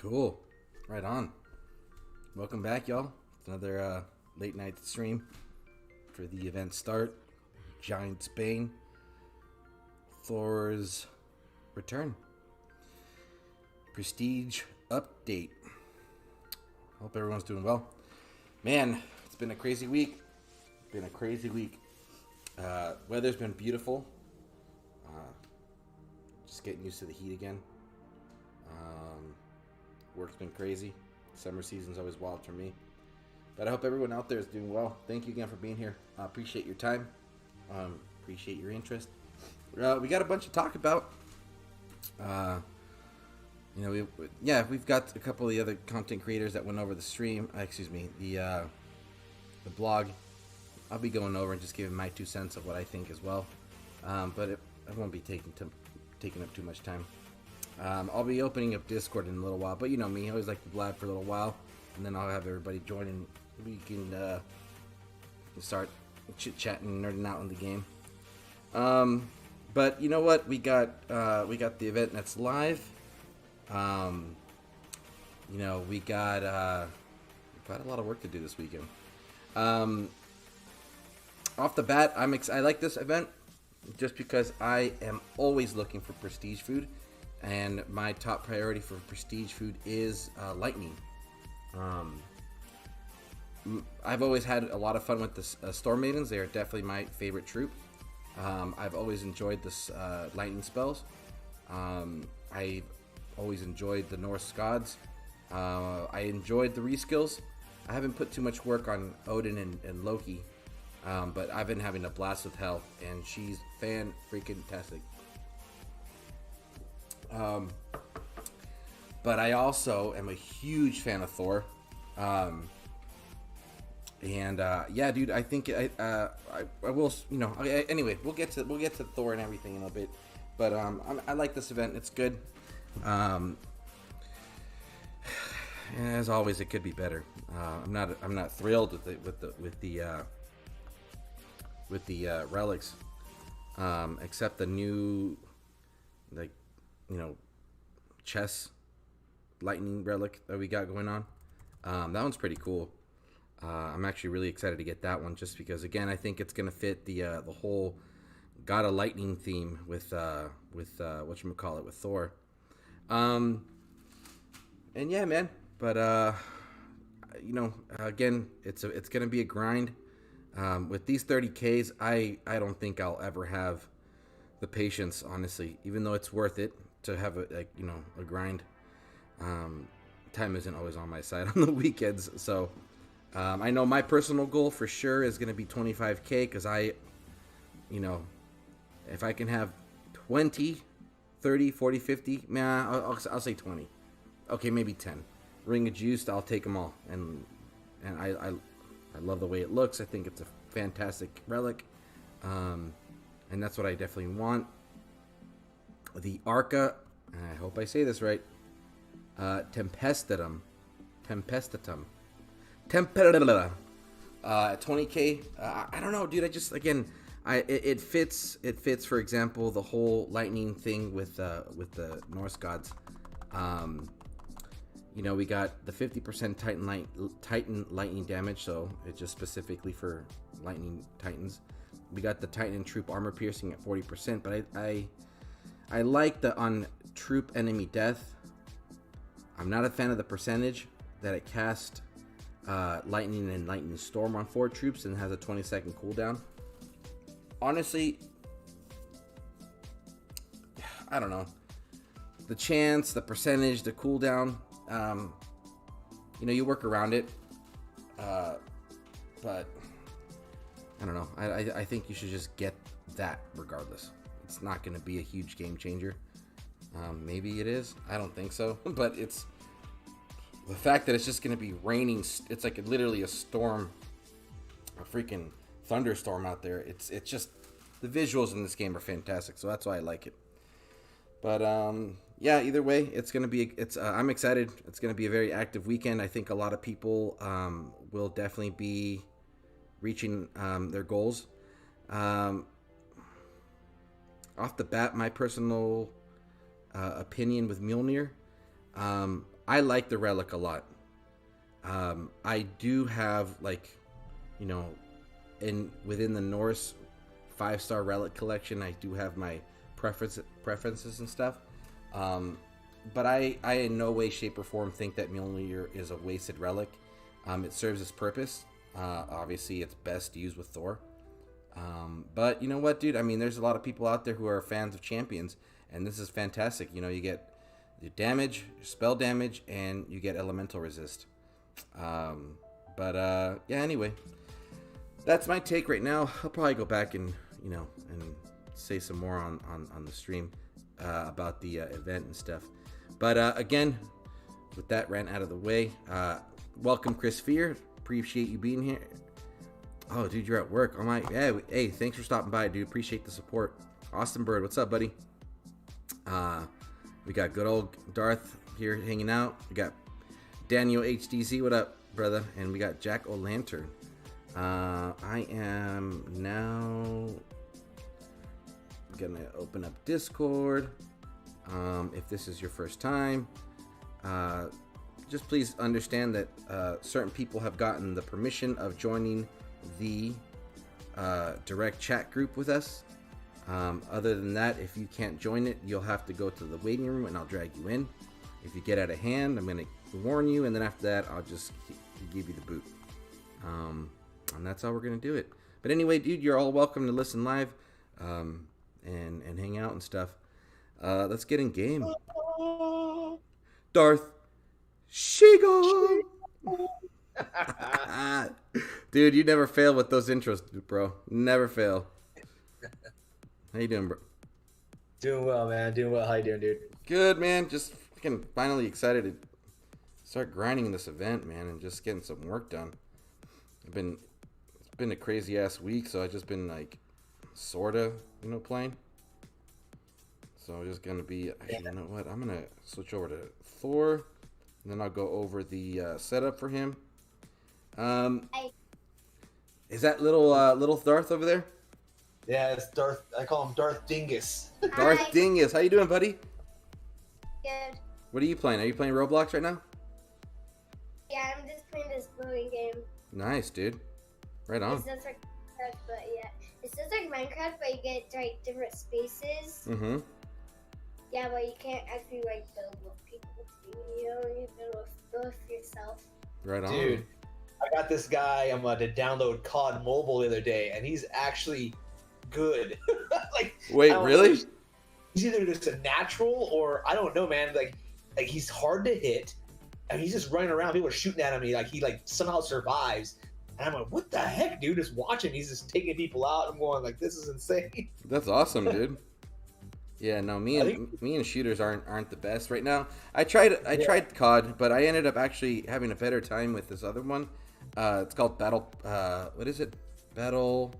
Cool. Right on. Welcome back, y'all. It's another late night stream for the event start. Giant's Bane. Thor's return. Prestige update. Hope everyone's doing well. Man, it's been a crazy week. Weather's been beautiful. Just getting used to the heat again. Work's been crazy. Summer season's always wild for me. But I hope everyone out there is doing well. Thank you again for being here. I appreciate your time. Appreciate your interest. We got a bunch to talk about. We've got a couple of the other content creators that went over the stream. The blog. I'll be going over and just giving my 2 cents of what I think as well. But it won't be taking up too much time. I'll be opening up Discord in a little while, but you know me, I always like to blab for a little while, and then I'll have everybody join and we can start chit-chatting and nerding out in the game. But you know what? We got the event that's live. We got a lot of work to do this weekend. Off the bat, I like this event just because I am always looking for prestige food. And my top priority for prestige food is lightning. I've always had a lot of fun with the Storm Maidens. They are definitely my favorite troop. I've always enjoyed this lightning spells. I've always enjoyed the Norse gods. I enjoyed the reskills. I haven't put too much work on Odin and Loki, but I've been having a blast with Hel, and she's fan-freaking-tastic. But I also am a huge fan of Thor. Dude, I think I will. Anyway, we'll get to Thor and everything in a bit. But I like this event. It's good. As always, it could be better. I'm not thrilled with the relics, except the new chess lightning relic that we got going on. That one's pretty cool. I'm actually really excited to get that one just because, again, I think it's gonna fit the whole God of Lightning theme with whatchamacallit, with Thor. And yeah, man. But again, it's gonna be a grind. With these 30Ks, I don't think I'll ever have the patience, honestly, even though it's worth it to have a grind. Time isn't always on my side on the weekends, so I know my personal goal for sure is going to be 25K, because if I can have 20, 30, 40, 50, man, I'll say 20. Okay, maybe 10. Ring of Juice, I'll take them all, and I love the way it looks. I think it's a fantastic relic. And that's what I definitely want. The Arca, I hope I say this right, Tempestatum, 20K. I don't know, dude. It fits. For example, the whole lightning thing with the Norse gods. We got the 50% Titan lightning damage, so it's just specifically for lightning titans. We got the Titan troop armor piercing at 40%, but I like the on troop enemy death. I'm not a fan of the percentage that it casts lightning and lightning storm on 4 troops and has a 20-second cooldown. Honestly, I don't know. The chance, the percentage, the cooldown, you work around it. But I don't know. I think you should just get that regardless. It's not going to be a huge game changer. Maybe it is. I don't think so. But it's the fact that it's just going to be raining. It's like literally a storm, a freaking thunderstorm out there. It's just the visuals in this game are fantastic. So that's why I like it. But either way, it's going to be. I'm excited. It's going to be a very active weekend. I think a lot of people will definitely be reaching their goals. Off the bat, my personal opinion with Mjolnir, I like the relic a lot. I do have, like, you know, within the Norse 5-star relic collection, I do have my preferences and stuff. But I in no way, shape, or form think that Mjolnir is a wasted relic. It serves its purpose. Obviously, it's best used with Thor. But you know what, dude? I mean, there's a lot of people out there who are fans of champions, and this is fantastic. You know, you get your damage, your spell damage, and you get elemental resist. Yeah, anyway, that's my take right now. I'll probably go back and, you know, and say some more on the stream about the event and stuff. But again, with that rant out of the way, welcome, Chris Fear. Appreciate you being here. Oh, dude, you're at work. Oh my, yeah. Hey, thanks for stopping by, dude. Appreciate the support. Austin Bird, what's up, buddy? We got good old Darth here hanging out. We got Daniel HDC, what up, brother? And we got Jack O'Lantern. I am now gonna open up Discord. If this is your first time, just please understand that certain people have gotten the permission of joining the direct chat group with us. Other than that, if you can't join it, you'll have to go to the waiting room and I'll drag you in. If you get out of hand, I'm gonna warn you, and then after that, I'll just give you the boot. And that's how we're gonna do it. But anyway, dude, you're all welcome to listen live and hang out and stuff. Let's get in game. Darth Shigo. Dude, you never fail with those intros, bro. Never fail. How you doing, bro? Doing well, man. Doing well. How you doing, dude? Good, man. Just freaking finally excited to start grinding this event, man, and just getting some work done. It's been a crazy ass week, so I've just been like sorta, you know, playing. So I'm just gonna be. Actually, you know what? I'm gonna switch over to Thor, and then I'll go over the setup for him. Is that little Darth over there? Yeah, it's Darth. I call him Darth Dingus. Darth Hi. Dingus, how you doing, buddy? Good. What are you playing? Are you playing Roblox right now? Yeah, I'm just playing this bully game. Nice, dude. Right on. It's just like Minecraft, but yeah. It's just like Minecraft, but you get like different spaces. Mm-hmm. Yeah, but you can't actually like build with people. You only build with yourself. Right on. Dude, I got this guy. I'm going to download COD Mobile the other day, and he's actually good. Like, Wait, really? He's either just a natural or I don't know, man. Like he's hard to hit, and he's just running around. People are shooting at him. He like somehow survives. And I'm like, what the heck, dude? Just watching. He's just taking people out. I'm going like, this is insane. That's awesome, dude. Yeah, no, me and shooters aren't the best right now. I tried COD, but I ended up actually having a better time with this other one. It's called Battle. What is it? Battle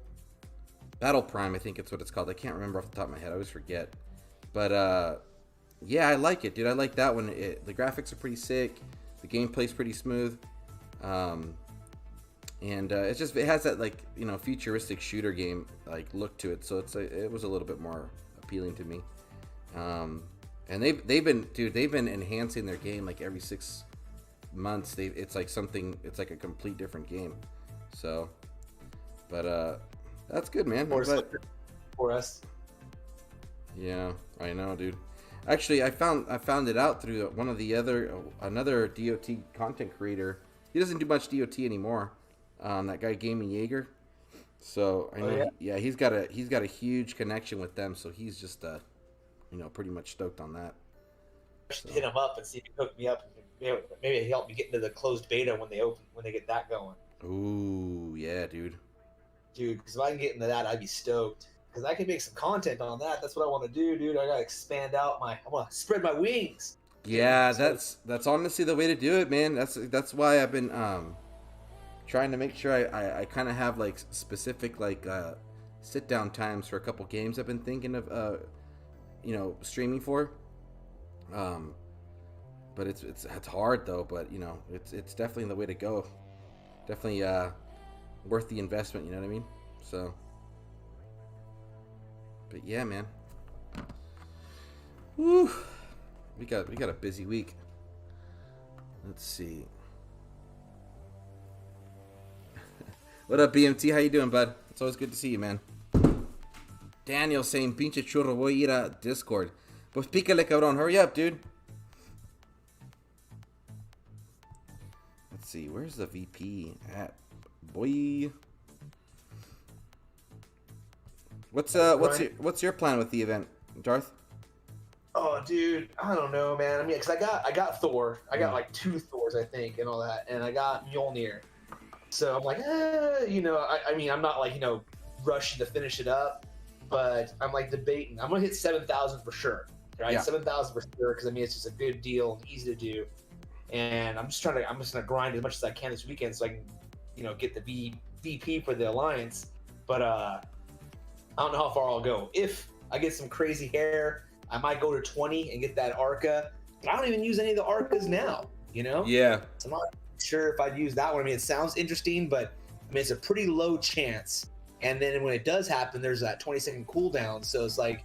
Prime, I think it's what it's called. I can't remember off the top of my head. I always forget. But yeah, I like it, dude. I like that one. The graphics are pretty sick. The gameplay's pretty smooth. And it has that, like, you know, futuristic shooter game like look to it. So it was a little bit more appealing to me. And they've been enhancing their game like every 6 months. It's like a complete different game. So, but that's good, man. For us. Yeah, I know, dude. Actually, I found it out through one of the another DOT content creator. He doesn't do much DOT anymore. That guy Gaming Jaeger. So I know, Oh, yeah, he's got a huge connection with them. So he's just you know, pretty much stoked on that. I should hit him up and see if he can hook me up. Maybe he help me get into the closed beta when they get that going. Ooh, yeah, dude. Dude, because if I can get into that, I'd be stoked. Because I can make some content on that. That's what I want to do, dude. I gotta expand out I want to spread my wings. Yeah, that's honestly the way to do it, man. That's why I've been trying to make sure I kind of have like specific like sit down times for a couple games I've been thinking of you know, streaming for. But it's hard though. But you know, it's definitely the way to go. Definitely worth the investment. You know what I mean? So. But yeah, man. Woo. We got a busy week. Let's see. What up, BMT? How you doing, bud? It's always good to see you, man. Daniel saying, pinche churro, voy a ir a Discord. Pues pícale, cabrón. Hurry up, dude. Let's see. Where's the VP at? Boy. What's your plan with the event, Darth? Oh, dude, I don't know, man. I mean, because I got Thor. I got like 2 Thors, I think, and all that, and I got Mjolnir. So I'm like, you know, I mean, I'm not like, you know, rushing to finish it up, but I'm like debating. I'm gonna hit 7,000 for sure, right? Yeah. 7,000 for sure, because I mean, it's just a good deal and easy to do. And I'm just gonna grind as much as I can this weekend so I can, you know, get the VP for the Alliance. But I don't know how far I'll go. If I get some crazy hair, I might go to 20 and get that Arca. But I don't even use any of the Arcas now, you know? Yeah. So I'm not sure if I'd use that one. I mean, it sounds interesting, but I mean, it's a pretty low chance. And then when it does happen, there's that 20-second cooldown. So it's like,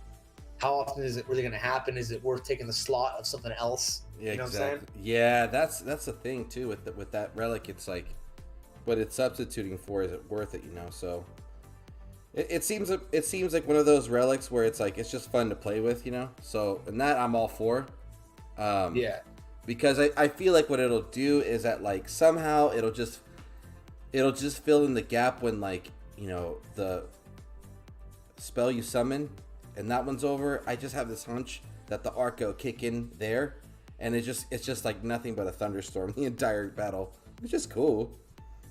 how often is it really going to happen? Is it worth taking the slot of something else? Yeah, you know exactly. what I'm saying? Yeah, that's the thing too with that relic. It's like, what it's substituting for, is it worth it? You know, so it seems like one of those relics where it's like it's just fun to play with, you know. So and that I'm all for. Yeah. Because I feel like what it'll do is that like somehow it'll just fill in the gap when, like, you know, the spell you summon and that one's over. I just have this hunch that the Arca will kick in there, and it's just like nothing but a thunderstorm the entire battle, which is cool.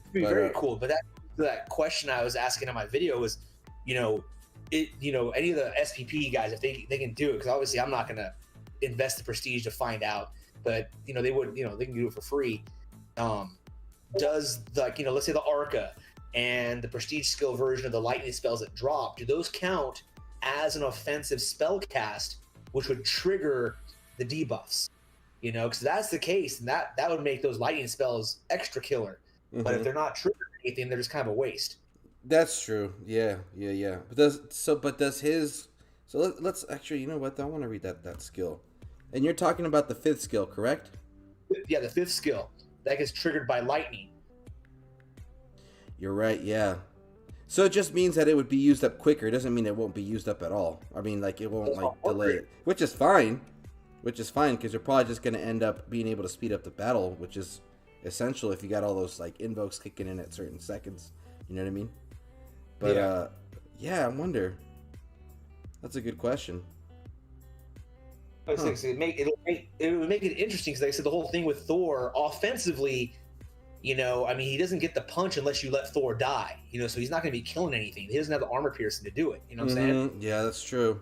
It'd be very cool. But that question I was asking in my video was, you know, any of the SPP guys, if they can do it, because obviously I'm not gonna invest the prestige to find out, but you know, they would, you know, they can do it for free. Does like, you know, let's say the Arca and the prestige skill version of the lightning spells that drop, do those count as an offensive spell cast, which would trigger the debuffs? You know, because that's the case, and that would make those lightning spells extra killer. Mm-hmm. But if they're not triggering anything, they're just kind of a waste. That's true. Yeah. But does his? So let's actually, you know what? I want to read that skill. And you're talking about the 5th skill, correct? Yeah, the 5th skill that gets triggered by lightning. You're right. Yeah. So it just means that it would be used up quicker. It doesn't mean it won't be used up at all. I mean, like, it won't like delay it, which is fine. Because you're probably just going to end up being able to speed up the battle, which is essential if you got all those like invokes kicking in at certain seconds. You know what I mean? But yeah, I wonder. That's a good question. It would make it interesting, because like I said, the whole thing with Thor offensively, you know, I mean, he doesn't get the punch unless you let Thor die, you know, so he's not going to be killing anything. He doesn't have the armor piercing to do it. You know what I'm saying? Yeah, that's true.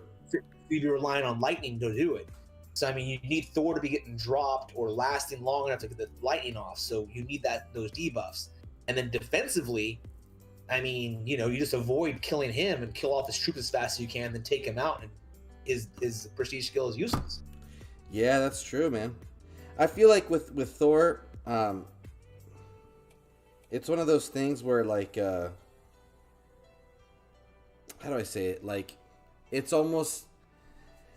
You'd be relying on lightning to do it. So, I mean, you need Thor to be getting dropped or lasting long enough to get the lightning off. So you need those debuffs. And then defensively, I mean, you know, you just avoid killing him and kill off his troops as fast as you can, then take him out, and his prestige skill is useless. Yeah, that's true, man. I feel like with Thor, it's one of those things where, like, how do I say it? Like, it's almost,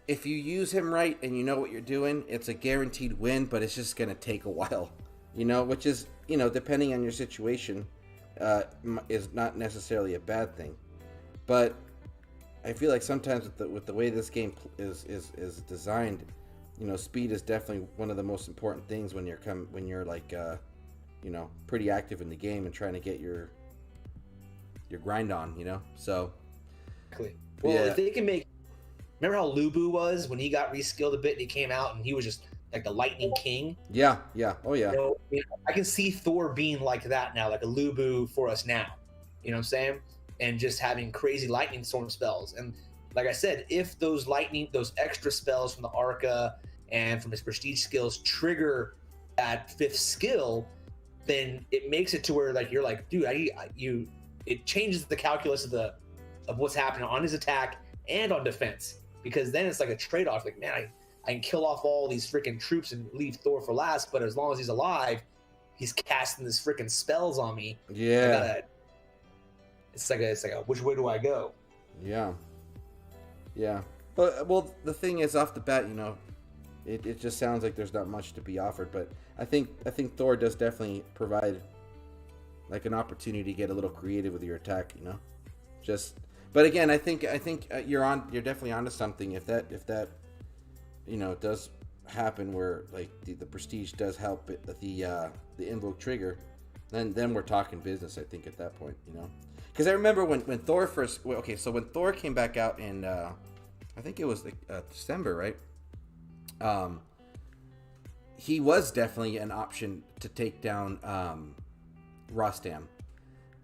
if you use him right and you know what you're doing, it's a guaranteed win, but it's just going to take a while, you know, which is, you know, depending on your situation, is not necessarily a bad thing. But I feel like sometimes with the way this game is designed, you know, speed is definitely one of the most important things when you're like, you know, pretty active in the game and trying to get your grind on, you know. So, well, yeah. If they can make, remember how Lubu was when he got reskilled a bit and he came out and he was just like the Lightning King? Yeah. Oh yeah. You know, I can see Thor being like that now, like a Lubu for us now. You know what I'm saying? And just having crazy lightning storm spells. And like I said, if those extra spells from the Arca and from his prestige skills trigger that 5th skill, then it makes it to where, like, you're like, dude, it changes the calculus of what's happening on his attack and on defense, because then it's like a trade-off. Like, man, I can kill off all these freaking troops and leave Thor for last, but as long as he's alive, he's casting this freaking spells on me. Yeah. It's like a which way do I go? Yeah. But well, the thing is, off the bat, you know, It just sounds like there's not much to be offered, but I think Thor does definitely provide like an opportunity to get a little creative with your attack, you know. Just, but again, I think you're definitely onto something if that you know does happen where like the prestige does help the invoke trigger, then we're talking business. I think at that point, you know, because I remember when Thor first so when Thor came back out in I think it was December, right? He was definitely an option to take down Rostam.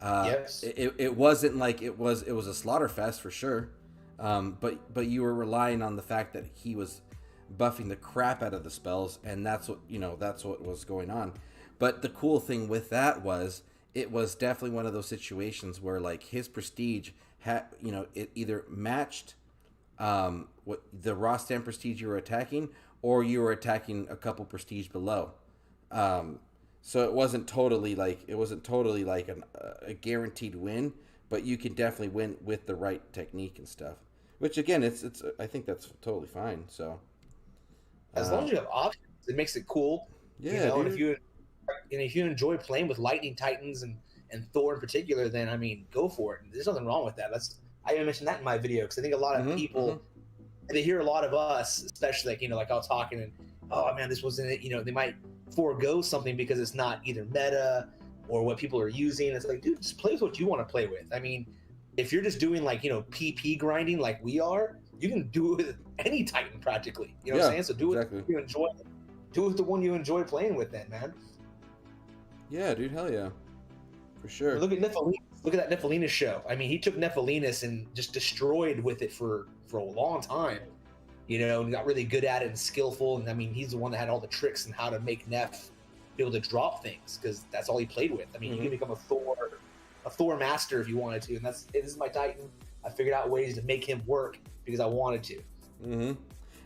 Yes. It wasn't like it was a slaughter fest for sure. But you were relying on the fact that he was buffing the crap out of the spells, and that's what was going on. But the cool thing with that was it was definitely one of those situations where like his prestige had, you know, it either matched what the Rostam prestige you were attacking, or you were attacking a couple prestige below. So it wasn't totally like a guaranteed win, but you can definitely win with the right technique and stuff. Which again, it's I think that's totally fine. So as long as you have options, it makes it cool. Yeah, you know, dude. and if you enjoy playing with Lightning Titans and Thor in particular, then I mean, go for it. There's nothing wrong with that. I even mentioned that in my video because I think a lot of people they hear a lot of us, especially like, you know, like I was talking and, oh man, this wasn't it. You know, they might forego something because it's not either meta or what people are using. It's like, dude, just play with what you want to play with. I mean, if you're just doing like, you know, PP grinding like we are, you can do it with any Titan practically. You know what I'm saying? So do it you enjoy. Do it with the one you enjoy playing with then, man. Yeah, dude, hell yeah. For sure. Look at Nephilinus. Look at that Nephilinus show. I mean, he took Nephilinus and just destroyed with it for a long time. You know, and got really good at it and skillful. And I mean, he's the one that had all the tricks and how to make Neph be able to drop things because that's all he played with. I mean, he could become a Thor master if you wanted to. And this is my Titan. I figured out ways to make him work because I wanted to. Mm-hmm.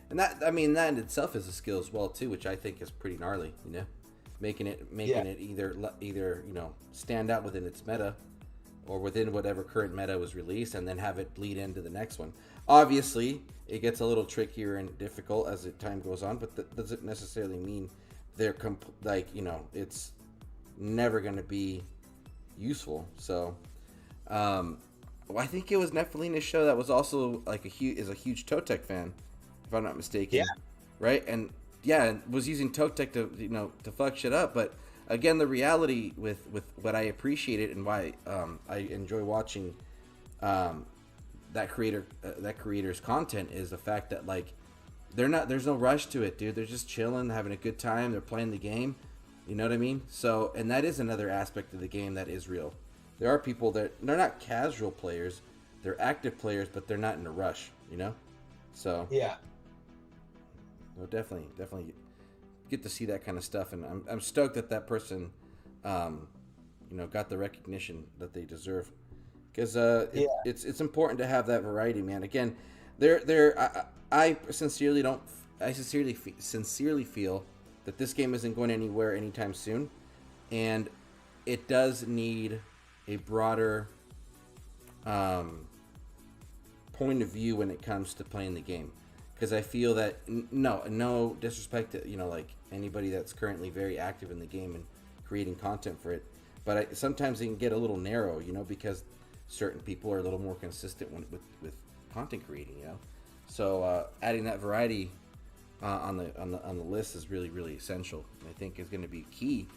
And that in itself is a skill as well too, which I think is pretty gnarly. You know, making it either you know stand out within its meta or within whatever current meta was released, and then have it bleed into the next one. Obviously, it gets a little trickier and difficult as the time goes on, but that doesn't necessarily mean they're like, you know, it's never going to be useful. So, I think it was Nephilinus show that was also like a huge Totec fan, if I'm not mistaken. Yeah. Right, and yeah, was using Totec to fuck shit up, but. Again, the reality with what I appreciate it and why I enjoy watching that creator's content is the fact that like there's no rush to it, dude. They're just chilling, having a good time. They're playing the game, you know what I mean? So, and that is another aspect of the game that is real. There are people that they're not casual players, they're active players, but they're not in a rush, you know? So yeah, no, definitely. Get to see that kind of stuff, and I'm stoked that person you know, got the recognition that they deserve, because it's important to have that variety, man. Again, I sincerely feel that this game isn't going anywhere anytime soon, and it does need a broader point of view when it comes to playing the game. Because I feel that, no disrespect to, you know, like anybody that's currently very active in the game and creating content for it, but sometimes it can get a little narrow, you know, because certain people are a little more consistent with content creating, you know. So adding that variety on the list is really, really essential. And I think is going to be key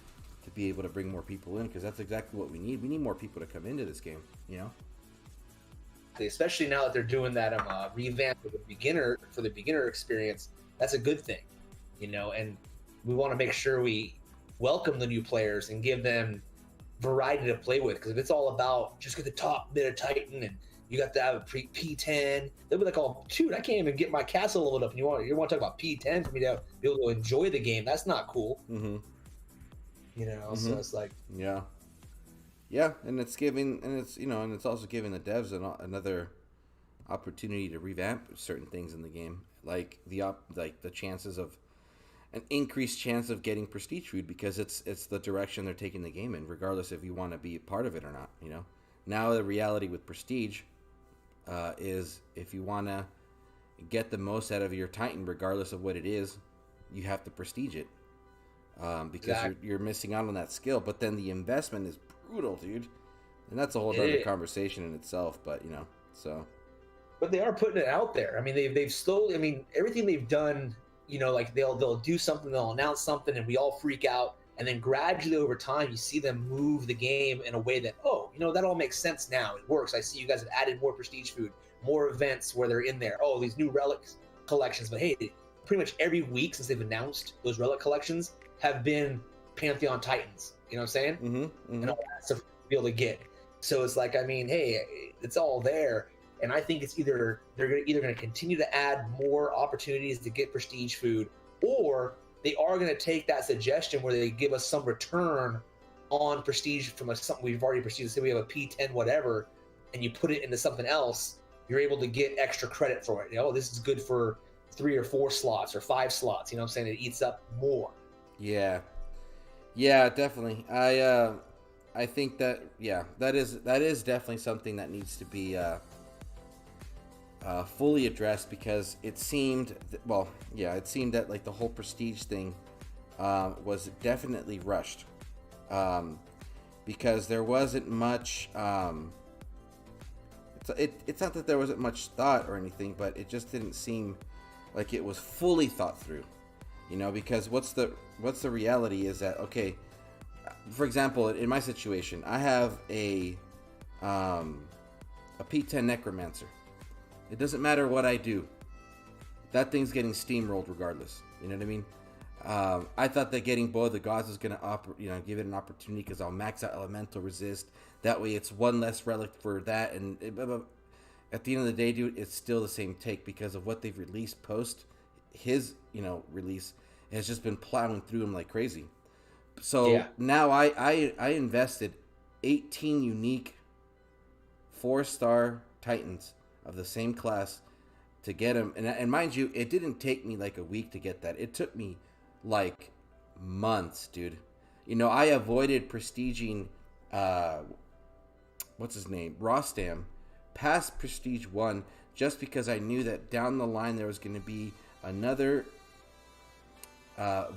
to be able to bring more people in, because that's exactly what we need. We need more people to come into this game, you know. Especially now that they're doing that revamp for the beginner experience. That's a good thing, you know, and we want to make sure we welcome the new players and give them variety to play with, because if it's all about just get the top meta Titan and you got to have a P10, they'll be like, oh dude, I can't even get my castle leveled up, and you want to talk about P10 for me to be able to enjoy the game. That's not cool. You know, so it's like yeah, and it's giving, and it's, you know, and it's also giving the devs another opportunity to revamp certain things in the game, like the chances of an increased chance of getting prestige food, because it's the direction they're taking the game in, regardless if you want to be a part of it or not. You know, now the reality with prestige is if you want to get the most out of your Titan, regardless of what it is, you have to prestige it. Because Exactly. you're missing out on that skill. But then the investment is brutal, dude. And that's a whole other conversation in itself. But, you know, so. But they are putting it out there. I mean, they've slowly. I mean, everything they've done. You know, like they'll do something, they'll announce something, and we all freak out. And then gradually over time, you see them move the game in a way that, oh, you know, that all makes sense now. It works. I see you guys have added more prestige food, more events where they're in there. Oh, these new relics collections. But hey, pretty much every week since they've announced those relic collections have been Pantheon Titans. You know what I'm saying? And all that stuff to be able to get. So it's like, I mean, hey, it's all there. And I think it's either they're either going to continue to add more opportunities to get prestige food, or they are going to take that suggestion where they give us some return on prestige from something we've already prestiged. Say we have a P10 whatever, and you put it into something else, you're able to get extra credit for it. You know, this is good for 3 or 4 slots or 5 slots. You know what I'm saying? It eats up more. Yeah, definitely. I think that that is definitely something that needs to be fully addressed, because it seemed that like the whole prestige thing was definitely rushed, because there wasn't much. It's not that there wasn't much thought or anything, but it just didn't seem like it was fully thought through. You know, because what's the reality is that, okay, for example, in my situation, I have a P10 Necromancer. It doesn't matter what I do. That thing's getting steamrolled regardless. You know what I mean? I thought that getting Bow of the Gods was going to give it an opportunity, because I'll max out Elemental Resist. That way it's one less relic for that. And at the end of the day, dude, it's still the same take, because of what they've released post his, release. Has just been plowing through him like crazy. So now I invested 18 unique 4-star Titans of the same class to get him. And mind you, it didn't take me like a week to get that. It took me like months, dude. You know, I avoided prestiging, what's his name? Rostam, past Prestige 1, just because I knew that down the line there was going to be another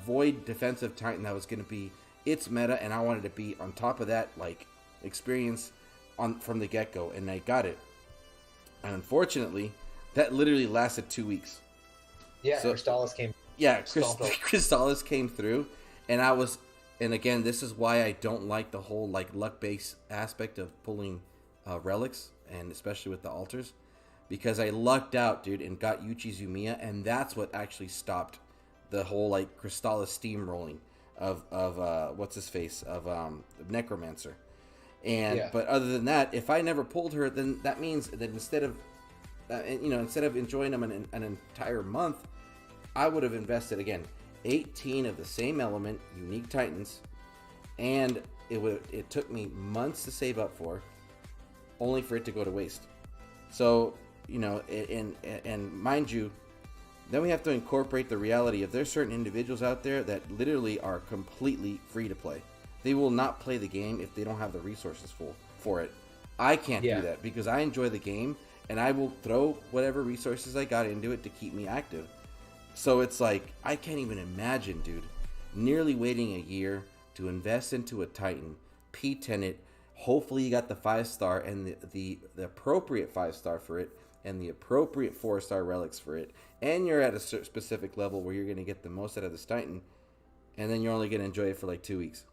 Void defensive Titan that was going to be its meta, and I wanted to be on top of that, like, experience from the get-go, and I got it. And unfortunately, that literally lasted 2 weeks. Yeah, so, Crystallis came. Yeah, Crystallis came through, and again, this is why I don't like the whole like luck-based aspect of pulling relics, and especially with the altars, because I lucked out, dude, and got Yuchi Zumiya, and that's what actually stopped the whole like Crystallis steamrolling of what's his face of Necromancer. And but other than that, if I never pulled her, then that means that instead of enjoying them an entire month, I would have invested again 18 of the same element unique Titans, and it took me months to save up for, only for it to go to waste. So and mind you, then we have to incorporate the reality of there's certain individuals out there that literally are completely free to play. They will not play the game if they don't have the resources for it. I can't do that, because I enjoy the game, and I will throw whatever resources I got into it to keep me active. So it's like, I can't even imagine, dude, nearly waiting a year to invest into a Titan, P10 it, hopefully you got the 5-star and the appropriate 5-star for it, and the appropriate 4-star relics for it, and you're at a specific level where you're going to get the most out of this Titan, and then you're only going to enjoy it for like 2 weeks.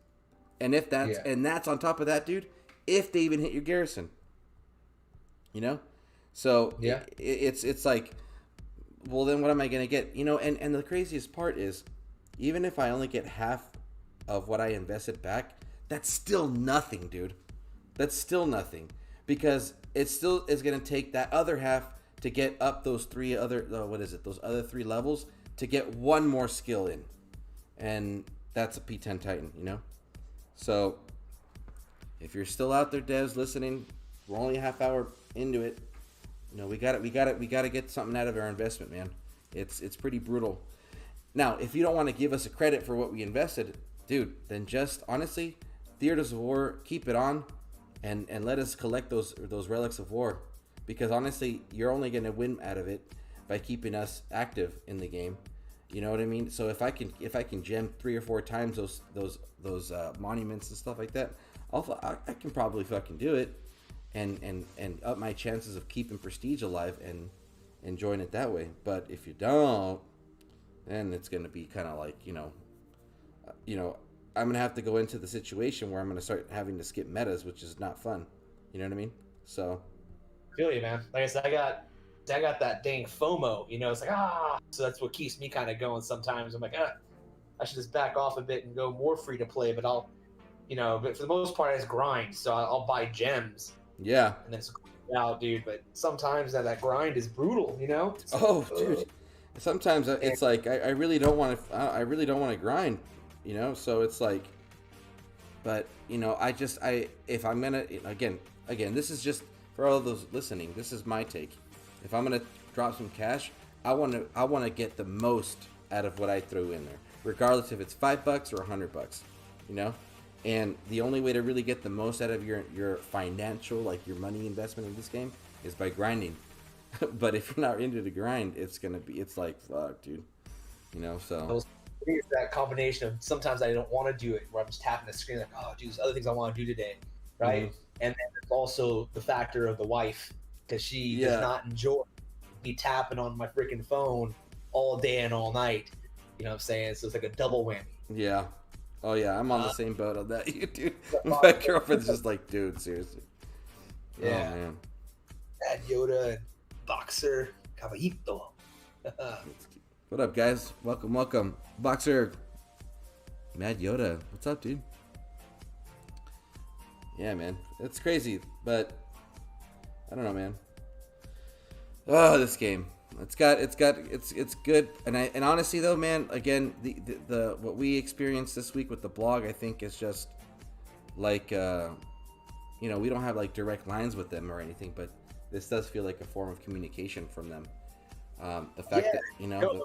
And if that's and that's on top of that, dude, if they even hit your garrison, so it's like, well, then what am I gonna get? And the craziest part is, even if I only get half of what I invested back, that's still nothing, dude. That's still nothing, because it still is gonna take that other half to get up those those other 3 levels to get one more skill in, and that's a P10 Titan, So, if you're still out there, devs, listening, we're only a half hour into it. We got to get something out of our investment, man. It's pretty brutal. Now, if you don't want to give us a credit for what we invested, dude, then just honestly, Theaters of War, keep it on, and let us collect those relics of war, because honestly, you're only going to win out of it by keeping us active in the game, You know what I mean? So if I can gem 3 or 4 times those monuments and stuff like that, I can probably fucking do it, and up my chances of keeping prestige alive and enjoying it that way. But if you don't, then it's gonna be kind of like I'm gonna have to go into the situation where I'm gonna start having to skip metas, which is not fun. You know what I mean? So. I feel you, man. Like I said, I got that dang FOMO. It's like So that's what keeps me kind of going. Sometimes I'm like, I should just back off a bit and go more free to play. But but for the most part, I just grind. So I'll buy gems. Yeah. And then out, dude. But sometimes that grind is brutal. Oh, dude. Sometimes it's like I really don't want to. I really don't want to grind. So it's like, but if I'm gonna again, this is just for all those listening. This is my take. If I'm gonna drop some cash, I want to get the most out of what I throw in there, regardless if it's $5 or $100. And the only way to really get the most out of your financial, like your money investment in this game, is by grinding. But if you're not into the grind, it's like fuck, dude. So. It's that combination of sometimes I don't want to do it, where I'm just tapping the screen like, oh, dude, there's other things I want to do today, right? Mm-hmm. And then there's also the factor of the wife, because she does not enjoy me tapping on my freaking phone all day and all night. You know what I'm saying? So it's like a double whammy. Yeah. Oh yeah, I'm on the same boat on that, dude. My girlfriend's just like, dude, seriously. Yeah. Oh, man. Mad Yoda and Boxer Caballito. What up, guys? Welcome. Boxer. Mad Yoda. What's up, dude? Yeah, man. It's crazy, but I don't know, man. Oh, this game. It's good. And honestly though, man, again, the what we experienced this week with the blog, I think is just like we don't have like direct lines with them or anything, but this does feel like a form of communication from them. The fact that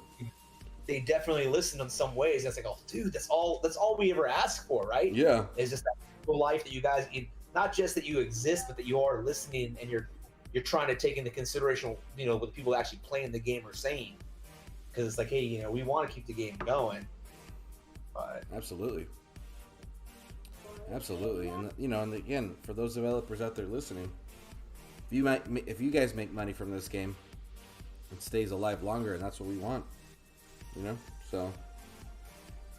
they definitely listen in some ways. That's like, oh, dude, that's all we ever ask for, right? Yeah, it's just that life that you guys, not just that you exist, but that you are listening and you're trying to take into consideration, what the people actually playing the game are saying, because it's like, hey, we want to keep the game going. But absolutely, and and again, for those developers out there listening, if you guys make money from this game, it stays alive longer, and that's what we want, so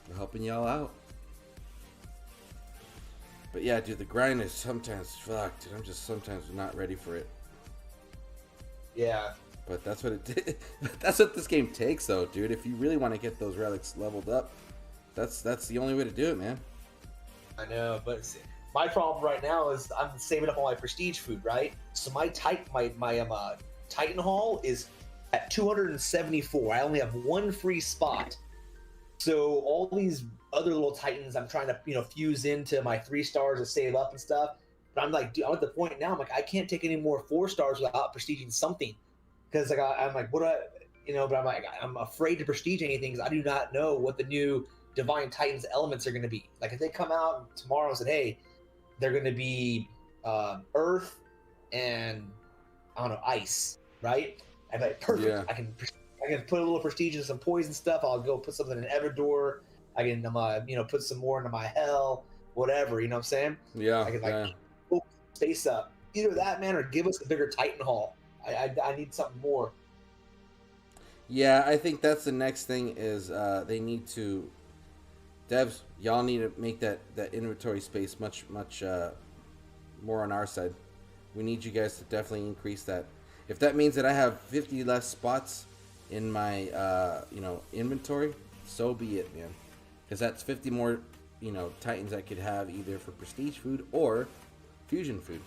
we're helping y'all out. But yeah, dude, the grind is sometimes fucked, dude. I'm just sometimes not ready for it. Yeah, but that's what that's what this game takes, though, dude. If you really want to get those relics leveled up, that's the only way to do it, man. I know, but my problem right now is I'm saving up all my prestige food, right? So my Titan Hall is at 274. I only have one free spot. So all these other little Titans I'm trying to, fuse into my 3 stars to save up and stuff. But I'm like, dude, I'm at the point now, I'm like, I can't take any more 4 stars without prestiging something. Because like, I'm like, but I'm like, I'm afraid to prestige anything because I do not know what the new Divine Titans elements are going to be. Like if they come out tomorrow and said, hey, they're going to be earth and, I don't know, ice, right? I'm like, perfect. Yeah. I can put a little prestige into some poison stuff. I'll go put something in Everdor. I can, put some more into my hell, whatever. You know what I'm saying? Yeah. I can space up. Either that, man, or give us a bigger Titan Hall. I need something more. Yeah, I think that's the next thing is they need to, devs, y'all need to make that inventory space much more on our side. We need you guys to definitely increase that. If that means that I have 50 less spots in my inventory, so be it, man. Because that's 50 more Titans I could have either for prestige food or fusion food.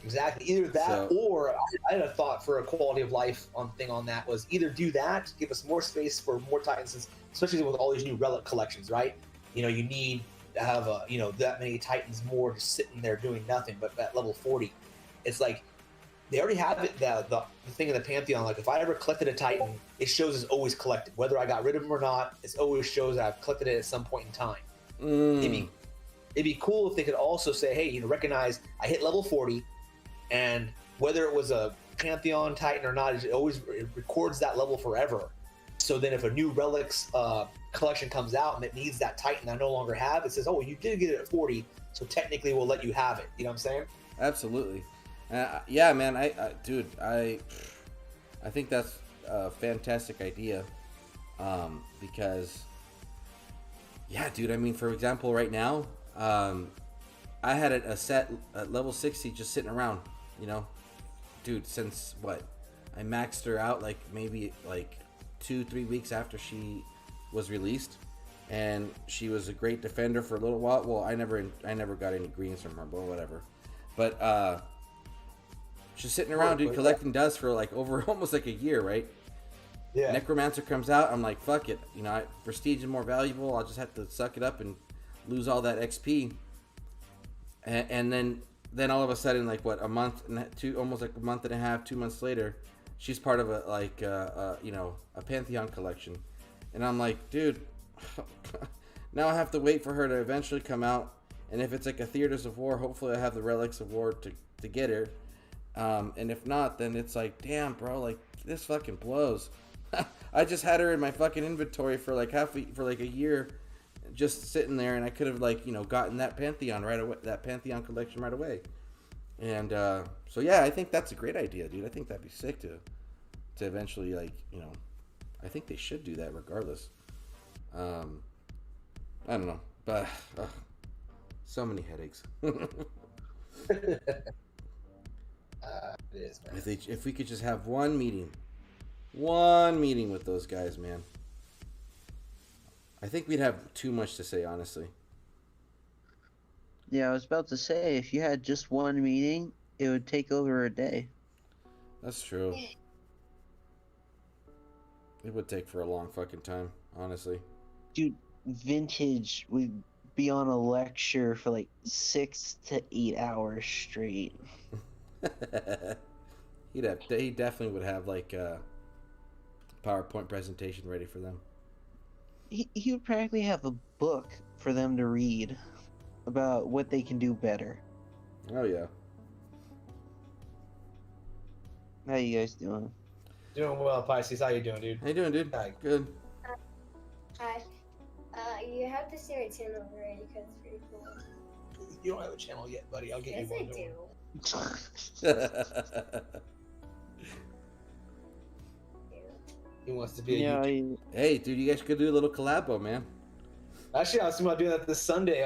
Exactly. Either that or I had a thought for a quality of life on that was either do that, give us more space for more Titans, especially with all these new relic collections, right? You need to have that many Titans more just sitting there doing nothing. But at level 40, it's like they already have it. The thing in the Pantheon, like if I ever collected a Titan, it shows it's always collected, whether I got rid of him or not. It always shows that I've collected it at some point in time. It'd be cool if they could also say, hey, recognize I hit level 40, and whether it was a Pantheon Titan or not, it records that level forever. So then if a new relics collection comes out and it needs that Titan that I no longer have, it says, oh, you did get it at 40, so technically we'll let you have it. You know what I'm saying? Absolutely. Yeah, man. Dude, I think that's a fantastic idea. Because, yeah, dude. I mean, for example, right now, I had a set at level 60 just sitting around. You know, dude. Since what? I maxed her out like maybe like 2-3 weeks after she was released, and she was a great defender for a little while. Well, I never got any greens from her, but whatever. But she's sitting around, dude, collecting dust for like over almost like a year, right? Yeah. Necromancer comes out, I'm like, fuck it. You know, prestige is more valuable. I'll just have to suck it up and lose all that XP. And then all of a sudden, like what, almost like a month and a half, 2 months later, she's part of a Pantheon collection. And I'm like, dude, now I have to wait for her to eventually come out. And if it's like a Theaters of War, hopefully I have the Relics of War to get her. And if not, then it's like, damn, bro, like this fucking blows. I just had her in my fucking inventory for like a year, just sitting there, and I could have like, you know, gotten that Pantheon right away, that Pantheon collection right away. And so yeah, I think that's a great idea, dude. I think that'd be sick to eventually, like, you know, I think they should do that regardless. I don't know, but so many headaches. It is, man. If we could just have one meeting with those guys, man, I think we'd have too much to say, honestly. Yeah, I was about to say, if you had just one meeting, it would take over a day. That's true. It would take for a long fucking time, honestly. Dude, Vintage would be on a lecture for like 6 to 8 hours straight. He definitely would have like a PowerPoint presentation ready for them. He would practically have a book for them to read about what they can do better. Oh yeah. How you guys doing? Doing well, Pisces. How you doing, dude? How you doing, dude? Hi. Good. Hi. You have to see my channel already because it's pretty cool. You don't have a channel yet, buddy. I'll get Yes, you I one. do. He wants to be a Yeah, YouTuber. Hey, dude, you guys could do a little collabo, man. Actually, I was thinking about doing that this Sunday.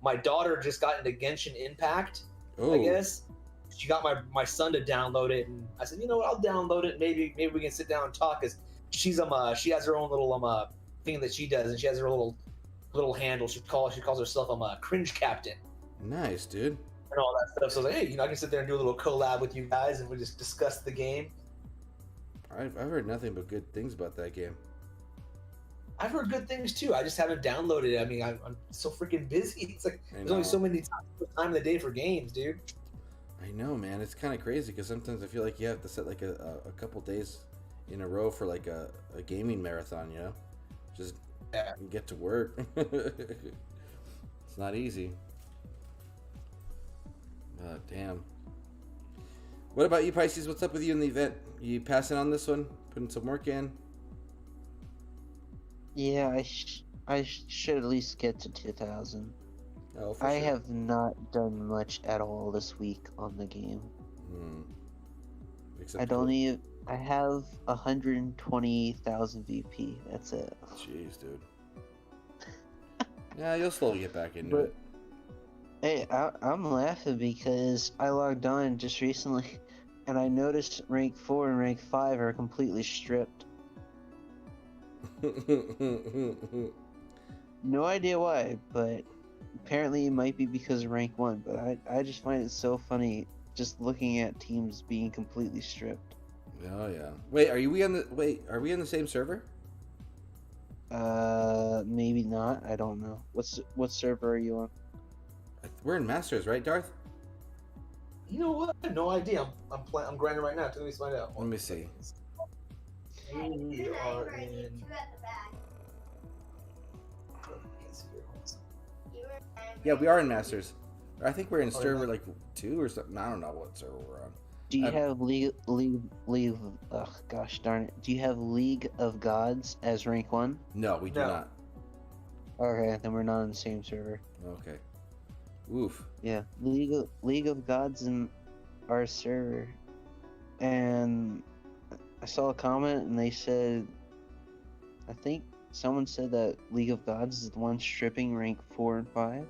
My daughter just got into Genshin Impact, Oh, I guess. She got my son to download it, and I said, you know what, I'll download it. Maybe we can sit down and talk. Cause she's she has her own little thing that she does, and she has her little handle. She calls herself cringe captain nice, dude. and all that stuff. So I was like, hey, you know, I can sit there and do a little collab with you guys, and we just discuss the game. I've heard nothing but good things about that game. I've heard good things too. I just haven't downloaded it. I mean, I'm so freaking busy. It's like I there's only know. so many time in the day for games, dude. I know, man. It's kind of crazy because sometimes I feel like you have to set like a couple days in a row for like a gaming marathon, you know? Just get to work. It's not easy. Damn. What about you, Pisces? What's up with you in the event? You passing on this one? Putting some work in? yeah, I should at least get to 2,000. Oh, for I sure. have not done much at all this week on the game. Except I don't even. I have 120,000 VP. That's it. Jeez, dude. Yeah, you'll slowly get back into But- it. Hey, I'm laughing because I logged on just recently, and I noticed rank 4 and rank 5 are completely stripped. No idea why, but apparently it might be because of rank 1. But I just find it so funny just looking at teams being completely stripped. Oh yeah. Wait, are we on the same server? Maybe not. I don't know. What server are you on? We're in Masters, right, Darth? You know what? I have no idea. I'm grinding right now. Let me find out. Let me see. We are in. Two at the back. Yeah, we are in Masters. I think we're in Oh, server yeah. like 2 or something. I don't know what server we're on. Do you have gosh darn it. Do you have League of Gods as rank 1? No, we do No. not. Okay, then we're not on the same server. Okay. Oof. Yeah, League of Gods in our server. And I saw a comment and they said, I think someone said that League of Gods is the one stripping rank 4 and 5.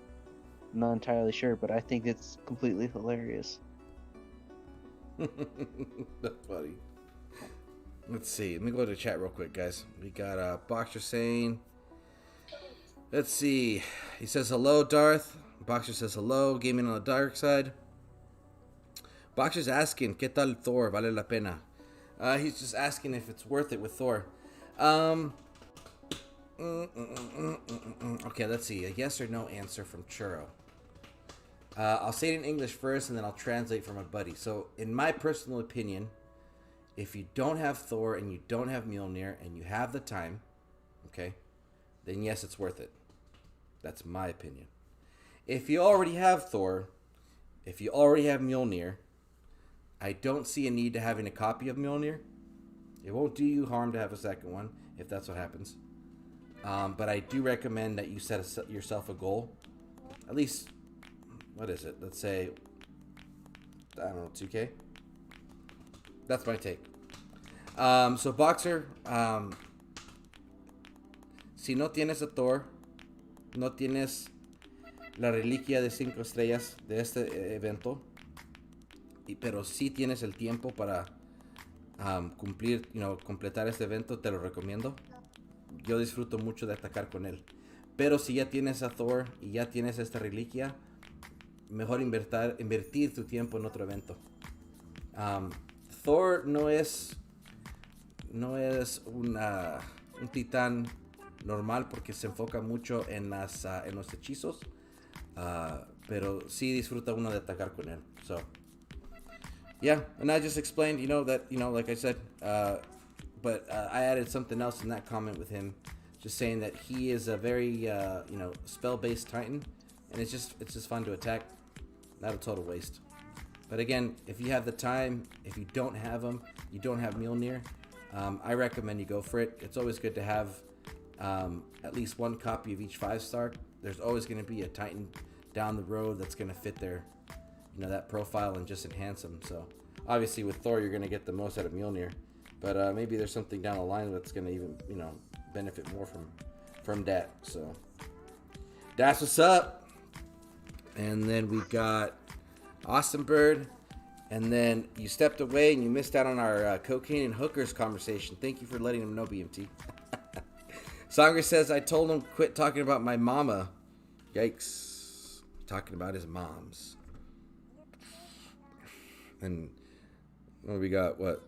I'm not entirely sure, but I think it's completely hilarious. That's funny. Let's see. Let me go to the chat real quick, guys. We got Boxer saying, let's see. He says hello, Darth. Boxer says hello. Gaming on the dark side. Boxer's asking, ¿Qué tal Thor? Vale la pena. He's just asking if it's worth it with Thor. Okay, let's see. A yes or no answer from Churro. I'll say it in English first, and then I'll translate for my buddy. So, in my personal opinion, if you don't have Thor and you don't have Mjolnir and you have the time, okay, then yes, it's worth it. That's my opinion. If you already have Thor, if you already have Mjolnir, I don't see a need to having a copy of Mjolnir. It won't do you harm to have a second one, if that's what happens. But I do recommend that you set yourself a goal. At least, what is it? Let's say, I don't know, 2K? That's my take. So, Boxer, si no tienes a Thor, no tienes la reliquia de 5 estrellas de este evento, pero sí tienes el tiempo para completar este evento, te lo recomiendo. Yo disfruto mucho de atacar con él. Pero si ya tienes a Thor y ya tienes esta reliquia, mejor invertir tu tiempo en otro evento. Thor no es un titán normal porque se enfoca mucho en los hechizos. Pero sí disfruta uno de atacar con él. So, yeah, and I just explained, like I said, but I added something else in that comment with him, just saying that he is a very, spell-based Titan, and it's just fun to attack, not a total waste. But again, if you have the time, if you don't have him, you don't have Mjolnir, I recommend you go for it. It's always good to have at least one copy of each 5-star. There's always going to be a Titan down the road that's going to fit their, that profile and just enhance them. So obviously with Thor, you're going to get the most out of Mjolnir, but maybe there's something down the line that's going to even, benefit more from that. So that's what's up. And then we got Austin Bird. And then you stepped away and you missed out on our cocaine and hookers conversation. Thank you for letting him know, BMT. Sangre says, I told him quit talking about my mama. Yikes. Talking about his moms. And what we got? What?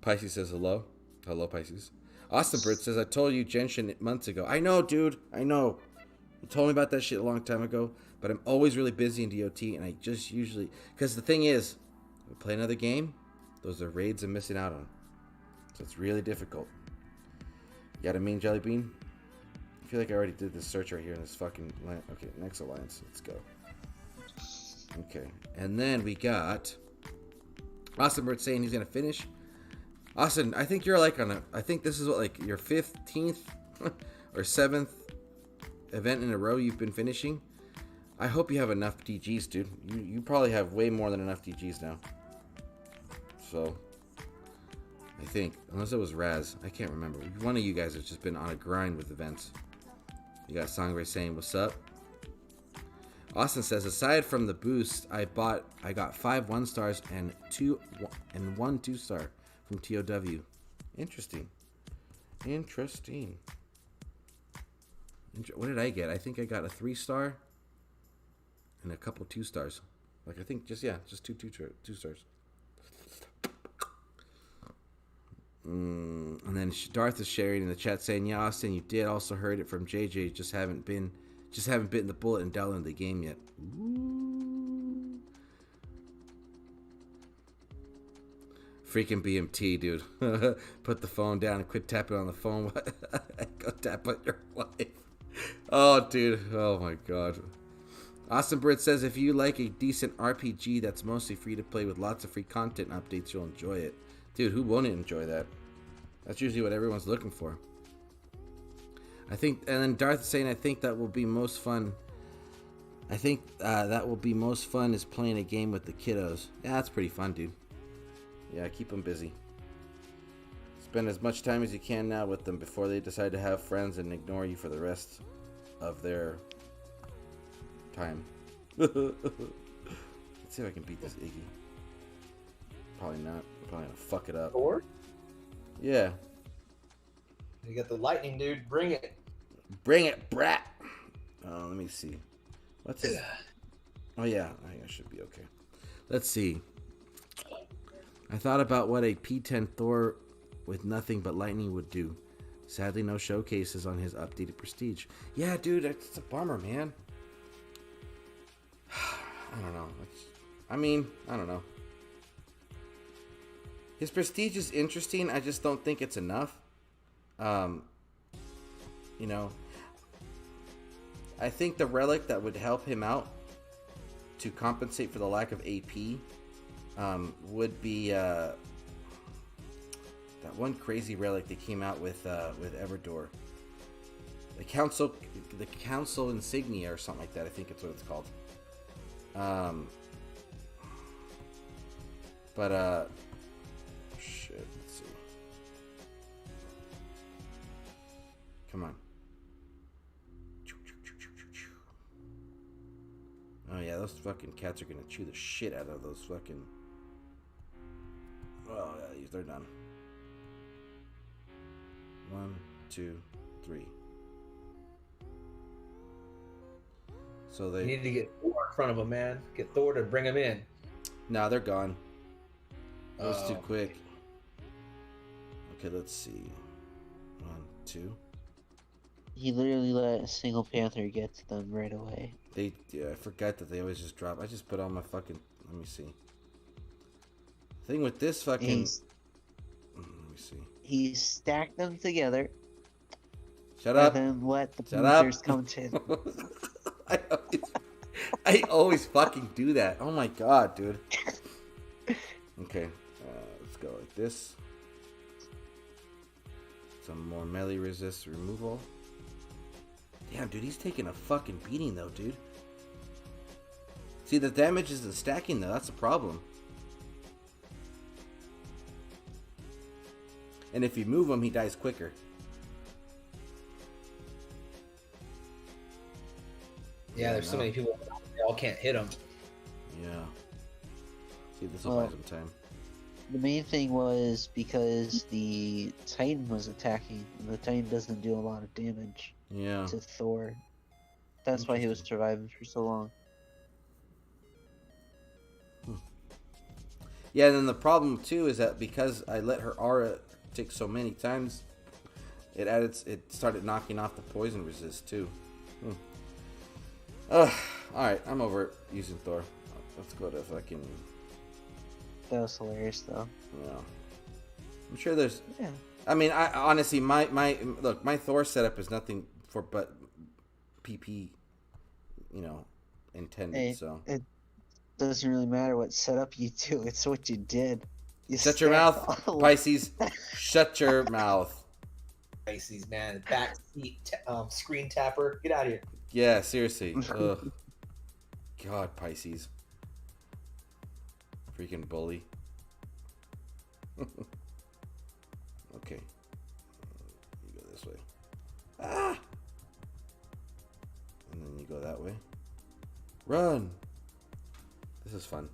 Pisces says hello. Hello, Pisces. Austin Bird says, I told you Genshin months ago. I know, dude. I know. You told me about that shit a long time ago. But I'm always really busy in DOT. And I just usually... Because the thing is, we play another game. Those are raids I'm missing out on. So it's really difficult. You got a mean Jelly Bean? I feel like I already did this search right here in this fucking... Okay, next alliance. Let's go. Okay. And then we got... Austin Bird saying he's going to finish. Austin, I think you're like on a... I think this is what, like, your 15th or 7th event in a row you've been finishing. I hope you have enough DGs, dude. You probably have way more than enough DGs now. So... I think. Unless it was Raz. I can't remember. One of you guys has just been on a grind with events. You got Sangre saying, what's up? Austin says, aside from the boost, I got 5 1-stars and 1 2-star from TOW. Interesting. What did I get? I think I got a 3-star and a couple 2-stars. Like, I think just 2 stars. And then Darth is sharing in the chat saying, yeah, Austin, you did also heard it from JJ, just haven't bitten the bullet and downloaded the game yet. Ooh. Freaking BMT, dude. Put the phone down and quit tapping on the phone. Go tap on your wife. Oh, dude. Oh my god. Awesome Bird says, if you like a decent RPG that's mostly free to play with lots of free content updates, you'll enjoy it. Dude, who wouldn't enjoy that? That's usually what everyone's looking for. I think, and then Darth is saying, I think that will be most fun. I think that will be most fun is playing a game with the kiddos. Yeah, that's pretty fun, dude. Yeah, keep them busy. Spend as much time as you can now with them before they decide to have friends and ignore you for the rest of their time. Let's see if I can beat this Iggy. Probably not. I'm probably gonna fuck it up. Or yeah. you got the lightning, dude. Bring it. Bring it, brat. Let me see. What's it? Oh yeah, I think I should be okay. Let's see. I thought about what a P10 Thor with nothing but lightning would do. Sadly, no showcases on his updated Prestige. Yeah, dude, it's a bummer, man. I don't know. I don't know. His Prestige is interesting. I just don't think it's enough. You know, I think the relic that would help him out to compensate for the lack of AP would be that one crazy relic that came out with Everdor. The Council Insignia or something like that. I think it's what it's called. Shit, let's see. Come on. Oh yeah, those fucking cats are gonna chew the shit out of those fucking... Oh yeah, they're done. 1, 2, 3. So they... You need to get Thor in front of him, man. Get Thor to bring him in. Nah, they're gone. That was too quick. Okay, let's see. 1, 2. He literally let a single panther get to them right away. I forgot that they always just drop. I just put on my fucking... Let me see. Thing with this fucking... Let me see. He stacked them together. Shut up. And then let the panthers come to. I always fucking do that. Oh my god, dude. Okay. Let's go like this. Some more melee resist removal. Damn, dude, he's taking a fucking beating, though, dude. See, the damage isn't stacking, though. That's the problem. And if you move him, he dies quicker. Yeah, there's so many people. They all can't hit him. Yeah. See, this will buy some time. The main thing was because the Titan was attacking, and the Titan doesn't do a lot of damage to Thor. That's why he was surviving for so long. Yeah, and then the problem too is that because I let her aura tick so many times, it started knocking off the poison resist too. Alright, I'm over it using Thor. Let's go to fucking... That was hilarious though. Yeah. I'm sure there's... Yeah. I mean, I honestly, my Thor setup is nothing for but PP, intended, so... It doesn't really matter what setup you do, it's what you did. Shut your mouth, Pisces. Shut your mouth. Pisces, man. Back seat screen tapper. Get out of here. Yeah, seriously. Ugh. God, Pisces. Freaking bully. Okay. You go this way. Ah! And then you go that way. Run! This is fun.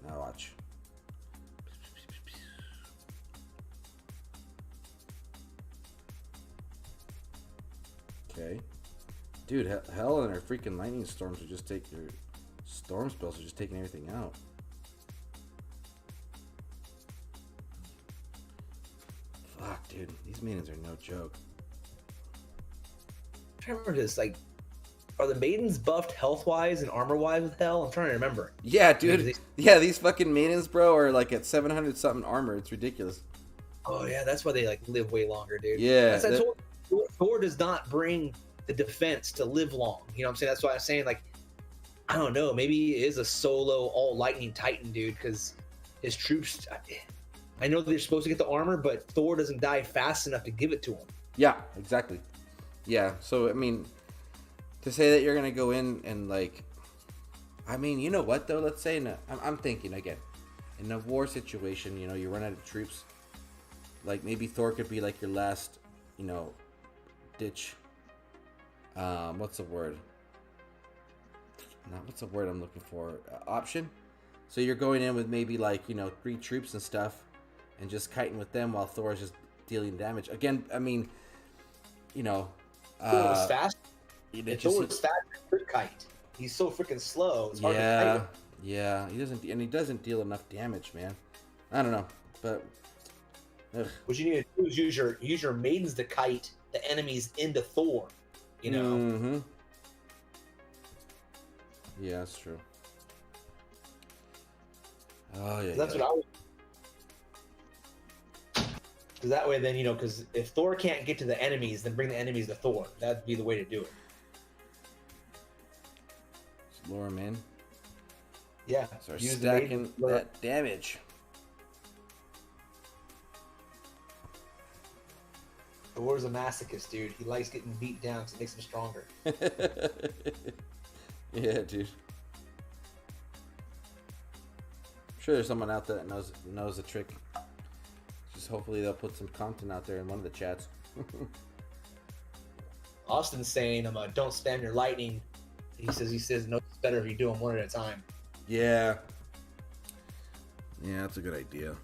Now watch. Okay. Dude, hell and our freaking lightning storms are just taking... Your storm spells are just taking everything out. Fuck, dude. These maidens are no joke. I'm trying to remember this. Like, are the maidens buffed health-wise and armor-wise with hell? I'm trying to remember. Yeah, dude. Yeah, these fucking maidens, bro, are like at 700-something armor. It's ridiculous. Oh, yeah. That's why they, like, live way longer, dude. Yeah. Thor does not bring the defense to live long. You know what I'm saying? That's why I'm saying, like, I don't know, maybe he is a solo all lightning titan dude, because his troops, I know they're supposed to get the armor, but Thor doesn't die fast enough to give it to him. Yeah, exactly. Yeah, so I mean, to say that you're gonna go in and like, I mean, you know what though? Let's say I'm thinking again, in a war situation, you know, you run out of troops. Like maybe Thor could be like your last, you know, ditch. What's the word? What's the word I'm looking for? Option. So you're going in with maybe like, you know, 3 troops and stuff, and just kiting with them while Thor is just dealing damage. Again, I mean, you know, Thor is fast. Thor is fast for kite. He's so freaking slow. It's hard to kite him. Yeah. He doesn't deal enough damage, man. I don't know, but ugh. What you need to do is use your maidens to kite the enemies into Thor. You know. Mm-hmm. Yeah, that's true. Oh yeah. That's what I would. Because that way, then, you know, because if Thor can't get to the enemies, then bring the enemies to Thor. That'd be the way to do it. Just lure him in. Yeah. Start stacking that damage. Thor's a masochist, dude. He likes getting beat down because it makes him stronger. Yeah, dude. I'm sure there's someone out there that knows the trick. Just hopefully they'll put some content out there in one of the chats. Austin's saying, don't spam your lightning. He says, no, it's better if you do them one at a time. Yeah. Yeah, that's a good idea.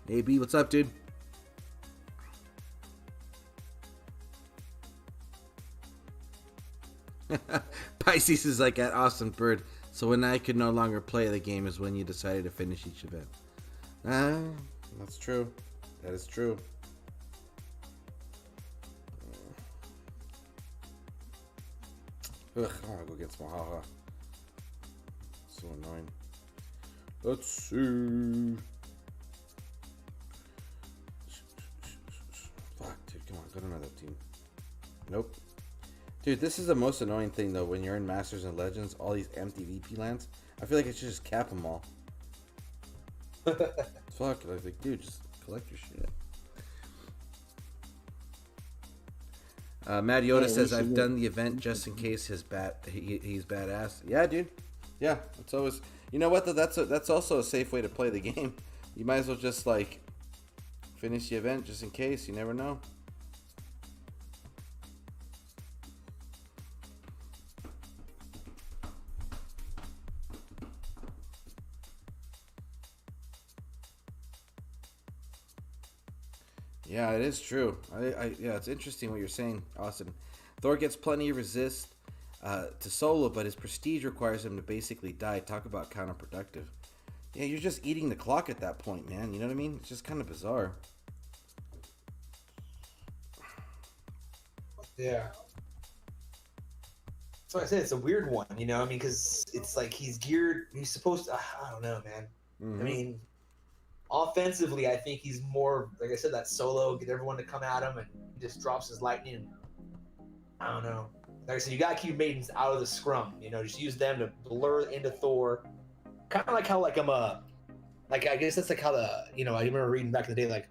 Hey, B, what's up, dude? Pisces is like at Austin Bird. So when I could no longer play the game is when you decided to finish each event. That's true. That is true. Ugh, I wanna go get some haha. So annoying. Let's see. Fuck, dude, come on, go to another team. Nope. Dude, this is the most annoying thing though. When you're in Masters and Legends, all these empty VP lands. I feel like I should just cap them all. Fuck it. I was like, dude, just collect your shit. Mad Yoda says, I've done the event just in case he's badass. Yeah, dude. Yeah, it's always. You know what though? That's also a safe way to play the game. You might as well just like finish the event just in case. You never know. Yeah, it is true. Yeah, it's interesting what you're saying, Austin. Thor gets plenty of resist to solo, but his prestige requires him to basically die. Talk about counterproductive. Yeah, you're just eating the clock at that point, man. You know what I mean? It's just kind of bizarre. Yeah. So I said it's a weird one, you know. I mean, because it's like he's supposed to. I don't know, man. Mm-hmm. I mean, offensively, I think he's more, like I said, that solo, get everyone to come at him, and he just drops his lightning. And I don't know. Like I said, you gotta keep maidens out of the scrum. You know, just use them to blur into Thor. Kind of like how like I guess that's like how I remember reading back in the day, like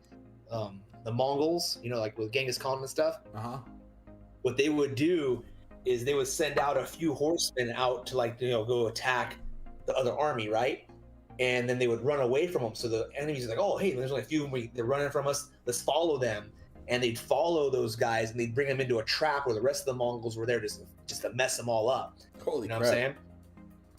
the Mongols, you know, like with Genghis Khan and stuff. What they would do is they would send out a few horsemen out to, like, you know, go attack the other army, right? And then they would run away from them. So the enemies are like, oh, hey, there's only a few. They're running from us. Let's follow them. And they'd follow those guys, and they'd bring them into a trap where the rest of the Mongols were there just to mess them all up. Holy crap. What I'm saying?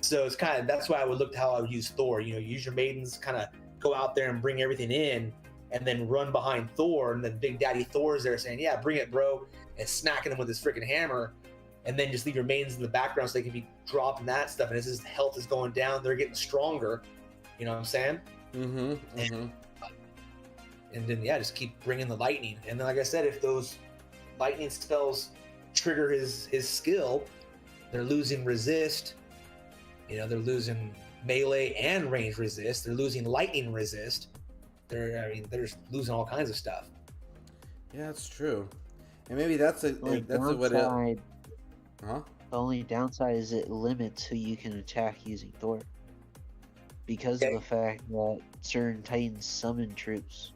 So it's kind of, that's why I would look to how I would use Thor. You know, use your maidens, kind of go out there and bring everything in, and then run behind Thor. And then Big Daddy Thor's there saying, yeah, bring it, bro. And smacking them with his freaking hammer. And then just leave your maidens in the background so they can be dropping that stuff. And as his health is going down, they're getting stronger. You know what I'm saying? Mm-hmm. And then, yeah, just keep bringing the lightning. And then, like I said, if those lightning spells trigger his skill, they're losing resist. You know, they're losing melee and range resist. They're losing lightning resist. They're just losing all kinds of stuff. Yeah, it's true. And maybe that's The only downside, Huh? the only downside is it limits who you can attack using Thor. Because of the fact that certain Titans summon troops.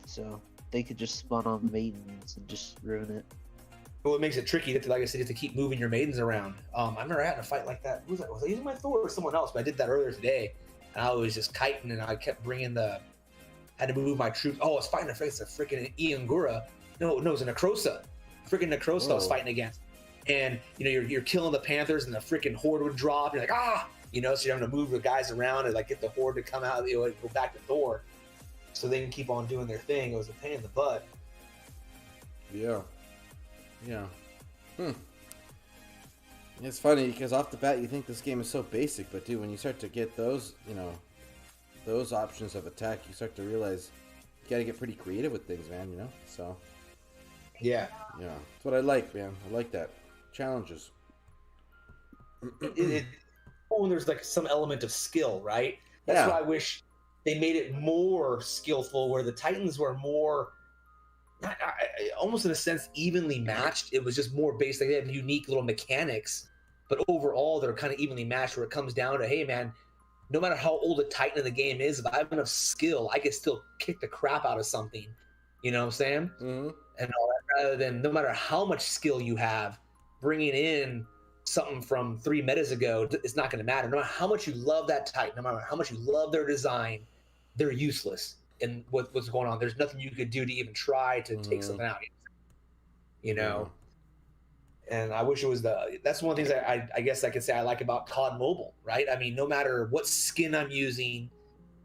So they could just spawn on the maidens and just ruin it. But what makes it tricky, that like I said, you have to keep moving your maidens around. I remember I had a fight like that. Who was that? Was I using my Thor or someone else? But I did that earlier today. And I was just kiting, and I kept bringing had to move my troops. Oh, I was fighting a freaking Iangura. No, it was a Necrosa. Freaking Necrosa I was fighting against. And, you're killing the Panthers, and the freaking horde would drop. You're like, ah! So you're having to move the guys around and like get the horde to come out, and go back to Thor. So they can keep on doing their thing. It was a pain in the butt. Yeah. It's funny because off the bat you think this game is so basic, but dude, when you start to get those, those options of attack, you start to realize you gotta get pretty creative with things, man. So. Yeah. Yeah, that's what I like, man. I like that challenges. When there's like some element of skill, right? That's why I wish they made it more skillful, where the Titans were more, almost in a sense, evenly matched. It was just more based. Like they have unique little mechanics, but overall they're kind of evenly matched. Where it comes down to, hey man, no matter how old a Titan in the game is, if I have enough skill, I can still kick the crap out of something. You know what I'm saying? Mm-hmm. And all that, rather than no matter how much skill you have, bringing in something from 3 metas ago, it's not going to matter. No matter how much you love that Titan, no matter how much you love their design, they're useless in what's going on. There's nothing you could do to even try to take something out. And I wish it was that's one of the things I guess I could say I like about COD Mobile, right? I mean, no matter what skin I'm using,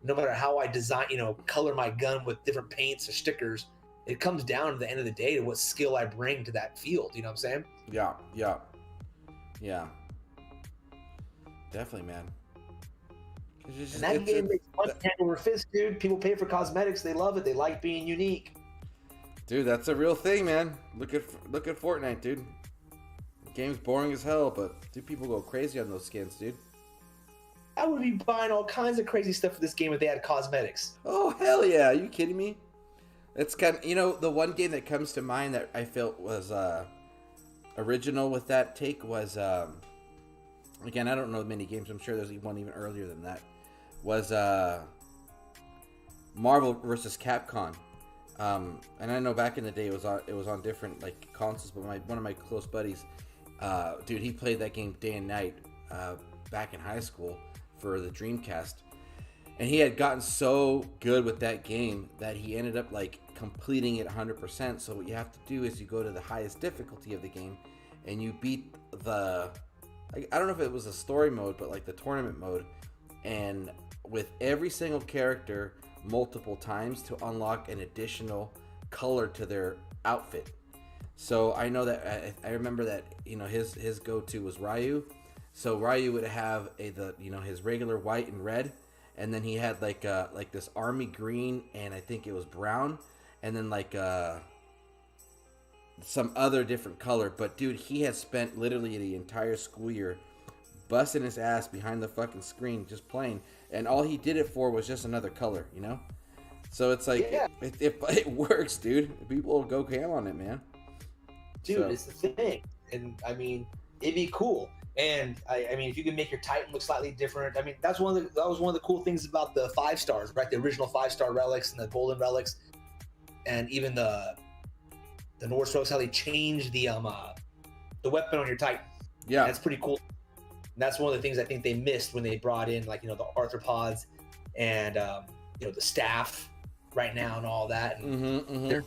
no matter how I design, color my gun with different paints or stickers, it comes down to the end of the day to what skill I bring to that field. You know what I'm saying? Yeah. Definitely, man. And that game makes money hand over fist, dude. People pay for cosmetics. They love it. They like being unique. Dude, that's a real thing, man. Look at Fortnite, dude. The game's boring as hell, but dude, people go crazy on those skins, dude. I would be buying all kinds of crazy stuff for this game if they had cosmetics. Oh, hell yeah. Are you kidding me? It's kind of, the one game that comes to mind that I felt was original with that take was, again, I don't know many games. I'm sure there's one even earlier than that. Was Marvel versus Capcom. And I know back in the day it was on different like consoles, but one of my close buddies, dude, he played that game day and night back in high school for the Dreamcast, and he had gotten so good with that game that he ended up like completing it 100%. So what you have to do is you go to the highest difficulty of the game and you beat I don't know if it was a story mode, but like the tournament mode, and with every single character multiple times to unlock an additional color to their outfit. So I know that I remember that his go-to was Ryu. So Ryu would have his regular white and red, and then he had like this army green, and I think it was brown, and then like some other different color. But dude, he had spent literally the entire school year busting his ass behind the fucking screen just playing, and all he did it for was just another color, So it's like, it works, dude. People will go ham on it, man. Dude, it's the thing. And I mean, it'd be cool. And I mean, if you can make your Titan look slightly different, I mean, that was one of the cool things about the 5 stars, right? The original 5-star relics and the golden relics, and even the Norse relics, how they changed the weapon on your Titan. Yeah, that's pretty cool. And that's one of the things I think they missed when they brought in the arthropods and the staff right now and all that. And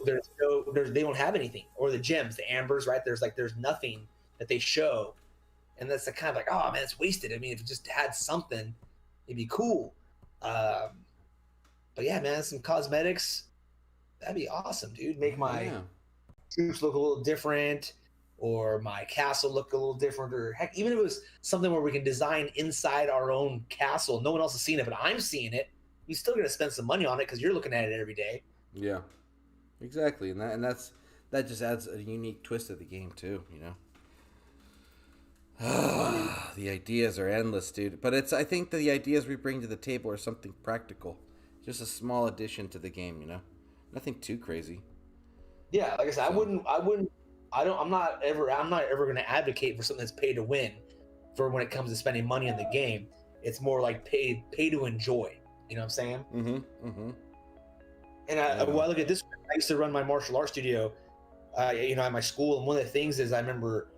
they don't have anything, or the gems, the ambers, right? There's nothing that they show, and that's the kind of like, oh man, it's wasted. I mean, if it just had something, it'd be cool. But yeah, man, some cosmetics, that'd be awesome, dude. Make my troops look a little different, or my castle look a little different, or heck, even if it was something where we can design inside our own castle. No one else has seen it, but I'm seeing it. You're still gonna spend some money on it because you're looking at it every day. Yeah, exactly, and that just adds a unique twist to the game too. The ideas are endless, dude. But I think the ideas we bring to the table are something practical, just a small addition to the game. Nothing too crazy. Yeah, like I said, So- I'm not ever going to advocate for something that's pay to win. For when it comes to spending money in the game, it's more like pay to enjoy. You know what I'm saying? Mm-hmm. And Yeah. well, I look at this. I used to run my martial arts studio, at my school, and one of the things is I remember,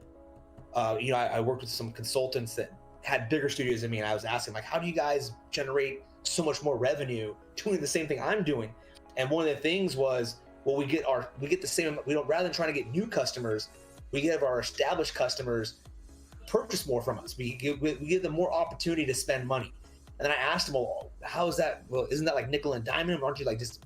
I worked with some consultants that had bigger studios than me, and I was asking like, how do you guys generate so much more revenue doing the same thing I'm doing? And one of the things was, well, we get the same. We don't, rather than trying to get new customers, we give our established customers purchase more from us. We give them more opportunity to spend money. And then I asked him, well, how is that? Well, isn't that like nickel and diamond? Aren't you like just,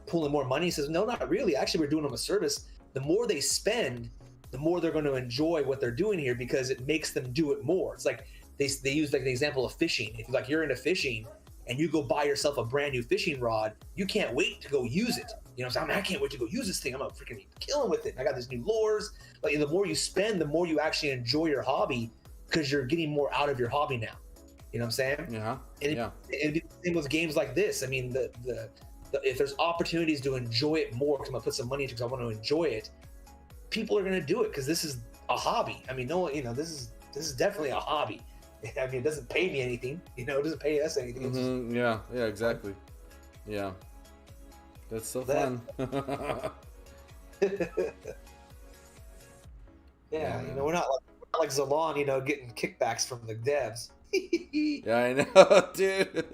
pulling more money? He says, no, not really. Actually, we're doing them a service. The more they spend, the more they're going to enjoy what they're doing here because it makes them do it more. It's like they use like the example of fishing. If you're into fishing and you go buy yourself a brand new fishing rod, you can't wait to go use it. So I can't wait to go use this thing. I'm gonna freaking be killing with it. I got these new lures. Like the more you spend, the more you actually enjoy your hobby because you're getting more out of your hobby now. You know what I'm saying? Yeah. And it'd be the same with games like this. I mean, if there's opportunities to enjoy it more, because I'm gonna put some money into it because I want to enjoy it, people are gonna do it because this is a hobby. I mean, this is definitely a hobby. I mean, it doesn't pay me anything. It doesn't pay us anything. It's just, Yeah, exactly. Yeah. That's so fun. Yeah, we're not like ZALON, getting kickbacks from the devs. Yeah, I know, dude.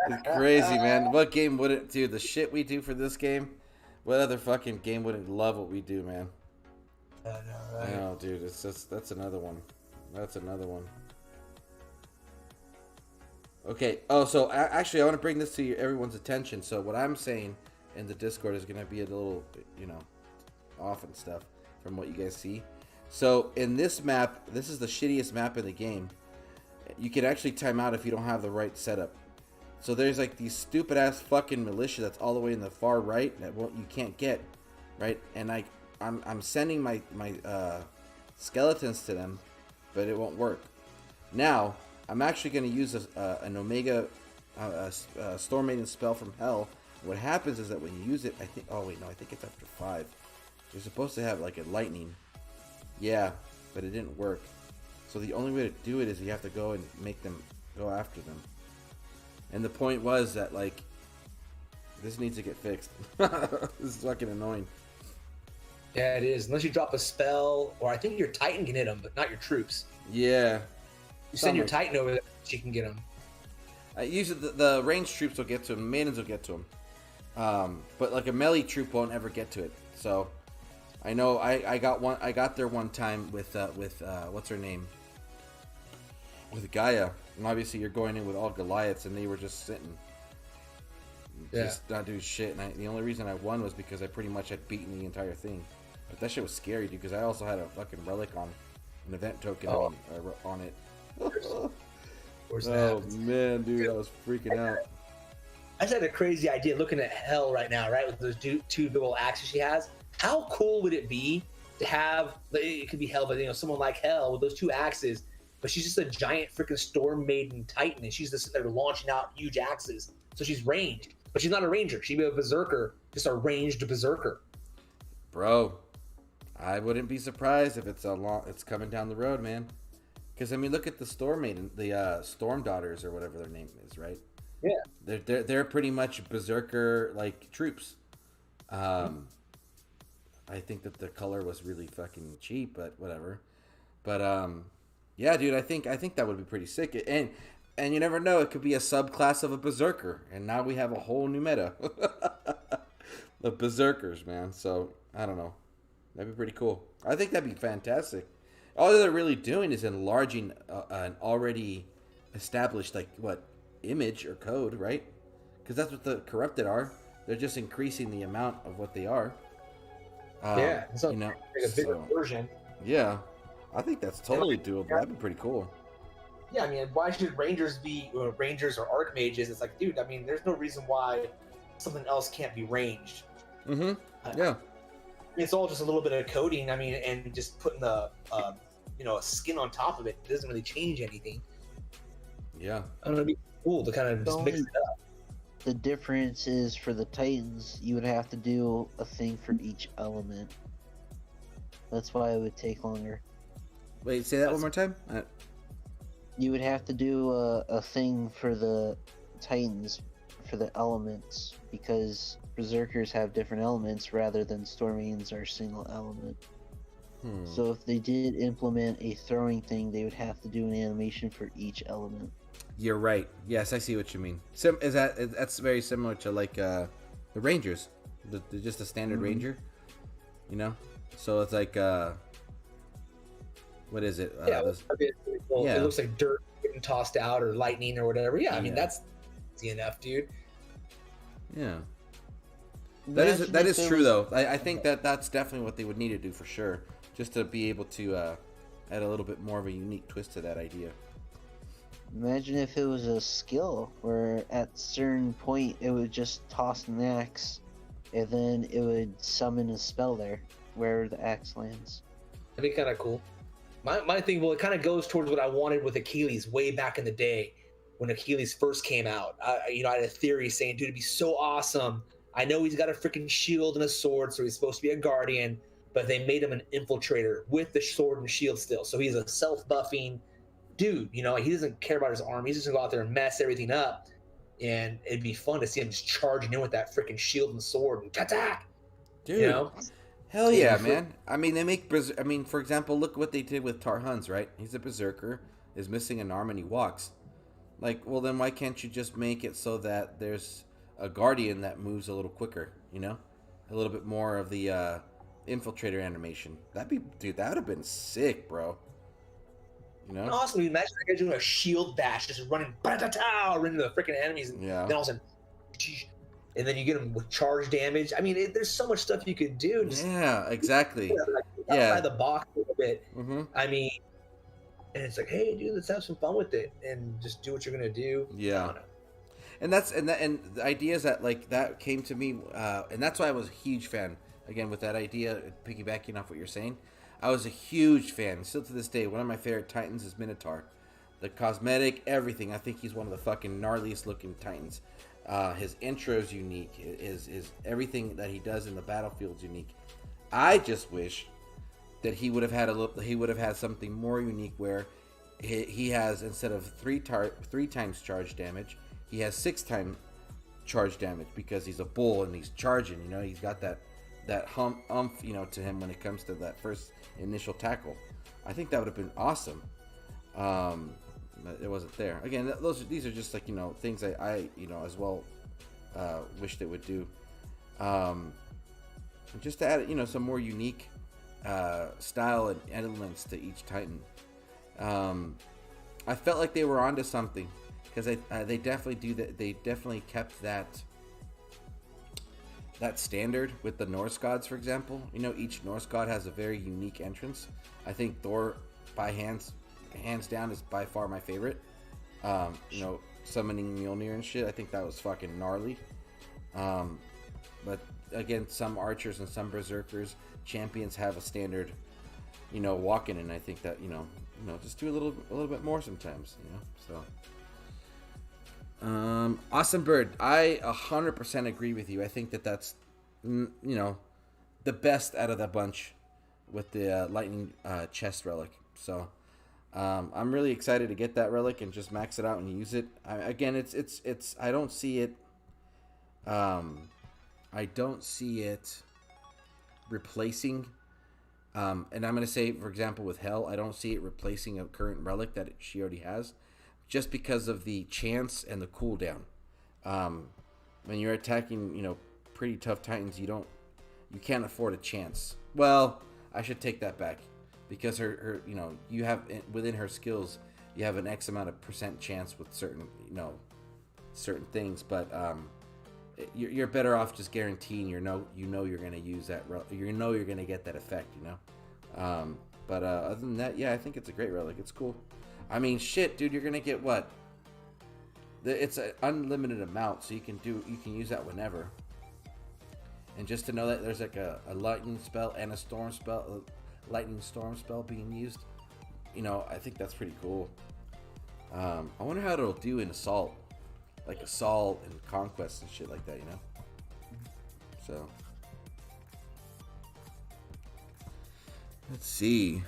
It's crazy, man. What game wouldn't, dude, the shit we do for this game, what other fucking game wouldn't love what we do, man? I know, right? No, dude, that's another one. That's another one. Okay. Oh, so actually, I want to bring this to everyone's attention. So what I'm saying in the Discord is going to be a little, off and stuff from what you guys see. So in this map, this is the shittiest map in the game. You can actually time out if you don't have the right setup. So there's like these stupid ass fucking militia that's all the way in the far right that you can't get, right? And I'm sending my skeletons to them, but it won't work. Now I'm actually going to use an Omega Storm Maiden spell from Hell. What happens is that when you use it, I think it's after 5. You're supposed to have like a lightning. Yeah, but it didn't work. So the only way to do it is you have to go and make them go after them. And the point was that like this needs to get fixed. This is fucking annoying. Yeah, it is. Unless you drop a spell, or I think your Titan can hit them, but not your troops. Yeah. You send your Titan over there, she can get them. Usually the ranged troops will get to him, maidens will get to him, but like a melee troop won't ever get to it. So I know I got there one time with what's her name, with Gaia, and obviously you're going in with all Goliaths, and they were just sitting, just not doing shit. And the only reason I won was because I pretty much had beaten the entire thing. But that shit was scary, dude, because I also had a fucking relic on, an event token on it. Oh man, dude, I was freaking out. I just had a crazy idea looking at Hell right now, right? With those two big old axes she has. How cool would it be to have, it could be Hell, but someone like Hell with those 2 axes, but she's just a giant freaking Storm Maiden Titan, and she's just sitting there launching out huge axes. So she's ranged, but she's not a ranger. She'd be a berserker, just a ranged berserker. Bro, I wouldn't be surprised if it's coming down the road, man. Because I mean, look at the Storm Maiden, the Storm Daughters or whatever their name is, right? Yeah, they're pretty much berserker like troops. I think that the color was really fucking cheap, but whatever. But yeah, dude, I think that would be pretty sick. And you never know, it could be a subclass of a berserker, and now we have a whole new meta of berserkers, man. So I don't know, that'd be pretty cool. I think that'd be fantastic. All they're really doing is enlarging an already established image or code, right? Because that's what the corrupted are. They're just increasing the amount of what they are. so like a bigger version. Yeah, I think that's totally doable. That'd be pretty cool. Yeah, I mean, why should Rangers be Rangers or Archmages? It's like, dude, I mean, there's no reason why something else can't be ranged. Mm-hmm. Yeah. It's all just a little bit of coding. I mean, and just putting the a skin on top of it. It doesn't really change anything. Yeah. I don't know, it'd be cool to kind of just mix it up. the difference is for the Titans, you would have to do a thing for each element. That's why it would take longer. Wait, say that one more time. You would have to do a thing for the Titans for the elements because Berserkers have different elements rather than Stormians are single element. So if they did implement a throwing thing, they would have to do an animation for each element. You're right. Yes, I see what you mean. That's very similar to like the Rangers, just a standard Ranger, you know. So it's like what is it? It looks like dirt getting tossed out or lightning or whatever. Yeah, I mean that's easy enough, dude. Yeah. That is true though. I think that's definitely what they would need to do for sure, just to be able to add a little bit more of a unique twist to that idea. Imagine if it was a skill where at a certain point it would just toss an axe and then it would summon a spell there where the axe lands. That'd be kind of cool. My thing, well, it kind of goes towards what I wanted with Achilles way back in the day when Achilles first came out. I had a theory saying, dude, it'd be so awesome. I know he's got a freaking shield and a sword, so he's supposed to be a guardian, but they made him an infiltrator with the sword and shield still. So he's a self-buffing dude, he doesn't care about his arm. He's just gonna go out there and mess everything up. And it'd be fun to see him just charging in with that freaking shield and sword and attack. Dude, hell yeah, man. I mean, for example, look what they did with Tarhuns, right? He's a berserker, is missing an arm, and he walks. Like, well, then why can't you just make it so that there's a guardian that moves a little quicker, a little bit more of the infiltrator animation? That would have been sick, bro. Awesome. Imagine that guy doing a shield bash, just running into the freaking enemies, and then all of a sudden, and then you get him with charge damage. I mean, there's so much stuff you could do. Yeah, exactly. Outside the box a little bit. Mm-hmm. I mean, and it's like, hey, dude, let's have some fun with it and just do what you're gonna do. Yeah. And the idea is that like that came to me, and that's why I was a huge fan. Again, with that idea, piggybacking off what you're saying, I was a huge fan. Still to this day, one of my favorite Titans is Minotaur. The cosmetic, everything. I think he's one of the fucking gnarliest looking Titans. His intro is unique. His everything that he does in the battlefield is unique. I just wish that he would have had something more unique where he has, instead of three times charge damage, he has 6 times charge damage because he's a bull and he's charging. He's got that umph, to him when it comes to that first initial tackle. I think that would have been awesome. But it wasn't there. Again, these are just like things I as well wish they would do. Just to add some more unique style and elements to each Titan. I felt like they were onto something because they definitely do that. They definitely kept that standard with the Norse gods, for example. Each Norse god has a very unique entrance. I think Thor, by hands down, is by far my favorite. Summoning Mjolnir and shit, I think that was fucking gnarly. But again, some archers and some berserkers, champions have a standard, walking, and I think that just do a little bit more sometimes, So, Awesome Bird, I 100% agree with you. I think that's the best out of the bunch with the lightning chest relic. So I'm really excited to get that relic and just max it out and use it. Again, it's I don't see it replacing and I'm going to say, for example, with Hell, I don't see it replacing a current relic that she already has, just because of the chance and the cooldown. When you're attacking, pretty tough Titans, you can't afford a chance. Well, I should take that back, because her you have within her skills, you have an X amount of % chance with certain certain things, but you're better off just guaranteeing you're gonna use that you're gonna get that effect, but other than that, yeah, I think it's a great relic. It's cool. I mean, shit, dude, you're gonna get what? It's an unlimited amount, so you can use that whenever. And just to know that there's like a lightning spell and a lightning storm spell being used, I think that's pretty cool. I wonder how it'll do in assault. like Assault and Conquest and shit like that, you know. So let's see.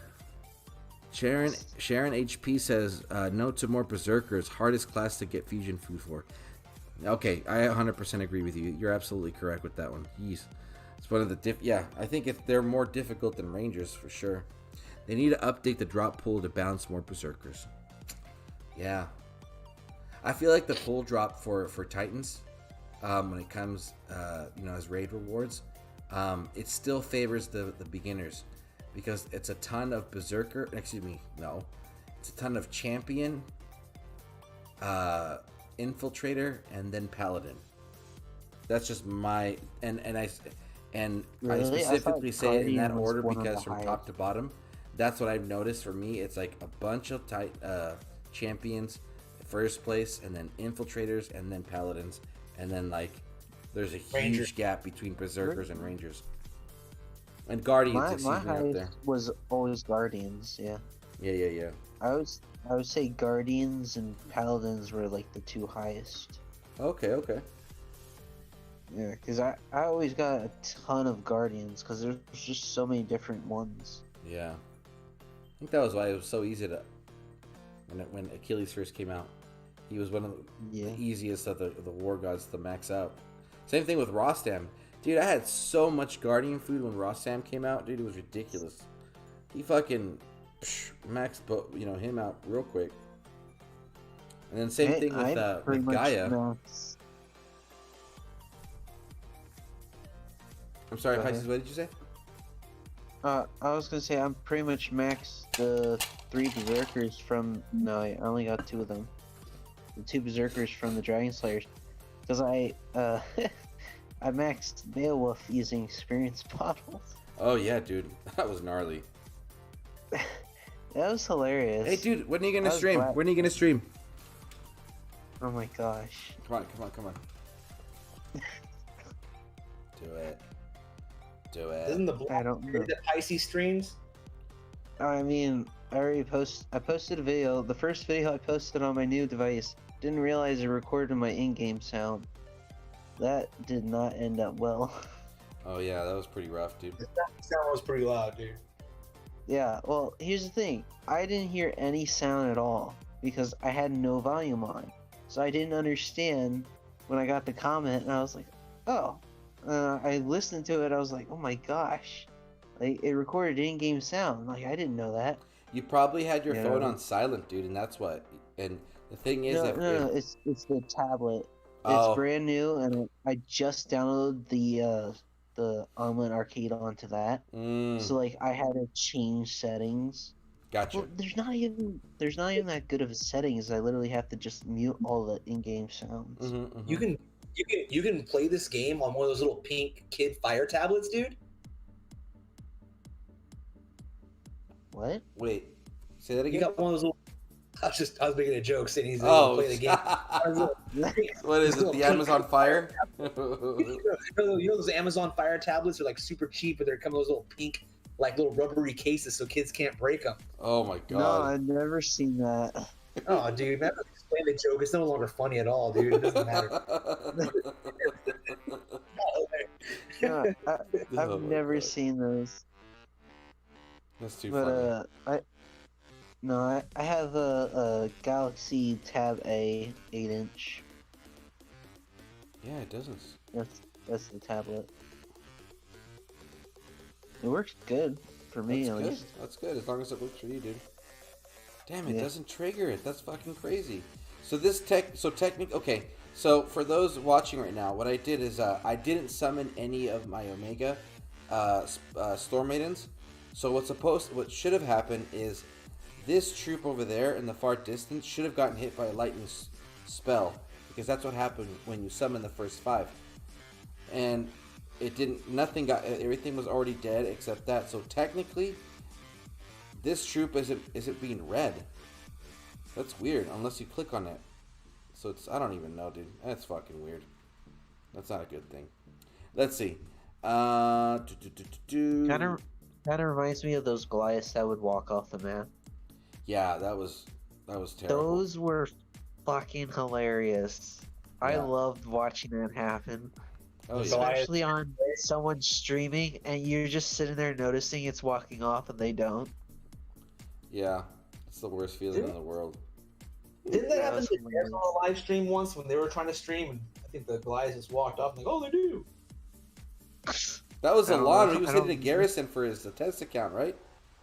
Sharon HP says, note to more Berserkers, hardest class to get fusion food for. Okay, I 100% agree with you. You're absolutely correct with that one. Jeez. It's one of the yeah, I think they're more difficult than Rangers for sure. They need to update the drop pool to balance more Berserkers. Yeah. I feel like the pool drop for Titans, when it comes, as raid rewards, it still favors the beginners. Because it's a ton of Berserker, it's a ton of Champion, Infiltrator, and then Paladin. That's just my, I specifically say it in that order because from top to bottom, that's what I've noticed for me. It's like a bunch of Champions, first place, and then Infiltrators, and then Paladins, and then like there's a huge gap between Berserkers and Rangers. And Guardians, my highest was always Guardians, yeah. Yeah. I would say Guardians and Paladins were like the two highest. Okay. Yeah, because I always got a ton of Guardians, because there's just so many different ones. Yeah. I think that was why it was so easy to... When Achilles first came out, he was one of the easiest of the War Gods to max out. Same thing with Rostam. Dude, I had so much Guardian food when Rostam came out. Dude, it was ridiculous. He fucking maxed him out real quick. And then same thing with Gaia. I'm sorry, Pisces, what did you say? I was gonna say I'm pretty much maxed the 3 Berserkers from... No, I only got 2 of them. The 2 Berserkers from the Dragon Slayers. Because I maxed Beowulf using experience bottles. Oh yeah, dude. That was gnarly. That was hilarious. Hey dude, when are you gonna stream? When are you gonna stream? Oh my gosh. Come on. Do it. Isn't the I don't know. the Pisces streams? I mean, I posted a video. The first video I posted on my new device, didn't realize it recorded my in-game sound. That did not end up well. Oh yeah, that was pretty rough, dude. The sound was pretty loud, dude. Yeah, well, here's the thing. I didn't hear any sound at all because I had no volume on. So I didn't understand when I got the comment, and I was like, oh. I listened to it, I was like, oh my gosh. Like, it recorded in-game sound. Like, I didn't know that. You probably had your phone on silent, dude, and that's what. And the thing is No, it's the tablet. It's brand new, and I just downloaded the online arcade onto that. So like I had to change settings. Gotcha. Well, there's not even that good of a settings. I literally have to just mute all the in-game sounds. You can play this game on one of those little pink kid fire tablets, dude. What? Wait, say that again. You got one of those little... I was making a joke saying he's gonna play the game. What is it? The Amazon Fire? You know those Amazon Fire tablets are like super cheap, but they're coming those little pink, like little rubbery cases so kids can't break them. Oh my god. No, I've never seen that. Oh, dude, man, explain the joke. It's no longer funny at all, dude. It doesn't matter. No, I've never seen those. That's too funny. I have a Galaxy Tab A 8-inch. Yeah, it doesn't. That's the tablet. It works good for me, at least. That's good, as long as it works for you, dude. Damn, it doesn't trigger it. That's fucking crazy. So okay. So for those watching right now, what I did is I didn't summon any of my Omega Storm Maidens. So what should have happened is this troop over there in the far distance should have gotten hit by a lightning spell, because that's what happened when you summon the first 5. And it didn't. Everything was already dead except that. So technically, this troop isn't being read. That's weird, unless you click on it. So I don't even know, dude. That's fucking weird. That's not a good thing. Let's see. Kind of reminds me of those Goliaths that would walk off the map. Yeah, that was terrible. Those were fucking hilarious. I Yeah. loved watching that happen. Oh yeah. Especially on someone streaming and you're just sitting there noticing it's walking off and they don't. Yeah. It's the worst feeling in the world. Didn't that That happen was to Bears on a live stream once when they were trying to stream and I think the Goliath just walked off and like, oh, they do. That was I don't ZALON. know. He was I hitting a don't- Garrison for his test account, right?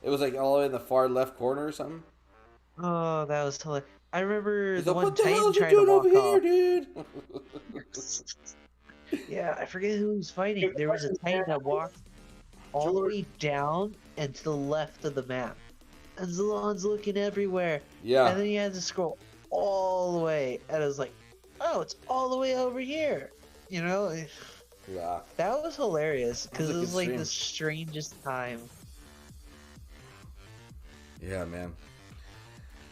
It was like all the way in the far left corner or something. Oh, that was hilarious. I remember He's the like, one what the hell Titan is you trying to doing walk over off. here, dude? Yeah, I forget who was fighting. There was a Titan that walked all the way down and to the left of the map. And Zalon's looking everywhere. And Yeah. then he had to scroll all the way. And I was like, oh, it's all the way over here. You know? Yeah. That was hilarious. Because That it was was a like good the strangest time. Yeah, man.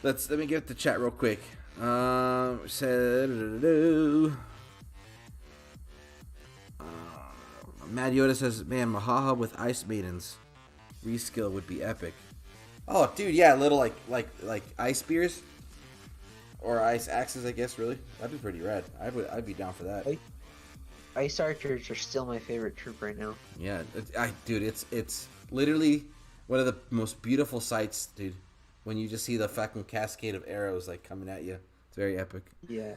Let me get the chat real quick. Mad Yoda says, "Man, Mahaha with Ice Maidens reskill would be epic." Oh, dude, yeah, little like ice spears or ice axes, I guess. Really, that'd be pretty rad. I'd be down for that. Ice Archers are still my favorite troop right now. Yeah, dude, it's literally one of the most beautiful sights, dude. When you just see the fucking cascade of arrows like coming at you, it's very epic. Yeah.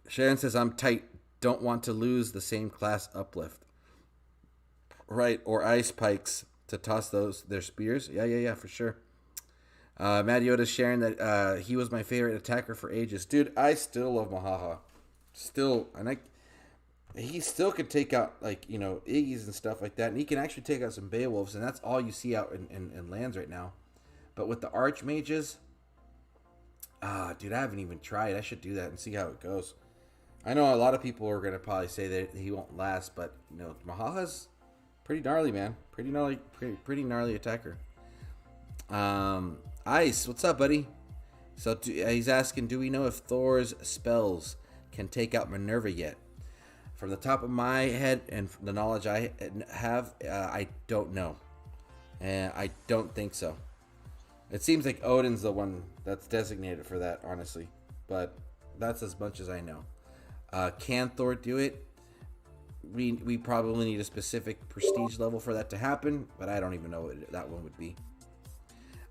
Sharon says, "I'm tight. Don't want to lose the same class uplift." Right, or ice pikes to toss their spears. Yeah, for sure. Mad Yoda's sharing that he was my favorite attacker for ages, dude. I still love Mahaha, he still could take out Iggy's and stuff like that, and he can actually take out some Beowulfs, and that's all you see out in lands right now. But with the Archmages, dude, I haven't even tried. I should do that and see how it goes. I know a lot of people are gonna probably say that he won't last, but Mahaha's pretty gnarly, man. Pretty gnarly attacker. Ice, what's up, buddy? So he's asking, do we know if Thor's spells can take out Minerva yet? From the top of my head and from the knowledge I have, I don't know. And I don't think so. It seems like Odin's the one that's designated for that, honestly. But that's as much as I know. Can Thor do it? We probably need a specific prestige level for that to happen, but I don't even know what that one would be.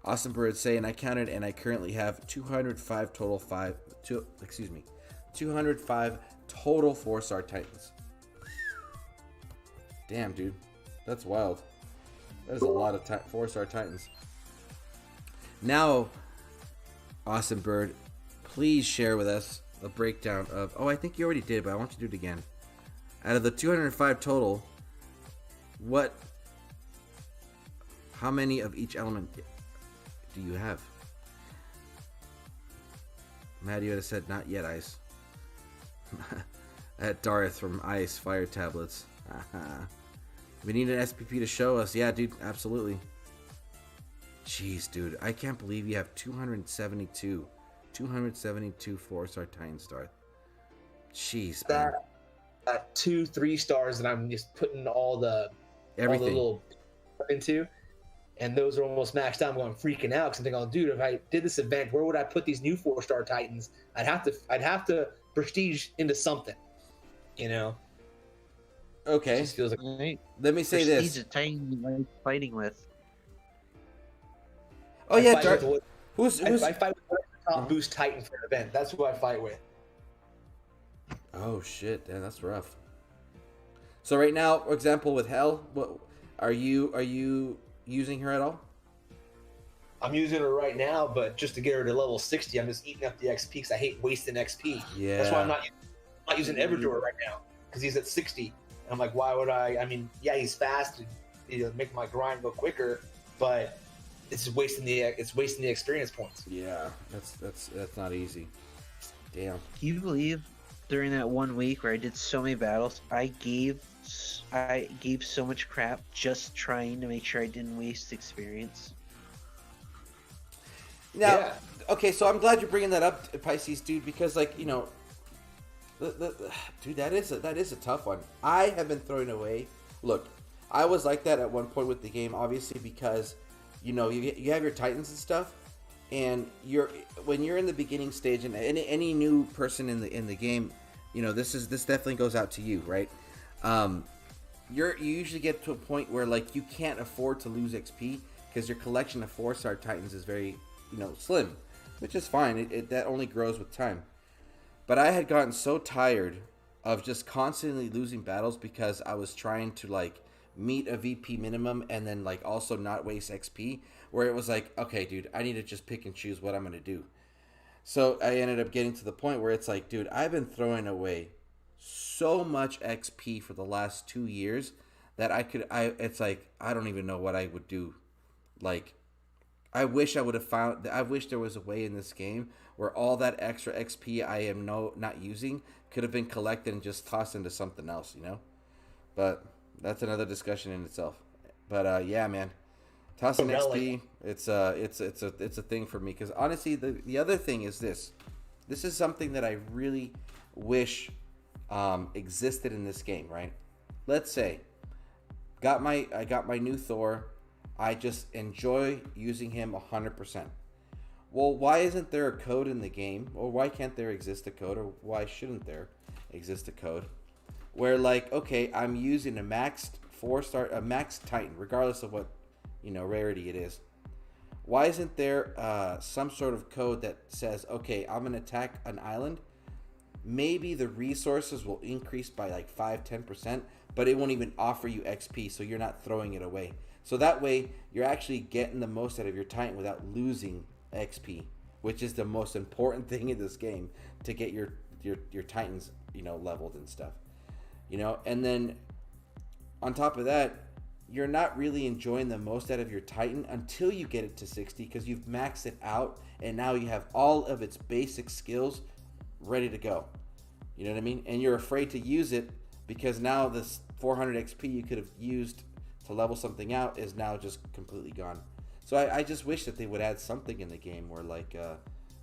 Awesome Bird saying, I counted and I currently have 205 total 205 total 4-star Titans. Damn, dude. That's wild. That is a lot of 4-star Titans. Now, Awesome Bird, please share with us a breakdown of... Oh, I think you already did, but I want you to do it again. Out of the 205 total, how many of each element do you have? Mad Yoda said, not yet, Ice. At Darth from Ice, fire tablets. We need an SPP to show us. Yeah, dude, absolutely. Jeez, dude, I can't believe you have 272 4-star Titan Star. Jeez, man. That 2-3 stars that I'm just putting all the little into, and those are almost maxed out. I'm going freaking out because I'm thinking, oh, dude, if I did this event, where would I put these new 4-star Titans? I'd have to prestige into something, Okay. It just feels like Right. Let me say this. He's a Titan you like fighting with. Oh yeah, I fight with who's I fight with the top boost Titan for an event. That's who I fight with. Oh shit, damn, that's rough. So right now, for example, with Hell, what are you using her at all? I'm using her right now, but just to get her to level 60, I'm just eating up the XP because I hate wasting XP. Yeah. That's why I'm not using Everdor right now because he's at 60. And I'm like, why would I? I mean, yeah, he's fast, and make my grind go quicker, but it's just wasting the experience points. Yeah, that's not easy. Damn. Can you believe during that 1 week where I did so many battles, I gave so much crap just trying to make sure I didn't waste experience. Now, okay, so I'm glad you're bringing that up, Pisces, dude, because dude, that is a tough one. I have been throwing away. Look, I was like that at one point with the game, obviously, because you have your Titans and stuff, and when you're in the beginning stage, and any new person in the game, this definitely goes out to you, right? Um, you usually get to a point where like you can't afford to lose XP because your collection of 4-star Titans is very, slim, which is fine. That only grows with time. But I had gotten so tired of just constantly losing battles because I was trying to like meet a VP minimum and then like also not waste XP, where it was like, okay, dude, I need to just pick and choose what I'm gonna do. So I ended up getting to the point where it's like, dude, I've been throwing away so much XP for the last 2 years that it's like I don't even know what I would do. Like, I wish there was a way in this game where all that extra XP I am not using could have been collected and just tossed into something else, But that's another discussion in itself. But yeah, man, tossing XP, it's a thing for me because honestly, the other thing is this. This is something that I really wish existed in this game, right? Let's say I got my new Thor. I just enjoy using him 100%. Well, why isn't there a code in the game? Or why can't there exist a code? Or why shouldn't there exist a code? Where like, okay, I'm using a maxed 4-star, a maxed Titan, regardless of what, rarity it is. Why isn't there some sort of code that says, okay, I'm going to attack an island. Maybe the resources will increase by like 5-10%, but it won't even offer you XP, so you're not throwing it away. So that way, you're actually getting the most out of your Titan without losing XP, which is the most important thing in this game to get your Titans, leveled and stuff. And then on top of that, you're not really enjoying the most out of your Titan until you get it to 60 because you've maxed it out and now you have all of its basic skills ready to go. You know what I mean? And you're afraid to use it because now this 400 XP you could have used to level something out is now just completely gone. So I just wish that they would add something in the game where like,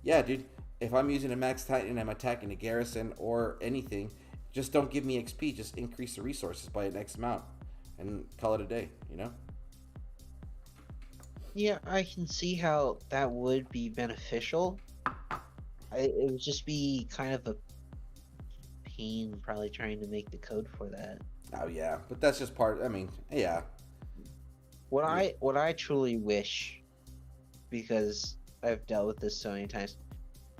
yeah, dude, if I'm using a max Titan and I'm attacking a garrison or anything, just don't give me XP, just increase the resources by an X amount and call it a day, Yeah, I can see how that would be beneficial. It would just be kind of a pain probably trying to make the code for that. Oh yeah, but that's just yeah. What I truly wish, because I've dealt with this so many times,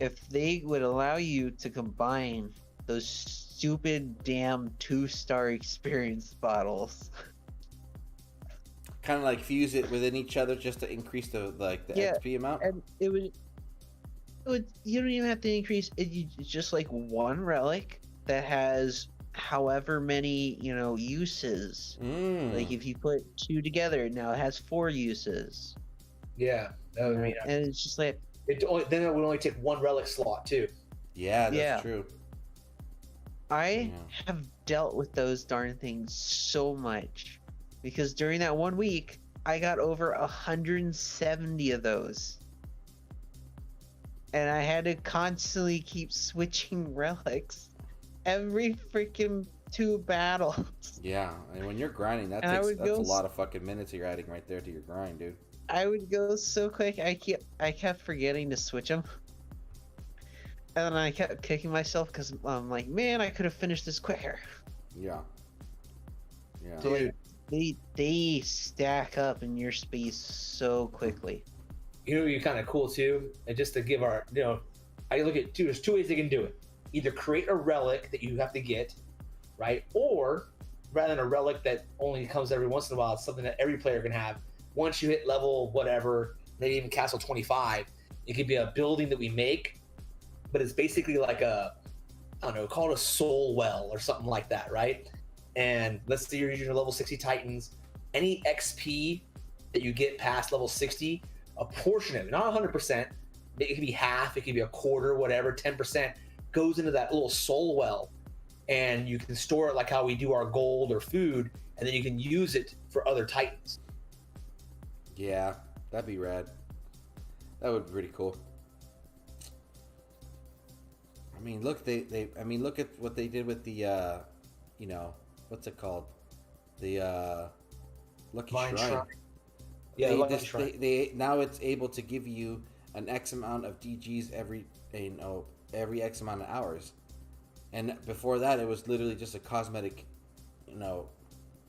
if they would allow you to combine those stupid damn 2-star experience bottles. Kind of like fuse it within each other just to increase the XP amount. And it would you don't even have to increase it. It's just like one relic that has however many uses. Like if you put 2 together, now it has 4 uses. Yeah, that would mean. And it's just like then it would only take 1 relic slot too. Yeah, that's true. I have dealt with those darn things so much because during that 1 week I got over 170 of those. And I had to constantly keep switching relics every freaking 2 battles. Yeah, and when you're grinding, that's a lot of fucking minutes you're adding right there to your grind, dude. I would go so quick. I kept forgetting to switch them, and then I kept kicking myself because I'm like, man, I could have finished this quicker. Yeah. Yeah. So like, they stack up in your space so quickly. You're kind of cool too. And just to give I look at there's 2 ways they can do it. Either create a relic that you have to get, right? Or rather than a relic that only comes every once in a while, it's something that every player can have. Once you hit level whatever, maybe even castle 25, it could be a building that we make, but it's basically like call it a soul well or something like that, right? And let's say you're using your level 60 Titans. Any XP that you get past level 60, a portion of it, not 100%, it could be half, it could be a quarter, whatever, 10%, goes into that little soul well. And you can store it like how we do our gold or food, and then you can use it for other Titans. Yeah, that'd be rad. That would be pretty cool. I mean, look, look at what they did with the, what's it called? The Lucky Shrine. Yeah, Lucky Shrine. They now it's able to give you an X amount of DGs every X amount of hours, And before that, it was literally just a cosmetic,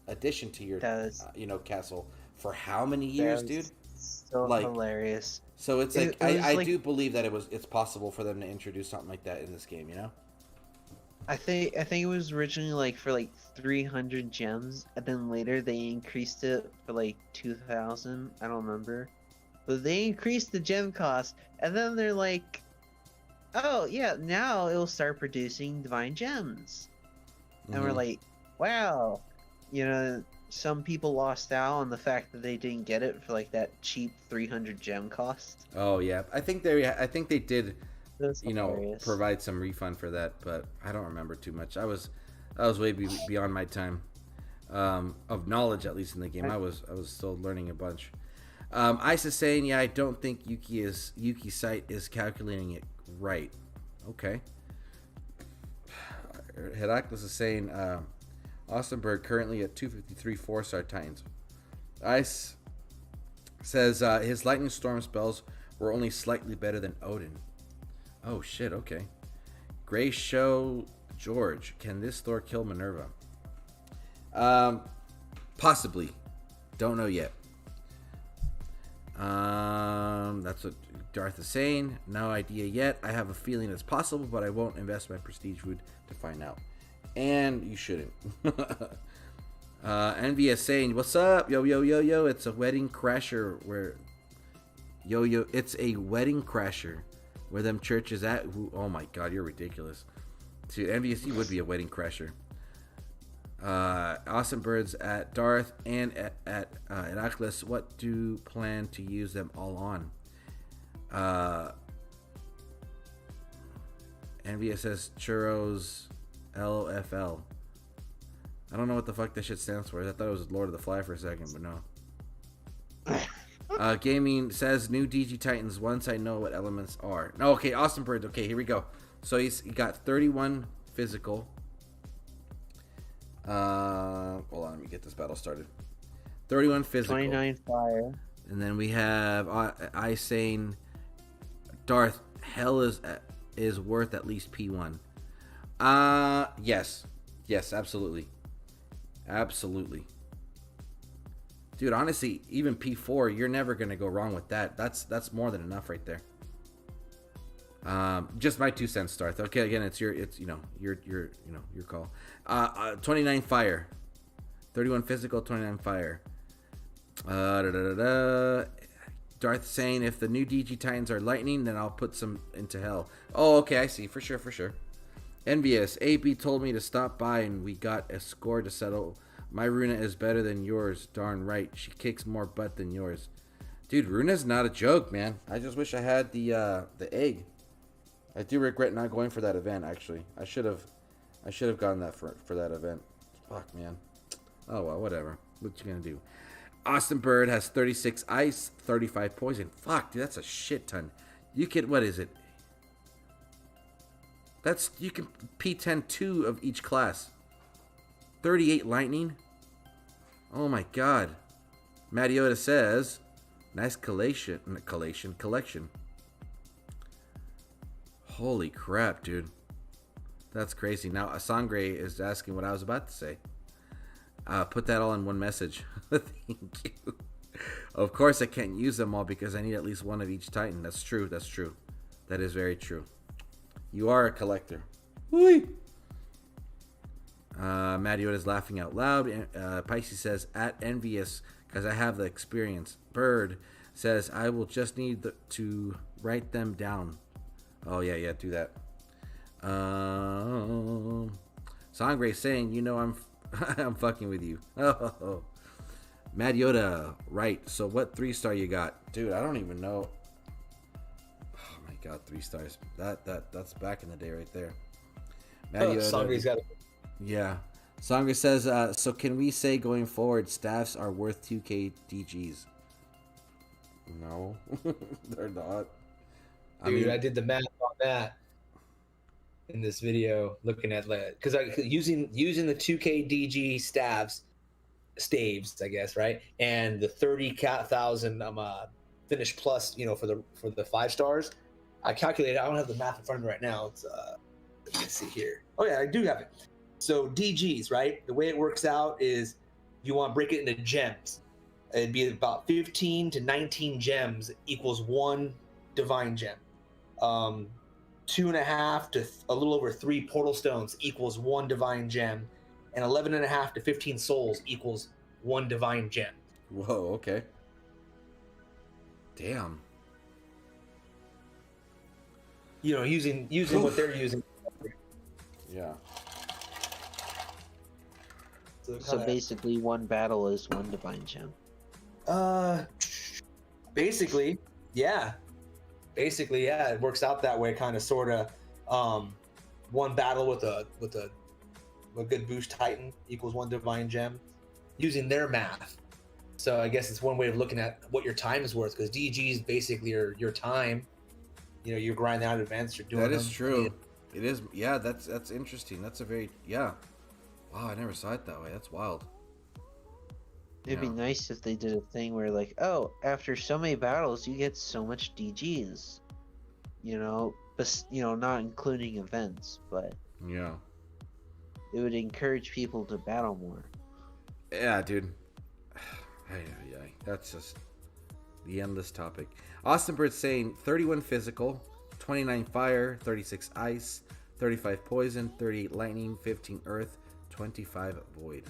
addition to your, That was castle for how many that years, was dude? so Like, hilarious. so it's It- like it was I like- do believe that it's possible for them to introduce something like that in this game, I think it was originally like for like 300 gems, and then later they increased it for like 2,000. I don't remember, but they increased the gem cost, and then they're like, "Oh yeah, now it'll start producing divine gems," and we're Mhm. like, "Wow," Some people lost out on the fact that they didn't get it for like that cheap 300 gem cost. Oh yeah, I think they did, That's hilarious. provide some refund for that, but I don't remember too much. I was way beyond my time of knowledge, at least in the game. I was still learning a bunch. Ice is saying, yeah, I don't think Yuki's site is calculating it right. Okay. Heracles is saying, Austinberg currently at 253 4-star Titans. Ice says his lightning storm spells were only slightly better than Odin. Oh shit, okay. Gray Show George, can this Thor kill Minerva? Possibly. Don't know yet. That's what Darth is saying. No idea yet. I have a feeling it's possible, but I won't invest my prestige food to find out. And you shouldn't. Envy is saying, what's up? Yo, yo, yo, yo. It's a wedding crasher where... It's a wedding crasher where them churches at. Oh my god, you're ridiculous. Dude, Envious, you would be a wedding crasher. Awesome Birds at Darth and at Heracles. What do plan to use them all on? Envious says Churros LFL. I don't know what the fuck that shit stands for. I thought it was Lord of the Fly for a second, but no. Gaming says new DG Titans once I know what elements are. No, okay, Austin Birds. Okay, here we go. So he got 31 physical. Hold on, let me get this battle started. 31 physical. 29 fire. And then we have I saying Darth hell is worth at least P1. Yes, absolutely. Dude, honestly, even P4, you're never gonna go wrong with that. That's more than enough right there. Just my 2 cents, Darth. Okay, again, it's your call. 29 fire, 31 physical, 29 fire. Darth saying if the new DG Titans are lightning, then I'll put some into hell. Oh, okay, I see. For sure. Envious. AB told me to stop by and we got a score to settle. My Runa is better than yours. Darn right. She kicks more butt than yours. Dude, Runa's not a joke, man. I just wish I had the egg. I do regret not going for that event, actually. I should have gotten that for that event. Fuck, man. Oh, well, whatever. What you gonna do? Austin Bird has 36 ice, 35 poison. Fuck, dude, that's a shit ton. You can, what is it? You can P10 2 of each class. 38 lightning. Oh my god. Mariota says, nice collection. Holy crap, dude. That's crazy. Now, Asangre is asking what I was about to say. Put that all in one message. Thank you. Of course, I can't use them all because I need at least one of each Titan. That's true. That is very true. You are a collector. Whee! Mariota is laughing out loud. Pisces says, at envious, because I have the experience. Bird says, I will just need to write them down. Oh, yeah, do that. Sangre saying, I'm fucking with you. Oh. Mad Yoda, right. So what 3-star you got? Dude, I don't even know. Oh my god, 3 stars. That's back in the day right there. Mad Yoda. Sangre's got it. Yeah. Sangre says, so can we say going forward staffs are worth 2k DGs? No, they're not. Dude, I did the math on that in this video, looking at because using the 2k DG staves, I guess, right, and the 30,000 finish plus, for the 5 stars. I calculated. I don't have the math in front of me right now. It's Let's see here. Oh yeah, I do have it. So DGs, right? The way it works out is you want to break it into gems. It'd be about 15 to 19 gems equals 1 divine gem. 2.5 to a little over 3 portal stones equals 1 divine gem, and 11.5 to 15 souls equals 1 divine gem. Whoa, okay. Damn. You know, using what they're using. Yeah. So basically, one battle is 1 divine gem. Basically, yeah. Basically, yeah. It works out that way, kind of, sort of. One battle with a good boost Titan equals 1 divine gem, using their math. So I guess it's one way of looking at what your time is worth, because DGs basically are your time. You know, you're grinding out events, you're doing That is them. true. It is. Yeah, that's interesting. That's a very Wow, I never saw it that way. That's wild. It'd be nice if they did a thing where, like, oh, after so many battles, you get so much DGs. You know, but not including events, but Yeah. it would encourage people to battle more. Yeah, dude. That's just the endless topic. Austin Bird saying 31 physical, 29 fire, 36 ice, 35 poison, 38 lightning, 15 earth, 25 void.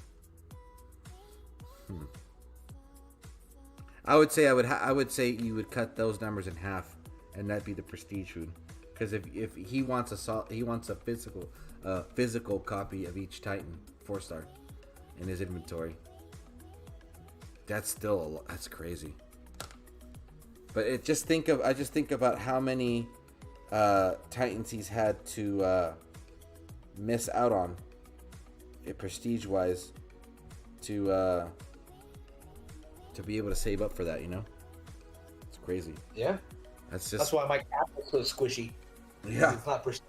I would say you would cut those numbers in half, and that'd be the prestige food. Because if he wants a physical copy of each Titan 4-star in his inventory. That's crazy. But I just think about how many Titans he's had to miss out on, prestige wise, to be able to save up for that. You know, it's crazy. Yeah. That's why my cap is so squishy. Yeah. It's not prestige.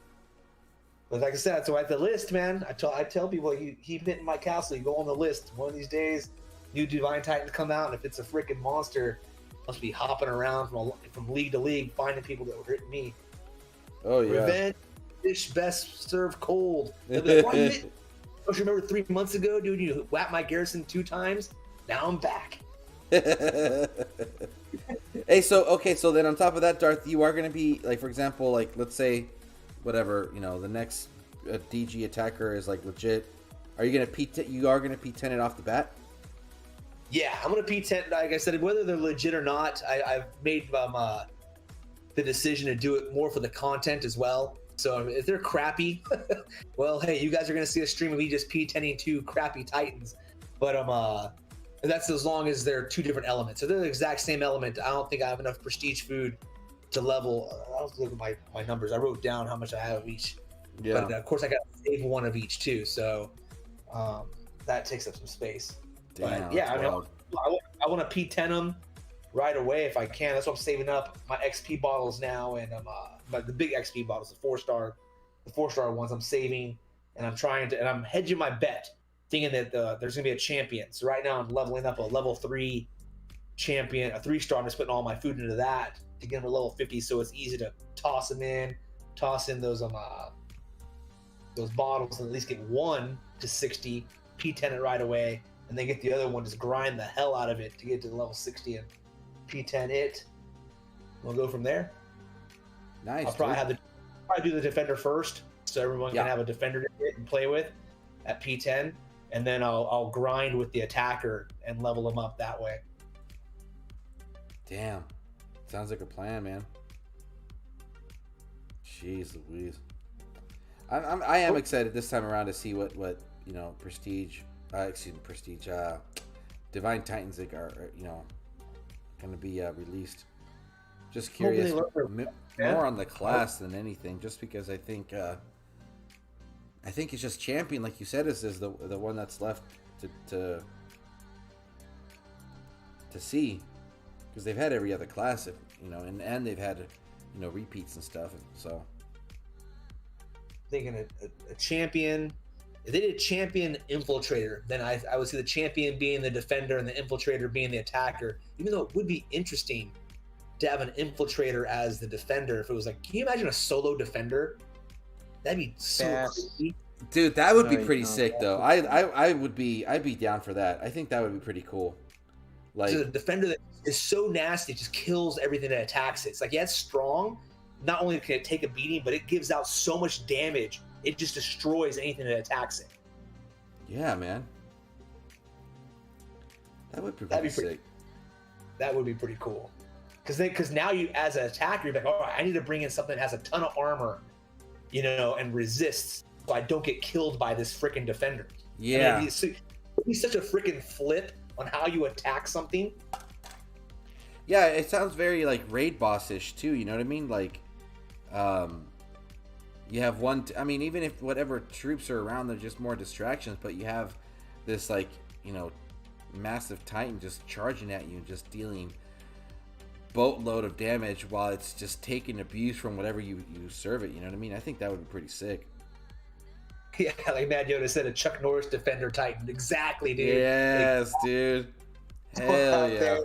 But like I said, so at the list, man, I tell people, you keep hitting my castle, you go on the list. One of these days, new Divine Titans come out, and if it's a freaking monster, must be hopping around from league to league, finding people that were hitting me. Oh yeah. Revenge dish best served cold. They'll be like, why you don't you remember 3 months ago, dude? You whacked my garrison 2 times. Now I'm back. Hey, so then on top of that, Darth, you are going to be, like, for example, like, let's say, whatever, the next DG attacker is, like, legit. Are you going to P10 it off the bat? Yeah, I'm going to P10. Like I said, whether they're legit or not, I've made the decision to do it more for the content as well. So if they're crappy, well, hey, you guys are going to see a stream of me just P10ing 2 crappy Titans. But that's as long as they're 2 different elements. If they're the exact same element, I don't think I have enough prestige food to level. I'll look at my numbers. I wrote down how much I have of each. Yeah. But of course, I got to save 1 of each too. So that takes up some space. Damn, but yeah, I want to P10 them right away if I can. That's what I'm saving up my XP bottles now, and but the big XP bottles, the 4-star ones, I'm saving, and I'm hedging my bet, thinking that there's gonna be a champion. So right now I'm leveling up a level 3 champion, a 3-star. I'm just putting all my food into that to get them to level 50, so it's easy to toss in those bottles, and at least get 1 to 60, P10 it right away, and then get the other one, just grind the hell out of it to get to level 60 and P10 it. We'll go from there. Nice. I'll probably do the defender first, so everyone can have a defender to hit and play with at P10, and then I'll grind with the attacker and level them up that way. Damn. Sounds like a plan, man. Jeez Louise. I am excited this time around to see what prestige, Divine Titans are going to be released. Just curious, more on the class than anything, just because I think it's just champion, like you said, is the one that's left to see, because they've had every other class, and they've had repeats and stuff. So thinking a champion. If they did champion infiltrator, then I would see the champion being the defender and the infiltrator being the attacker. Even though it would be interesting to have an infiltrator as the defender, if it was like, can you imagine a solo defender? That'd be so Fast. crazy. Dude, that would be Right, pretty no, sick that though. would I'd be down for that. I think that would be pretty cool. Like, So the defender that is so nasty, it just kills everything that attacks it. It's like, yeah, it's strong. Not only can it take a beating, but it gives out so much damage. It just destroys anything that attacks it. yeah, man. That would be That'd pretty be pretty- sick. That would be pretty cool. Because now you, as an attacker, you're like, all right, I need to bring in something that has a ton of armor, you know, and resists, so I don't get killed by this freaking defender. Yeah. I mean, it'd be such a freaking flip on how you attack something. Yeah, it sounds very like raid boss-ish too, you know what I mean? Like, you have one, I mean, even if whatever troops are around, they're just more distractions, but you have this, like, you know, massive titan just charging at you and just dealing boatload of damage while it's just taking abuse from whatever you serve it, you know what I mean? I think that would be pretty sick. Yeah, like Mad Yoda said, a Chuck Norris Defender Titan. Exactly, dude. Yes, dude. Hell yeah.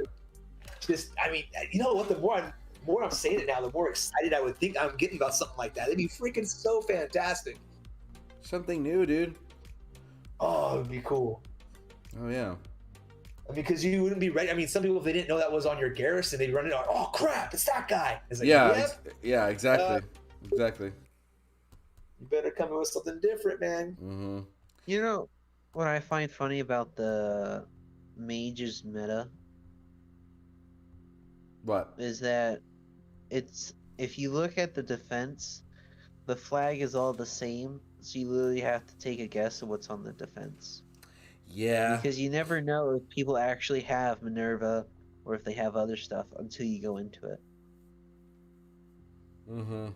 Just, I mean, you know what? The more I'm saying it now, the more excited I would think I'm getting about something like that. It'd be freaking so fantastic. Something new, dude. Oh, it'd be cool. Oh, yeah. I mean, because you wouldn't be ready. I mean, some people, if they didn't know that was on your garrison, they'd run it out. Oh crap! It's that guy. It's like, Yeah, yep, yeah, exactly. Exactly. you better come in with something different, man. Mm-hmm. You know what I find funny about the mages meta What? is that it's, if you look at the defense, the flag is all the same, so you literally have to take a guess of what's on the defense. Yeah. Because you never know if people actually have Minerva or if they have other stuff until you go into it. Mm-hmm.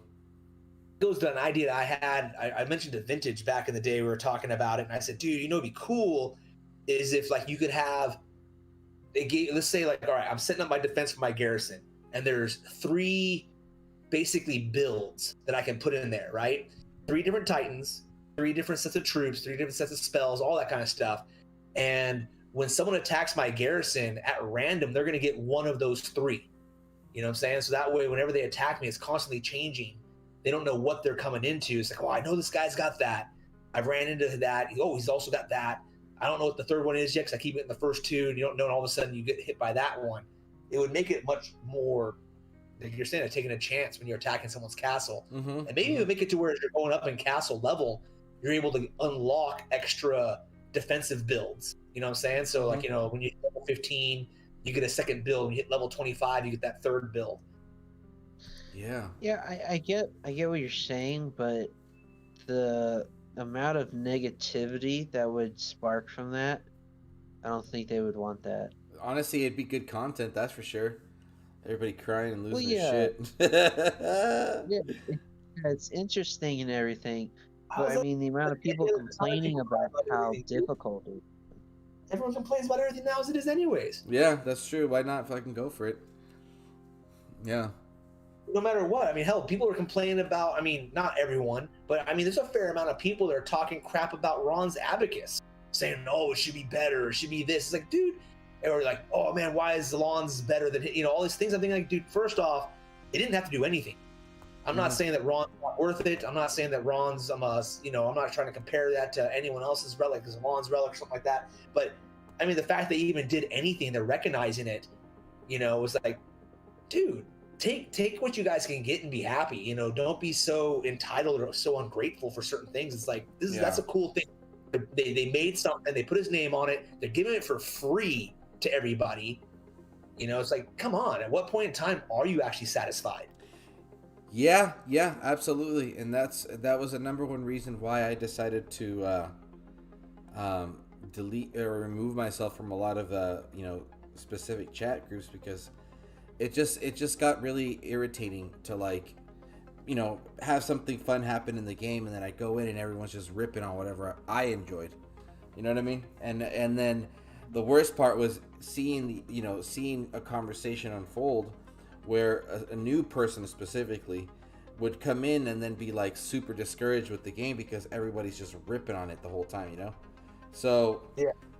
Goes to an idea that I had. I mentioned to Vintage back in the day. We were talking about it, and I said, dude, you know, what'd be cool is if like you could have let's say like, all right, I'm setting up my defense for my garrison, and there's 3 basically builds that I can put in there, right? 3 different titans, 3 different sets of troops, 3 different sets of spells, all that kind of stuff. And when someone attacks my garrison at random, they're going to get one of those 3. You know what I'm saying? So that way, whenever they attack me, it's constantly changing. They don't know what they're coming into. It's like, oh, I know this guy's got that. I've ran into that. Oh, he's also got that. I don't know what the third one is yet because I keep getting the first 2, and you don't know, and all of a sudden you get hit by that one. It would make it much more, like you're saying, taking a chance when you're attacking someone's castle. Mm-hmm. And maybe it would make it to where you're going up in castle level, you're able to unlock extra defensive builds. You know what I'm saying? So like, you know, when you hit level 15, you get a second build. When you hit level 25, you get that third build. Yeah. Yeah, I get what you're saying, but the amount of negativity that would spark from that, I don't think they would want that. Honestly, it'd be good content, that's for sure. Everybody crying and losing Well, their shit. Yeah, it's interesting and everything, but I How's mean the amount of people complaining about how difficult it is. Everyone complains about everything now as it is anyways. Yeah, that's true. Why not fucking go for it? Yeah. No matter what. I mean, hell, people are complaining about, I mean, not everyone, but I mean, there's a fair amount of people that are talking crap about Ron's Abacus, saying, oh, it should be better, it should be this. It's like, dude, or like, oh man, why is ZALON's better than, you know, all these things. I'm thinking like, dude, first off, it didn't have to do anything. I'm not saying that Ron's not worth it. I'm not saying that Ron's, you know, I'm not trying to compare that to anyone else's relic, because ZALON's relic or something like that. But I mean, the fact that he even did anything, they're recognizing it, you know, was like, dude, take what you guys can get and be happy. You know, don't be so entitled or so ungrateful for certain things. It's like, that's a cool thing. They made something, they put his name on it, they're giving it for free to everybody. You know, it's like, come on, at what point in time are you actually satisfied? Yeah, absolutely. And that was the number one reason why I decided to delete or remove myself from a lot of you know, specific chat groups, because it just got really irritating to, like, you know, have something fun happen in the game and then I go in and everyone's just ripping on whatever I enjoyed. You know what I mean? And then the worst part was seeing a conversation unfold where a new person specifically would come in and then be like super discouraged with the game because everybody's just ripping on it the whole time, you know? So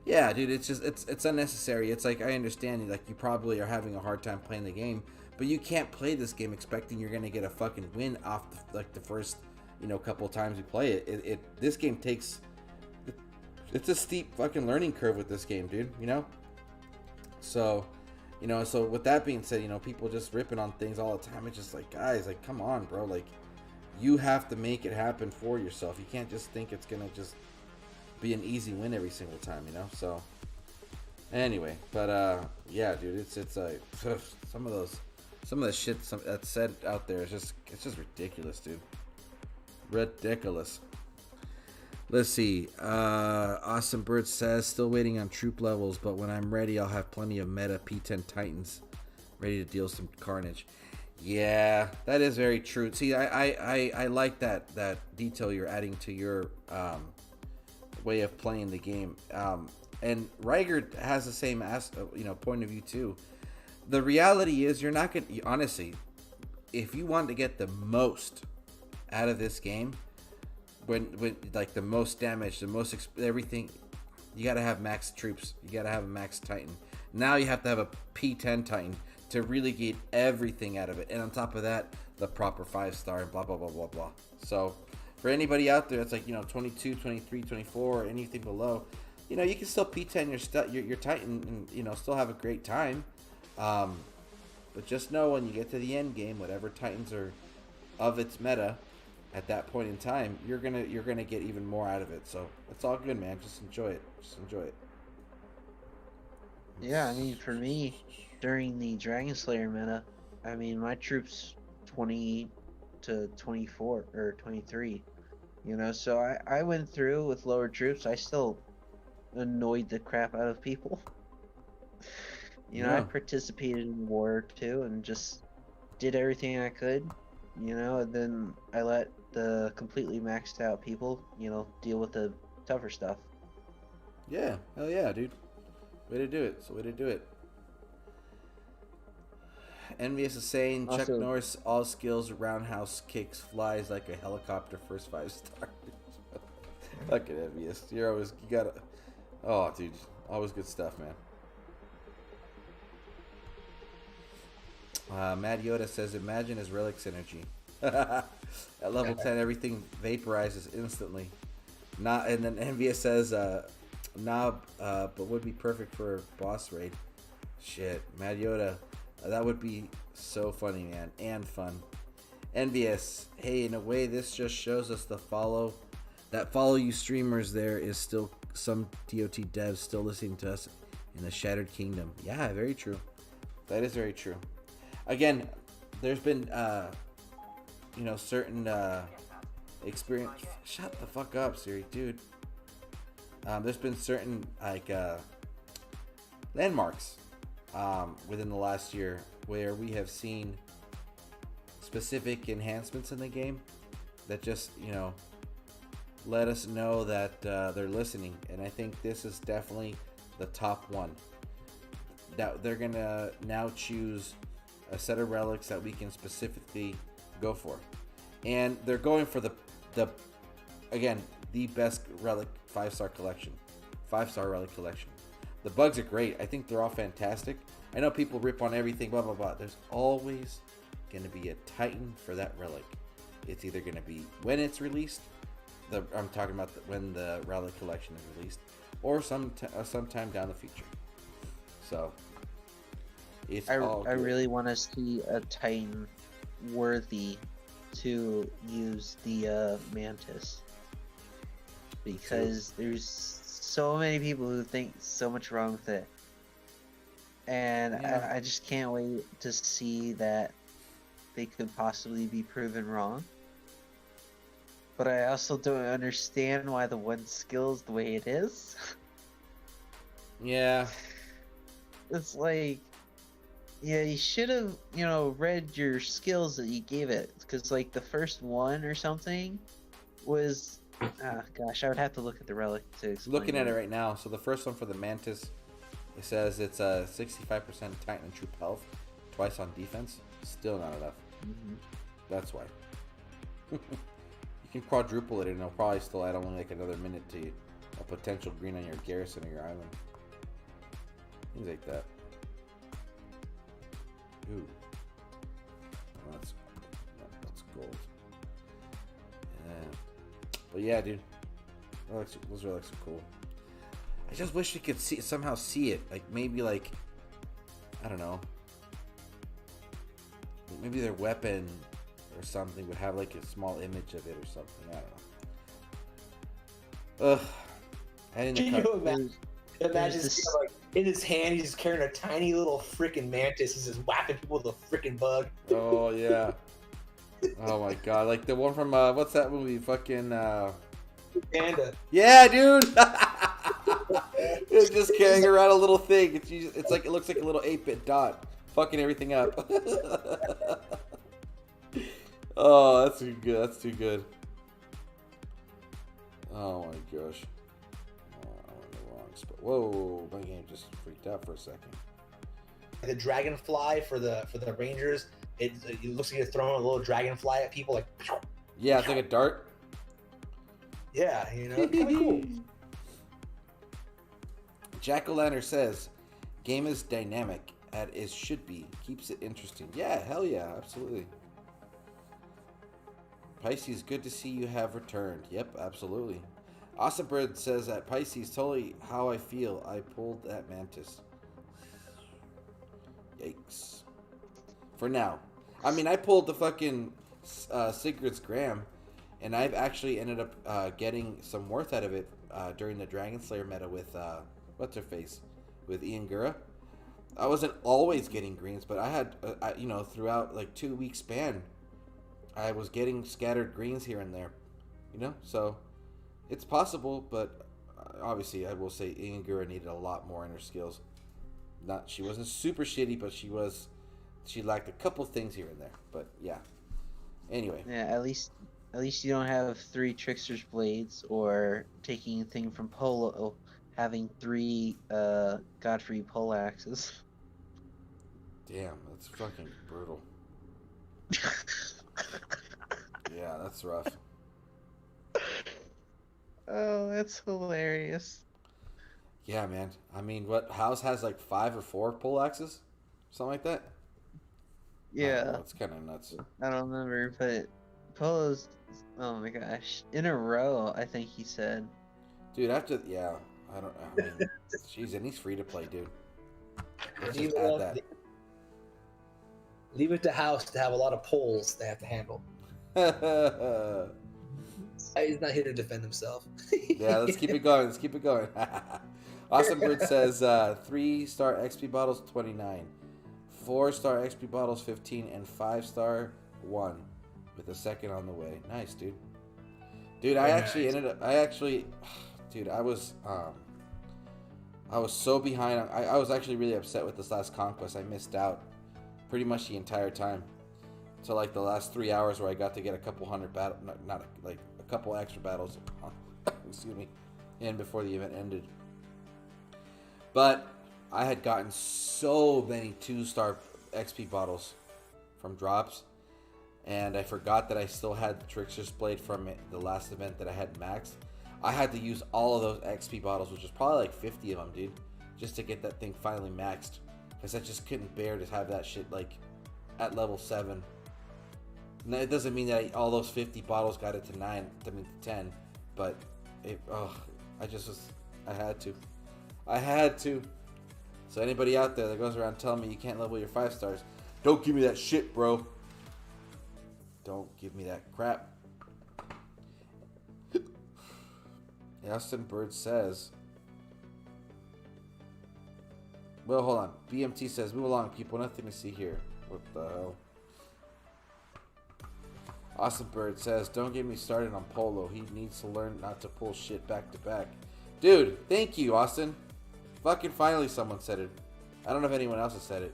yeah, dude, it's unnecessary. It's like, I understand, like, you probably are having a hard time playing the game, but you can't play this game expecting you're gonna get a fucking win off the first you know, a couple of times we play it, this game takes, it's a steep fucking learning curve with this game, dude, you know? So, you know, so with that being said, you know, people just ripping on things all the time. It's just like, guys, like, come on, bro. Like, you have to make it happen for yourself. You can't just think it's gonna just be an easy win every single time, you know? So, anyway, but, yeah, dude, it's like, some of the shit that's said out there is just, it's just ridiculous, dude. Ridiculous. Let's see. Awesome Bird says, still waiting on troop levels, but when I'm ready, I'll have plenty of meta P10 Titans ready to deal some carnage. Yeah, that is very true. See, I like that detail you're adding to your way of playing the game. And Ryger has the same point of view too. The reality is, you're not gonna, honestly, if you want to get the most out of this game, when like the most damage, the most everything, you gotta have max troops. You gotta have a max Titan. Now you have to have a P10 Titan to really get everything out of it. And on top of that, the proper 5-star and blah, blah, blah, blah, blah. So for anybody out there that's like, you know, 22, 23, 24, or anything below, you know, you can still P10 your Titan and, you know, still have a great time. But just know when you get to the end game, whatever Titans are of its meta at that point in time, you're gonna get even more out of it. So it's all good, man. Just enjoy it. Just enjoy it. Yeah, I mean, for me, during the Dragon Slayer meta, I mean, my troops 20 to 24 or 23, you know, so I went through with lower troops. I still annoyed the crap out of people. You know, I participated in war too and just did everything I could, you know, and then I let the completely maxed out people, you know, deal with the tougher stuff. Yeah, hell yeah, dude. Way to do it. It's the way to do it. Envious is saying, Also, Chuck Norris, all skills, roundhouse kicks, flies like a helicopter, first 5-star. Fucking Envious. You gotta, oh, dude, always good stuff, man. Mad Yoda says, imagine his relics energy. At level 10, everything vaporizes instantly. And then Envious says, but would be perfect for a boss raid. Shit, Mad Yoda, that would be so funny, man, and fun. Envious, hey, in a way, this just shows us follow you streamers. There is still some DOT devs still listening to us in the Shattered Kingdom. Yeah, very true. That is very true. Again, there's been, certain experience. Shut the fuck up, Siri, dude. There's been certain landmarks within the last year where we have seen specific enhancements in the game that just, you know, let us know that they're listening. And I think this is definitely the top one. That they're gonna now choose a set of relics that we can specifically go for, and they're going for the best relic 5-star collection, 5-star relic collection. The bugs are great. I think they're all fantastic. I know people rip on everything, blah blah blah. There's always going to be a Titan for that relic. It's either going to be when it's released, I'm talking about when the relic collection is released, or sometime down the future. So it's I really want to see a Titan worthy to use the Mantis, because there's so many people who think so much wrong with it, and yeah. I just can't wait to see that they could possibly be proven wrong. But I also don't understand why the one skill is the way it is. Yeah, it's like, yeah, you should have, read your skills that you gave it, because like the first one or something was, gosh, I would have to look at the relic to explain. Looking at it right now, so the first one for the Mantis, it says it's a 65% Titan and troop health, twice on defense. Still not enough. Mm-hmm. That's why. You can quadruple it, and it'll probably still add only like another minute to a potential green on your garrison or your island. Things like that. Ooh. Oh, that's gold. But yeah, dude, those relics are cool. I just wish we could somehow see it. Like maybe like, I don't know. Maybe their weapon or something would have like a small image of it or something. I don't know. Ugh. Can you imagine like in his hand he's just carrying a tiny little freaking mantis. He's just whapping people with a freaking bug. Oh yeah. Oh my god, like the one from what's that movie? Fucking Panda. Yeah, dude. It's just carrying around a little thing. It's like it looks like a little 8-bit dot, fucking everything up. Oh, that's too good. That's too good. Oh my gosh. Oh, I went in the wrong spot. Whoa, my game just freaked out for a second. The dragonfly for the Rangers, it looks like you're throwing a little dragonfly at people, like. Yeah, it's like a dart. Yeah, you know, kind of cool. Jack-O-Lantern says, "Game is dynamic, as it should be. Keeps it interesting." Yeah, hell yeah, absolutely. Pisces, good to see you have returned. Yep, absolutely. Awesome Bird says that Pisces, totally how I feel. I pulled that mantis. Yikes. For now. I mean, I pulled the fucking Sigurd's Graham, and I've actually ended up getting some worth out of it during the Dragon Slayer meta with, what's her face? With Ian Gura. I wasn't always getting greens, but I had, you know, throughout like 2-week span, I was getting scattered greens here and there, you know, so it's possible, but obviously I will say Ian Gura needed a lot more in her skills. She wasn't super shitty, but she lacked a couple things here and there, but yeah. Anyway. Yeah, at least you don't have 3 Trickster's Blades, or taking a thing from Polo, having 3 Godfrey poleaxes. Damn, that's fucking brutal. Yeah, that's rough. Oh, that's hilarious. Yeah, man. I mean, what House has like 5 or 4 poleaxes, something like that. Yeah, it's kind of nuts. I don't remember, but Polo's, oh my gosh, in a row, I think he said. Dude, I mean, jeez, and he's free to play, dude. Let's just add that. Leave it to House to have a lot of polls they have to handle. He's not here to defend himself. Yeah, let's keep it going. Let's keep it going. Awesome Bird says 3-star XP bottles 29, 4-star XP bottles 15, and 5-star 1 with a second on the way. Nice, dude. Dude, I was so behind. I was actually really upset with this last conquest. I missed out pretty much the entire time. So like the last 3 hours where I got to get a couple hundred like a couple extra battles, excuse me, in before the event ended. But I had gotten so many 2-star XP bottles from drops, and I forgot that I still had the Trickster's Blade from the last event that I had maxed. I had to use all of those XP bottles, which was probably like 50 of them, dude, just to get that thing finally maxed. Because I just couldn't bear to have that shit like at level 7. Now, it doesn't mean that all those 50 bottles got it to 10, but I had to. So anybody out there that goes around telling me you can't level your 5 stars, don't give me that shit, bro. Don't give me that crap. Austin Bird says, well, hold on. BMT says, move along, people. Nothing to see here. What the hell? Awesome Bird says, don't get me started on Polo. He needs to learn not to pull shit back to back. Dude, thank you, Austin. Fucking finally someone said it. I don't know if anyone else has said it.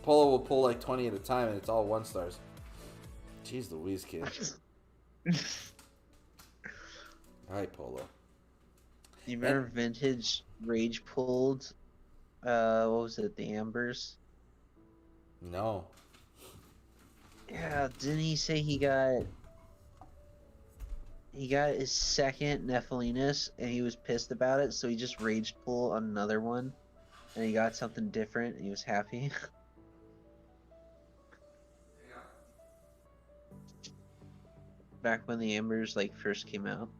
Polo will pull like 20 at a time and it's all 1-stars. Jeez Louise, kid. Alright, Polo. You remember Vintage Rage pulled, what was it, the Ambers? No. Yeah, didn't he say he got his second Nephilinus and he was pissed about it, so he just rage pulled another one and he got something different and he was happy? Back when the Ambers like first came out.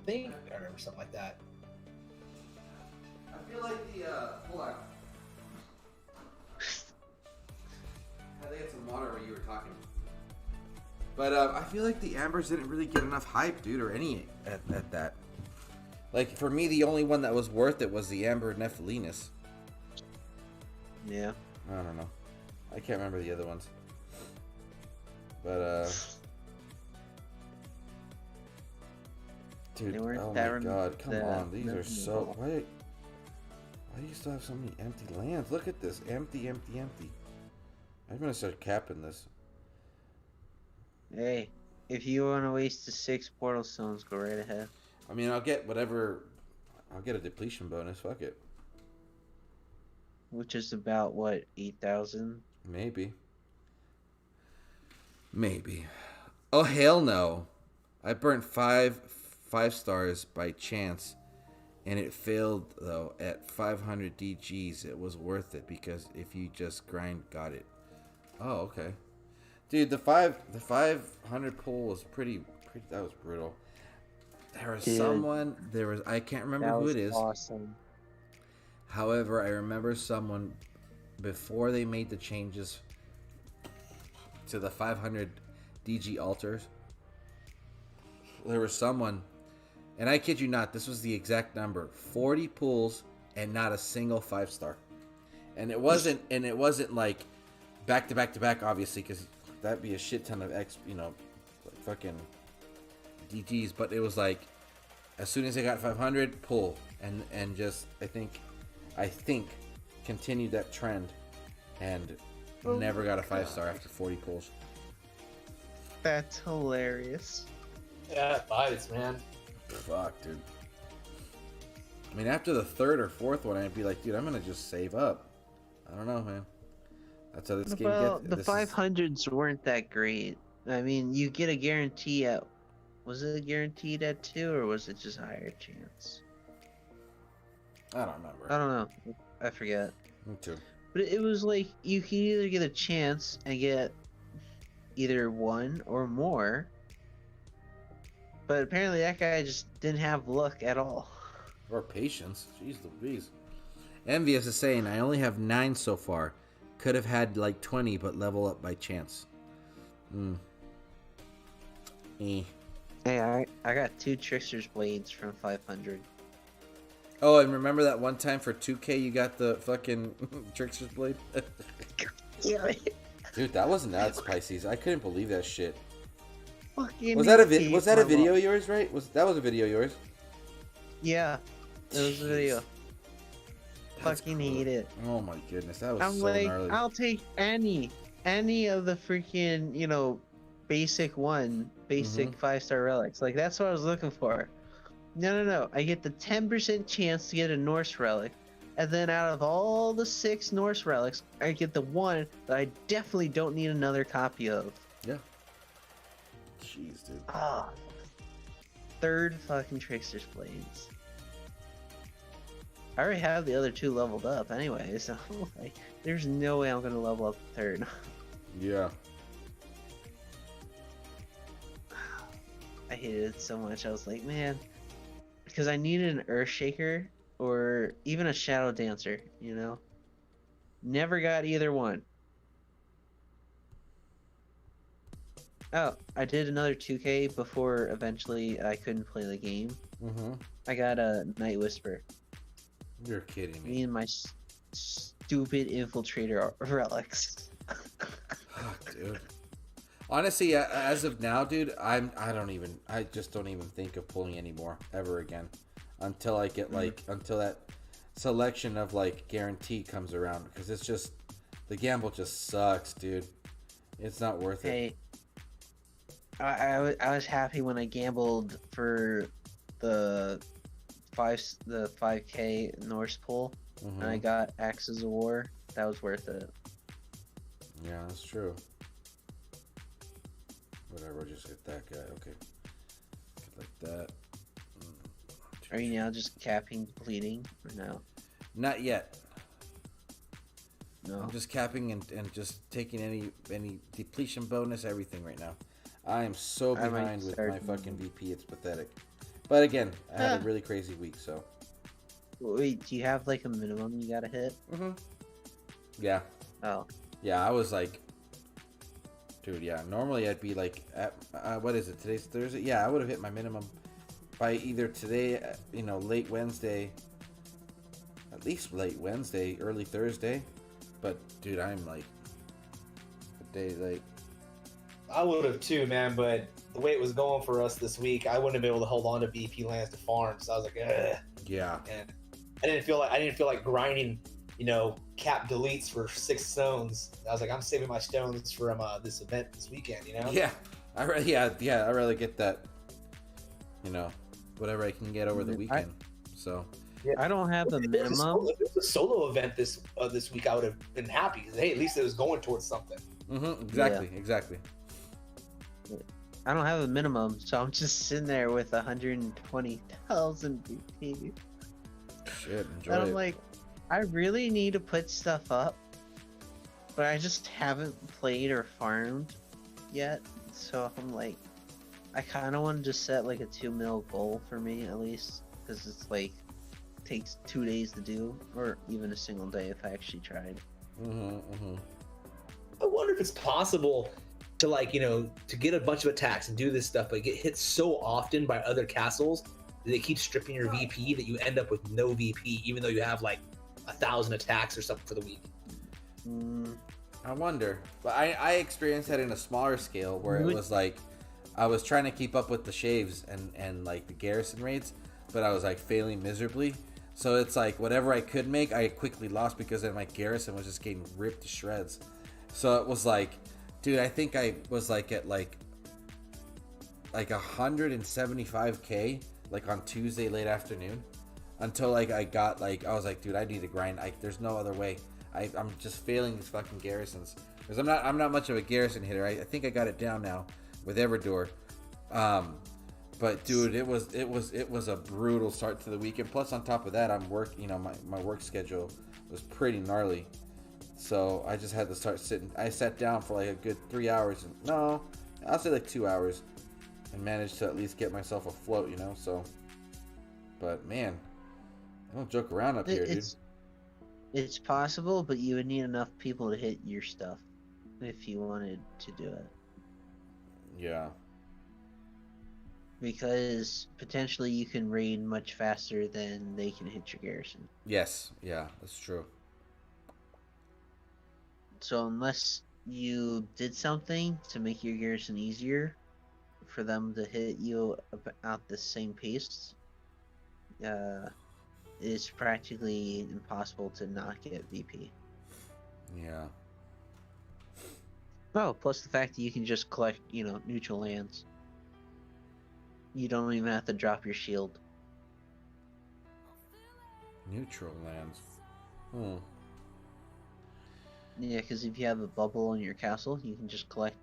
think I remember something like that. I feel like the hold on. I think it's a monitor where you were talking. But I feel like the Ambers didn't really get enough hype, dude, or any at that. Like, for me, the only one that was worth it was the Amber Nephilinus. Yeah. I don't know. I can't remember the other ones. But, dude, They weren't oh that my god, come on. These are nothing so... at all. Why do you still have so many empty lands? Look at this. Empty, empty, empty. I'm gonna start capping this. Hey, if you want to waste the 6 portal stones, go right ahead. I mean, I'll get whatever... I'll get a depletion bonus. Fuck it. Which is about, what, 8,000? Maybe. Maybe. Oh, hell no. I burnt five stars by chance, and it failed, though, at 500 DGs. It was worth it, because if you just grind, got it. Oh, okay. Dude, the 500 pull was pretty that was brutal. There was someone, I can't remember who it is. Awesome. However, I remember someone, before they made the changes to the 500 DG altars, there was someone, and I kid you not, this was the exact number, 40 pulls and not a single 5-star. And it wasn't like back to back to back, obviously, because that'd be a shit ton of like fucking DGs, but it was like, as soon as I got 500, pull, and just, I think continued that trend, and never got a 5-star after 40 pulls. That's hilarious. Yeah, vibes, man. Fuck, dude. I mean, after the 3rd or 4th one, I'd be like, dude, I'm gonna just save up. I don't know, man. That's how this game Well, gets. the 500s weren't that great. I mean, you get a guarantee at... Was it guaranteed at 2, or was it just higher chance? I don't remember. I don't know. I forget. Me too. But it was like, you can either get a chance and get either 1 or more. But apparently that guy just didn't have luck at all. Or patience. Jeez Louise. Envious is saying, I only have 9 so far. Could have had like 20, but level up by chance. Eh. Hey, I got 2 Trickster's Blades from 500. Oh, and remember that one time for 2K you got the fucking Trickster's Blade? Dude, that was nuts, Pisces. I couldn't believe that shit. Fucking Was that a video of yours, right? That was a video of yours? Yeah, it was a video. That's Fucking cool. hate it. Oh my goodness, that was I'm so like, gnarly. I'll take any of the freaking, basic 5-star relics. Like, that's what I was looking for. No. I get the 10% chance to get a Norse relic, and then out of all the 6 Norse relics, I get the one that I definitely don't need another copy of. Yeah. Jeez, dude. Ah. 3rd fucking Trickster's Blades. I already have the other 2 leveled up anyway, so like, there's no way I'm gonna level up the 3rd. Yeah. I hated it so much. I was like, man, because I needed an Earthshaker or even a Shadow Dancer, Never got either one. Oh, I did another 2K before eventually I couldn't play the game. I got a Night Whisper. You're kidding me. Me and my stupid Infiltrator relics. Fuck, dude. Honestly, as of now, dude, I just don't even think of pulling anymore ever again, until I get until that selection of like guarantee comes around, because it's just, the gamble just sucks, dude. It's not worth it. Hey, I was happy when I gambled for the 5K Norse pull, and I got Axes of War. That was worth it. Yeah, that's true. Whatever, just get that guy. Okay. Get like that. Are you now just capping bleeding or no? Not yet. No. I'm just capping and just taking any depletion bonus, everything right now. I am so behind with my fucking VP, it's pathetic. But again, I had a really crazy week, so. Wait, do you have like a minimum you gotta hit? Yeah. Oh. Yeah, I was like, dude, yeah. Normally I'd be like, at, what is it? Today's Thursday? Yeah, I would have hit my minimum by either today, late Wednesday, at least late Wednesday, early Thursday. But, dude, I'm like, a day late. I would have too, man, but the way it was going for us this week, I wouldn't have been able to hold on to VP lands to farm. So I was like, ugh. Yeah. And I didn't feel like grinding, cap deletes for 6 stones. I was like, I'm saving my stones from this event this weekend, Yeah. I'd rather get that, whatever I can get over the weekend. Yeah. I don't have the minimum. If it was a solo event this week, I would have been happy because hey, at least it was going towards something. Exactly. I don't have a minimum, so I'm just sitting there with 120,000 BP. Shit, enjoy And I'm it. like, I really need to put stuff up, but I just haven't played or farmed yet. So I'm like, I kind of want to just set like a 2 mil goal for me at least, because it's like takes 2 days to do, or even a single day if I actually tried. I wonder if it's possible to to get a bunch of attacks and do this stuff, but get hit so often by other castles that they keep stripping your VP that you end up with no VP, even though you have like 1,000 attacks or something for the week. I wonder. But I experienced that in a smaller scale where it was like I was trying to keep up with the shaves and like the garrison raids, but I was like failing miserably. So it's like whatever I could make, I quickly lost because then my garrison was just getting ripped to shreds. So it was like, dude, I think I was like at like 175k like on Tuesday late afternoon until like I got like I was like, dude, I need to grind. There's no other way. I'm just failing these fucking garrisons because I'm not much of a garrison hitter. I think I got it down now with Everdor. But dude, it was a brutal start to the weekend. Plus, on top of that, I'm my work schedule was pretty gnarly. So I just had to start sitting. I sat down for like a good 3 hours. No, I'll say like 2 hours, and managed to at least get myself afloat. So. But man, I don't joke around up here, dude. It's possible, but you would need enough people to hit your stuff if you wanted to do it. Yeah. Because potentially you can raid much faster than they can hit your garrison. Yes, yeah, that's true. So unless you did something to make your garrison easier for them to hit you at the same pace, it's practically impossible to not get VP. Yeah. Oh, plus the fact that you can just collect, neutral lands. You don't even have to drop your shield. Neutral lands. Yeah, because if you have a bubble in your castle, you can just collect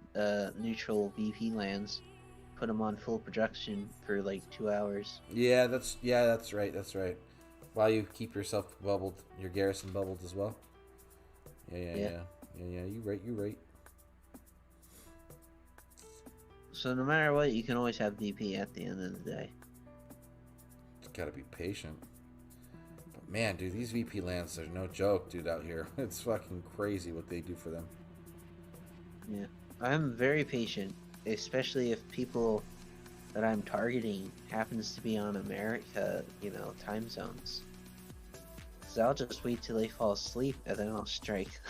neutral VP lands, put them on full production for like 2 hours. Yeah, that's right. That's right. While you keep yourself bubbled, your garrison bubbled as well. Yeah. You right. So no matter what, you can always have VP at the end of the day. Just gotta be patient. But man, dude, these VP lands are no joke, dude, out here. It's fucking crazy what they do for them. Yeah, I'm very patient, especially if people that I'm targeting happens to be on America, time zones. Because I'll just wait till they fall asleep and then I'll strike.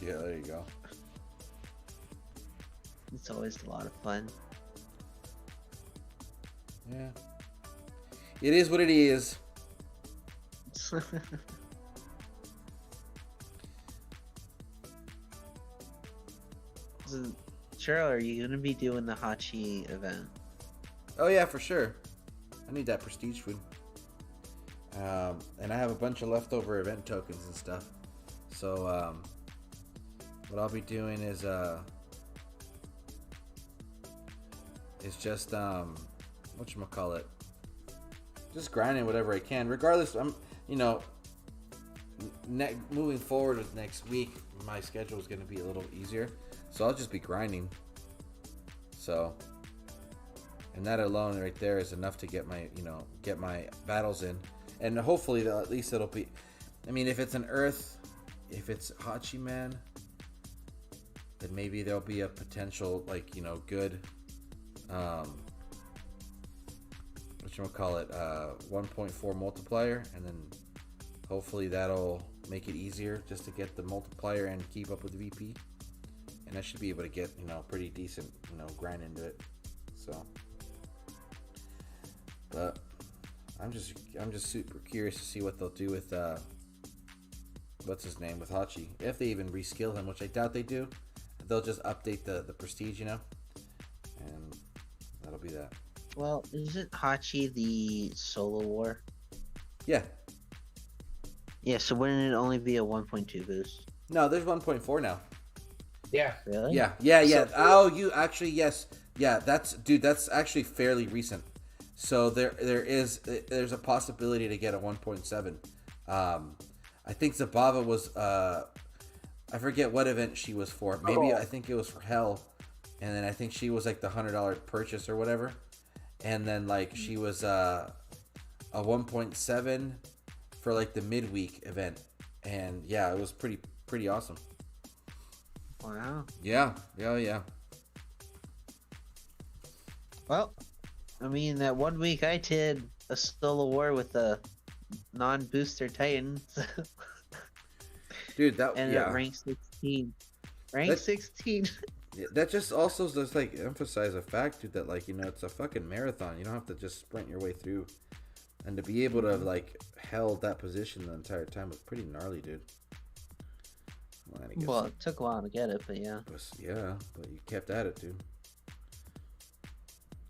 Yeah, there you go. It's always a lot of fun. Yeah. It is what it is. So, Churro, are you gonna be doing the Hachi event? Oh yeah, for sure. I need that prestige food. And I have a bunch of leftover event tokens and stuff. So what I'll be doing is just whatchamacallit, just grinding whatever I can. Regardless, I'm moving forward with next week, my schedule is going to be a little easier, so I'll just be grinding. So and that alone right there is enough to get my get my battles in, and hopefully at least it'll be. I mean, if it's an Earth, if it's Hachiman, then maybe there'll be a potential good whatchamacallit 1.4 multiplier, and then hopefully that'll make it easier just to get the multiplier and keep up with the VP, and I should be able to get pretty decent grind into it. So but I'm just super curious to see what they'll do with what's his name, with Hachi, if they even reskill him, which I doubt they do. They'll just update the prestige, and that'll be that. Well, isn't Hachi the solo war? Yeah. Yeah, so wouldn't it only be a 1.2 boost? No, there's 1.4 now. Yeah. Really? Yeah. Oh, you actually, yes. Yeah, that's actually fairly recent. So there's a possibility to get a 1.7. I think Zabava was I forget what event she was for. Maybe I think it was for Hell, and then I think she was like the $100 purchase or whatever, and then like she was a 1.7 for like the midweek event, and yeah, it was pretty awesome. Wow. Yeah. Well, I mean, that 1 week I did a solo war with a non-booster Titan. Dude, that ended at rank 16. Rank 16. Yeah, that just also does like emphasize a fact, dude, that like it's a fucking marathon. You don't have to just sprint your way through, and to be able to like held that position the entire time was pretty gnarly, dude. Well, it took a while to get it, but yeah. Yeah, but you kept at it, dude.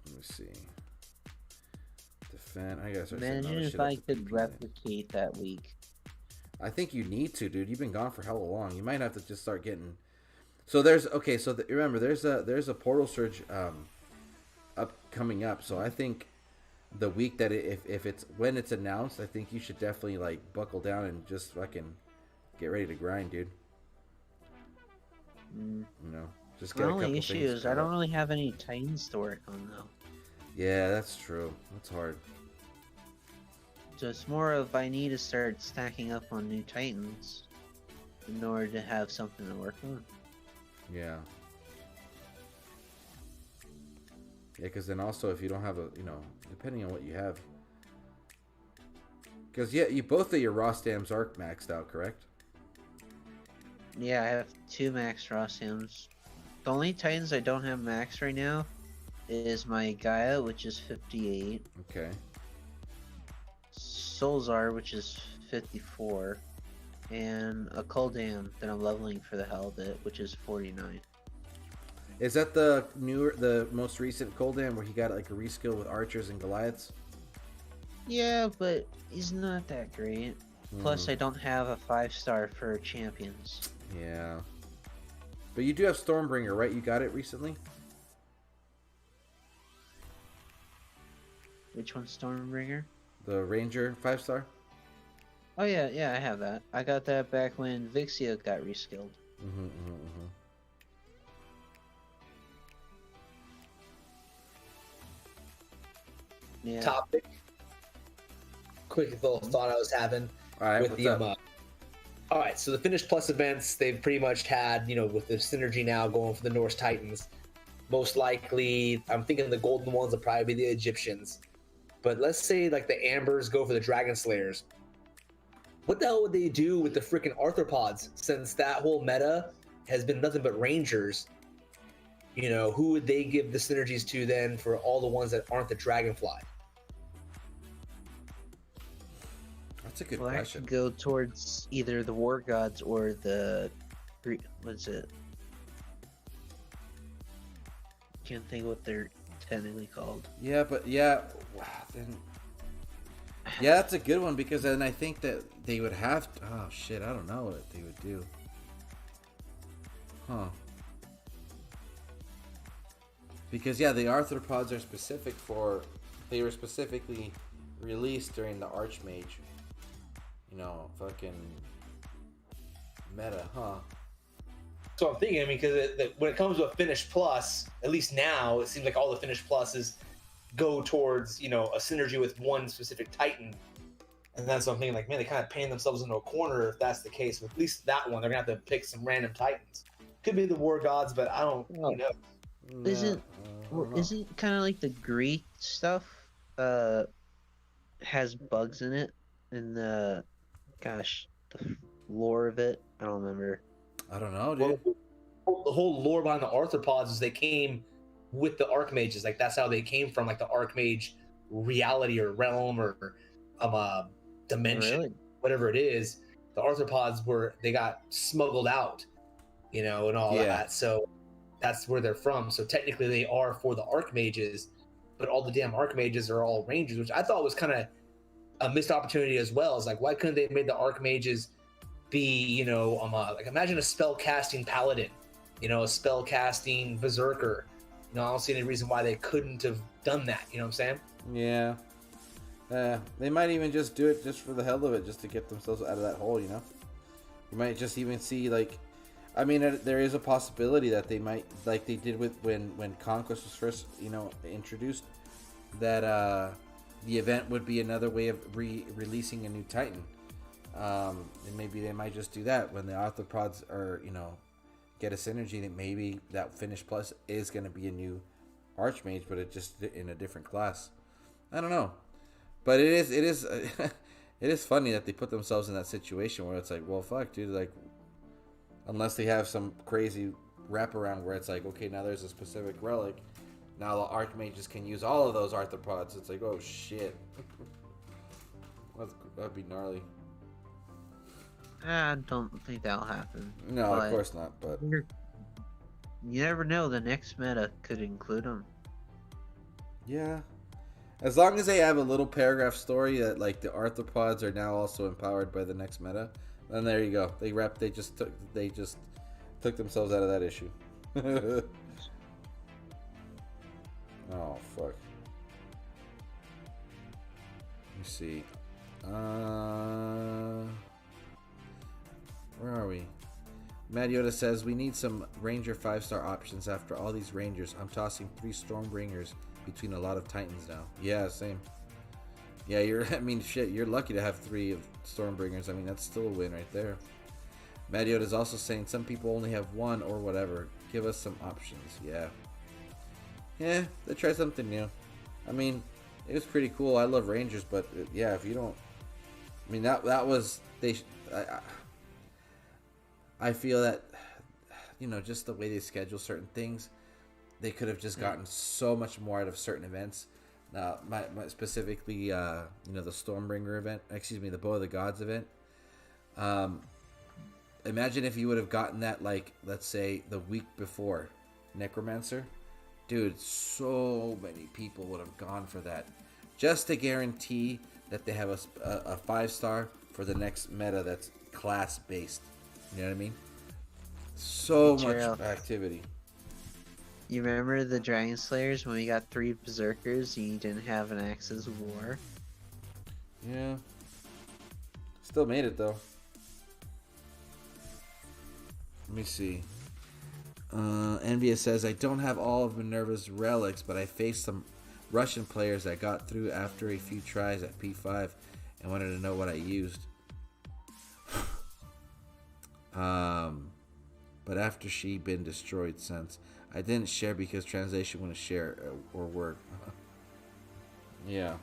Let me see. Defend. I guess. Imagine if I could replicate that week. I think you need to, dude. You've been gone for hella long. You might have to just start getting. So there's remember there's a portal surge coming up. So I think the week that if it's when it's announced, I think you should definitely like buckle down and just fucking get ready to grind, dude. Just get The a couple only issue things is I don't really have any Titans to work on though. Yeah, that's true. That's hard. So it's more of I need to start stacking up on new Titans in order to have something to work on. Yeah. Yeah, because then also if you don't have depending on what you have. Because you both of your Rostams are maxed out, correct? Yeah, I have 2 max Rostams. The only Titans I don't have max right now is my Gaia, which is 58. Okay. Solzar, which is 54. And a Kuldam that I'm leveling for the hell of it, which is 49. Is that the most recent Kuldam where he got like a reskill with archers and Goliaths? Yeah, but he's not that great. Plus, I don't have a 5-star for champions. Yeah. But you do have Stormbringer, right? You got it recently? Which one's Stormbringer? The Ranger 5-star? Oh yeah, I have that. I got that back when Vixia got reskilled. Yeah. Topic. Quick little thought I was having. All right, with the all right, so the Finish Plus events, they've pretty much had, with the synergy now going for the Norse Titans. Most likely, I'm thinking the golden ones will probably be the Egyptians. But let's say like the Ambers go for the Dragon Slayers. What the hell would they do with the freaking arthropods, since that whole meta has been nothing but Rangers? Who would they give the synergies to then for all the ones that aren't the Dragonfly? That's a good Well, question. I could go towards either the War Gods or the... What's it? Can't think what they're technically called. Yeah, but yeah, then... Yeah, that's a good one, because then I think that they would have to... Oh, shit, I don't know what they would do. Huh. Because, yeah, the arthropods are specific for... They were specifically released during the Archmage. Fucking... meta, huh? So I'm thinking, because when it comes to a Finish Plus, at least now, it seems like all the Finish Pluses, go towards, you know, a synergy with one specific Titan. And that's what I'm thinking, like, man, they kind of paint themselves into a corner if that's the case. With at least that one, they're gonna have to pick some random Titans. Could be the War Gods, but I don't Well, know. Isn't I don't know. isn't kind of like the Greek stuff has bugs in it, and the lore of it, I don't remember. I don't know, dude. Well, the whole lore behind the arthropods is they came with the archmages. Like that's how they came from, like the archmage reality or realm or dimension, Really? whatever it is. The arthropods they got smuggled out, you know, and all Yeah. that. So that's where they're from. So technically they are for the archmages, but all the damn archmages are all rangers, which I thought was kind of a missed opportunity as well. It's like, why couldn't they have made the archmages be, you know, like imagine a spell casting paladin, you know, a spell casting berserker. You know, I don't see any reason why they couldn't have done that. You know what I'm saying? Yeah. They might even just do it just for the hell of it, just to get themselves out of that hole, you know? You might just even see, like, I mean, there is a possibility that they might, like they did with when Conquest was first, you know, introduced, that the event would be another way of releasing a new Titan. And maybe they might just do that when the arthropods are, you know, get a synergy. That maybe that finish plus is going to be a new Archmage, but it just in a different class. I don't know, but it is it is funny that they put themselves in that situation where it's like, well, fuck, dude, like, unless they have some crazy wraparound where it's like, okay, now there's a specific relic, now the Archmages can use all of those arthropods. It's like, oh shit, that'd be gnarly. I don't think that'll happen. No, but of course not. But you never know. The next meta could include them. yeah, as long as they have a little paragraph story that like the arthropods are now also empowered by the next meta, then there you go. They just took themselves out of that issue. Oh fuck. Let me see. Where are we? Mad Yoda says we need some Ranger 5-star options. After all these Rangers, I'm tossing 3 Stormbringers between a lot of Titans now. Yeah, same. Yeah, I mean, shit, you're lucky to have 3 of Stormbringers. I mean, that's still a win right there. Mad Yoda is also saying some people only have 1 or whatever. Give us some options. Yeah. Yeah, they try something new. I mean, it was pretty cool. I love Rangers, but yeah, if you don't, I mean, that was I feel that, you know, just the way they schedule certain things, they could have just gotten so much more out of certain events. Specifically, you know, the Stormbringer event. Excuse me, the Bow of the Gods event. Imagine if you would have gotten that, like, let's say the week before Necromancer. Dude, so many people would have gone for that, just to guarantee that they have a 5-star for the next meta that's class based. You know what I mean? So much activity. You remember the Dragon Slayers when we got 3 Berserkers and you didn't have an Axis of War? Yeah. Still made it though. Let me see. Envious says, I don't have all of Minerva's relics, but I faced some Russian players that got through after a few tries at P5 and wanted to know what I used. But after she been destroyed since, I didn't share because translation wouldn't share or word. Yeah.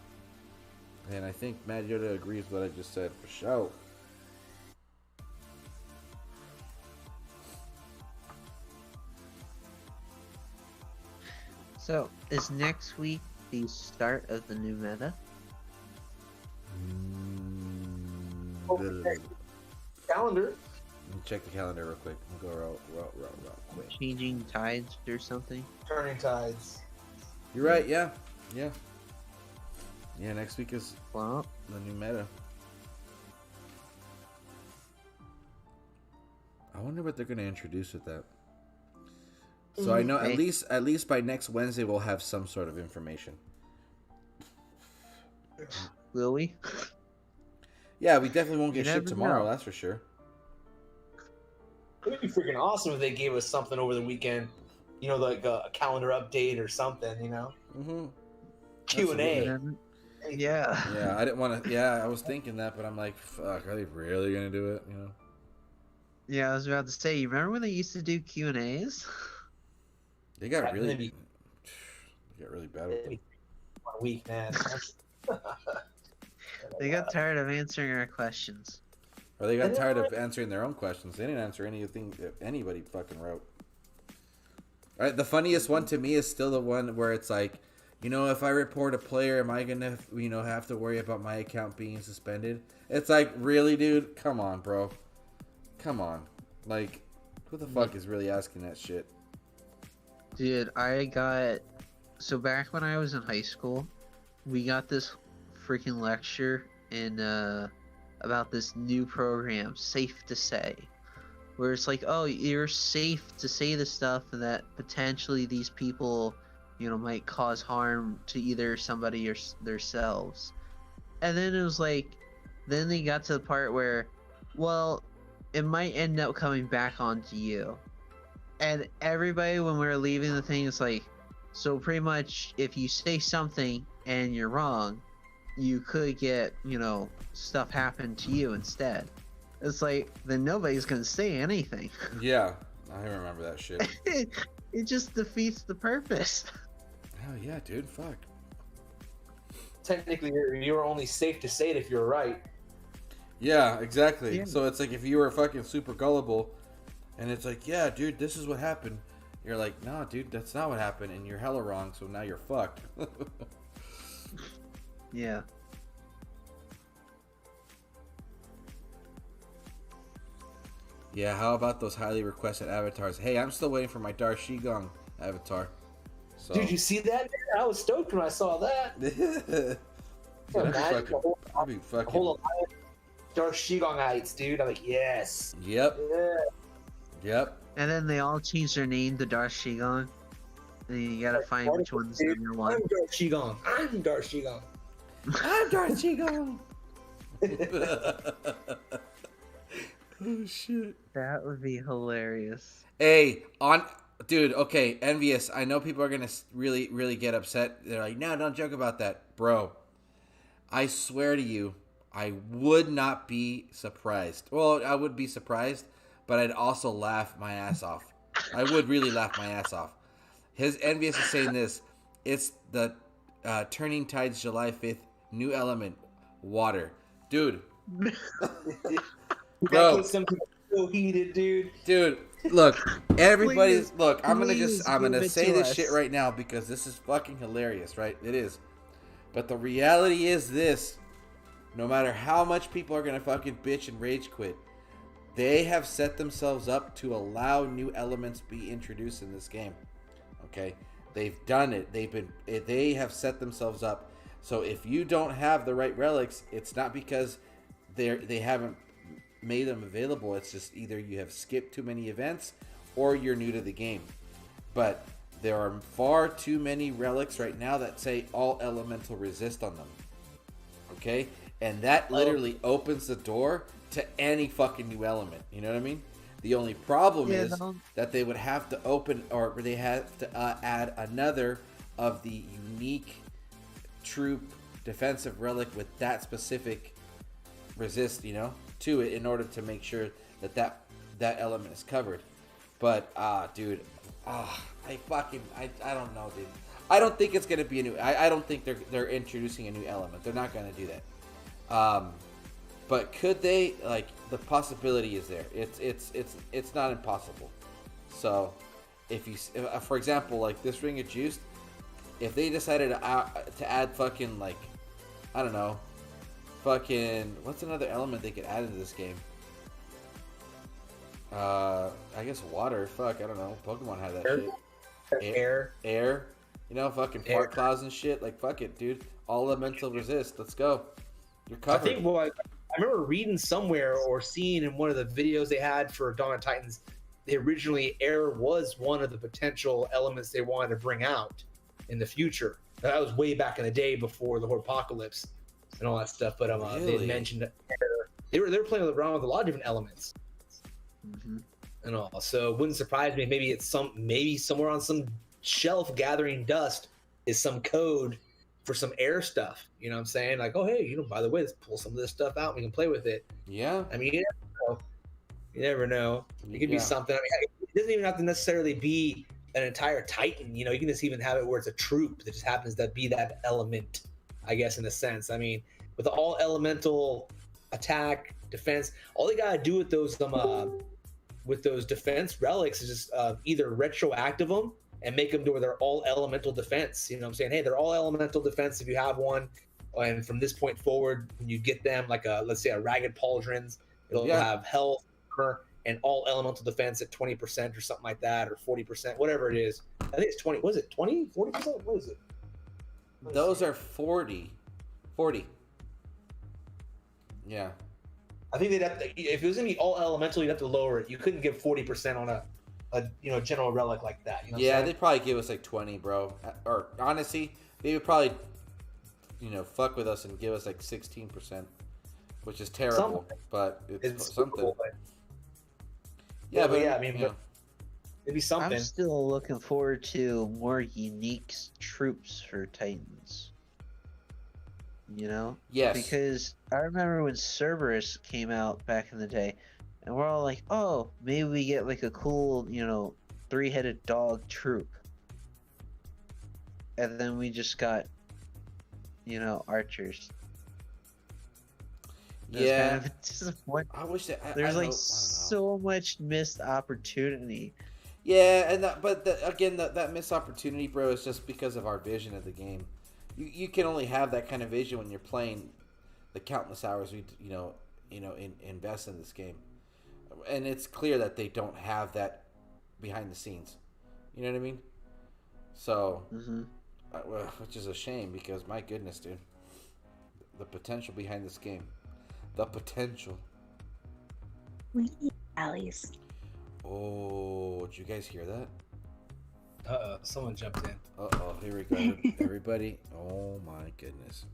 And I think Mad Yoda agrees with what I just said for sure. So, is next week the start of the new meta? Calendar. Let me check the calendar real quick. We'll go real quick. Changing tides or something? Turning tides. You're right, yeah. Yeah, next week is Well, the new meta. I wonder what they're going to introduce with that. So I know at least by next Wednesday we'll have some sort of information. will we? Yeah, we definitely won't get You shit never tomorrow, know. that's for sure. It would be freaking awesome if they gave us something over the weekend. You know, like a calendar update or something. You know. Mm-hmm. Q&A. Yeah. Yeah, I didn't want to. Yeah, I was thinking that, but I'm like, fuck, are they really gonna do it? You know? Yeah, I was about to say, you remember when they used to do Q&As? They got Right, really, maybe- they got really bad with them. 1 week, man. They got tired of answering our questions. Or they got tired of answering their own questions. They didn't answer anything that anybody fucking wrote. All right, the funniest one to me is still the one where it's like, you know, if I report a player, am I gonna, you know, have to worry about my account being suspended? It's like, really, dude? Come on, bro. Come on. Like, who the fuck is really asking that shit? Dude, so back when I was in high school, we got this freaking lecture about this new program, Safe to Say, where it's like, oh, you're safe to say this stuff, and that potentially these people, you know, might cause harm to either somebody or themselves. And then it was like, then they got to the part where, well, it might end up coming back onto you. And everybody, when we were leaving the thing, is like, so pretty much, if you say something and you're wrong, you could get, you know, stuff happen to you instead. It's like, then nobody's gonna say anything. Yeah, I remember that shit. It just defeats the purpose. Hell yeah, dude, fuck. Technically, you're only safe to say it if you're right. Yeah, exactly. Yeah. So it's like if you were fucking super gullible, and it's like, yeah, dude, this is what happened. You're like, no, dude, that's not what happened, and you're hella wrong, so now you're fucked. Yeah. Yeah, how about those highly requested avatars? Hey, I'm still waiting for my Dark Shigong avatar. So. Did you see that? Man, I was stoked when I saw that. I'll be fucking. Whole alliance, Dark Shigong Heights, dude. I'm like, yes. Yep. Yeah. Yep. And then they all changed their name to Dark Shigon. And you gotta find which one's number one. I'm Dark Shigong. I'm Dark Shigong. I'm Dark Shigong. Oh shit. That would be hilarious. Hey, dude, okay, envious. I know people are gonna really, really get upset. They're like, no, don't joke about that, bro. I swear to you, I would not be surprised. Well, I would be surprised, but I'd also laugh my ass off. I would really laugh my ass off. His envious is saying this. It's the Turning Tides July 5th new element, water, dude. Bro, Something so heated, dude. Dude, look, everybody's Please, look. I'm gonna please say give it this to shit us. right now because this is fucking hilarious, right? It is. But the reality is this: no matter how much people are gonna fucking bitch and rage quit, they have set themselves up to allow new elements be introduced in this game. Okay, they've done it. They have set themselves up. So if you don't have the right relics, it's not because they haven't made them available. It's just either you have skipped too many events or you're new to the game. But there are far too many relics right now that say all elemental resist on them. Okay? And that literally opens the door to any fucking new element. You know what I mean? The only problem is that they would have to open, or they have to add another of the unique troop defensive relic with that specific resist, you know, to it in order to make sure that element is covered. But dude, I don't know, dude. I don't think it's gonna be a new. I don't think they're introducing a new element. They're not gonna do that. But could they? Like, the possibility is there. It's not impossible. So if for example, like this Ring of Juice, if they decided to add fucking, like, I don't know, fucking, what's another element they could add into this game? I guess water. Fuck, I don't know. Pokemon had that shit. Air. You know, fucking fart clouds and shit. Like, fuck it, dude. All elemental resist. Let's go. You're covered. I think, well, I remember reading somewhere or seeing in one of the videos they had for Dawn of Titans, originally air was one of the potential elements they wanted to bring out in the future. That was way back in the day before the whole apocalypse and all that stuff. But Really? they mentioned that they were playing around with a lot of different elements. Mm-hmm. And all. So it wouldn't surprise me. Maybe somewhere on some shelf gathering dust is some code for some air stuff. You know what I'm saying? Like, oh hey, by the way, let's pull some of this stuff out. We can play with it. Yeah. I mean, you never know. It could be Yeah. something. I mean, it doesn't even have to necessarily be an entire Titan. You can just even have it where it's a troop that just happens to be that element, I guess, in a sense. I mean, with all elemental attack, defense, all they gotta do with those defense relics is just either retroactive them and make them to where they're all elemental defense. You know what I'm saying? Hey, they're all elemental defense if you have one. And from this point forward, when you get them, like let's say a Ragged Pauldrons, it'll have health and all elemental defense at 20% or something like that, or 40%, whatever it is. I think it's 20. Was it 20? 40%? What is it? Those are 40. 40. Yeah. I think they'd have to, if it was gonna be all elemental, you'd have to lower it. You couldn't give 40% on a general relic like that. You know Yeah, they'd probably give us like 20, bro. Or honestly, they would probably, fuck with us and give us like 16%, which is terrible, but it's something. Cool, Yeah, but I mean, but it'd be something. I'm still looking forward to more unique troops for Titans. Yes. Because I remember when Cerberus came out back in the day, and we're all like, oh, maybe we get like a cool, three-headed dog troop. And then we just got, archers. Yeah. Kind of disappointing. I wish that There's I like so much missed opportunity. Yeah, and that missed opportunity, bro, is just because of our vision of the game. You can only have that kind of vision when you're playing the countless hours we invest in this game, and it's clear that they don't have that behind the scenes. You know what I mean? So, which is a shame because my goodness, dude, the potential behind this game, the potential. We need alleys. Oh, did you guys hear that? Someone jumped in. Here we go, everybody. Oh my goodness,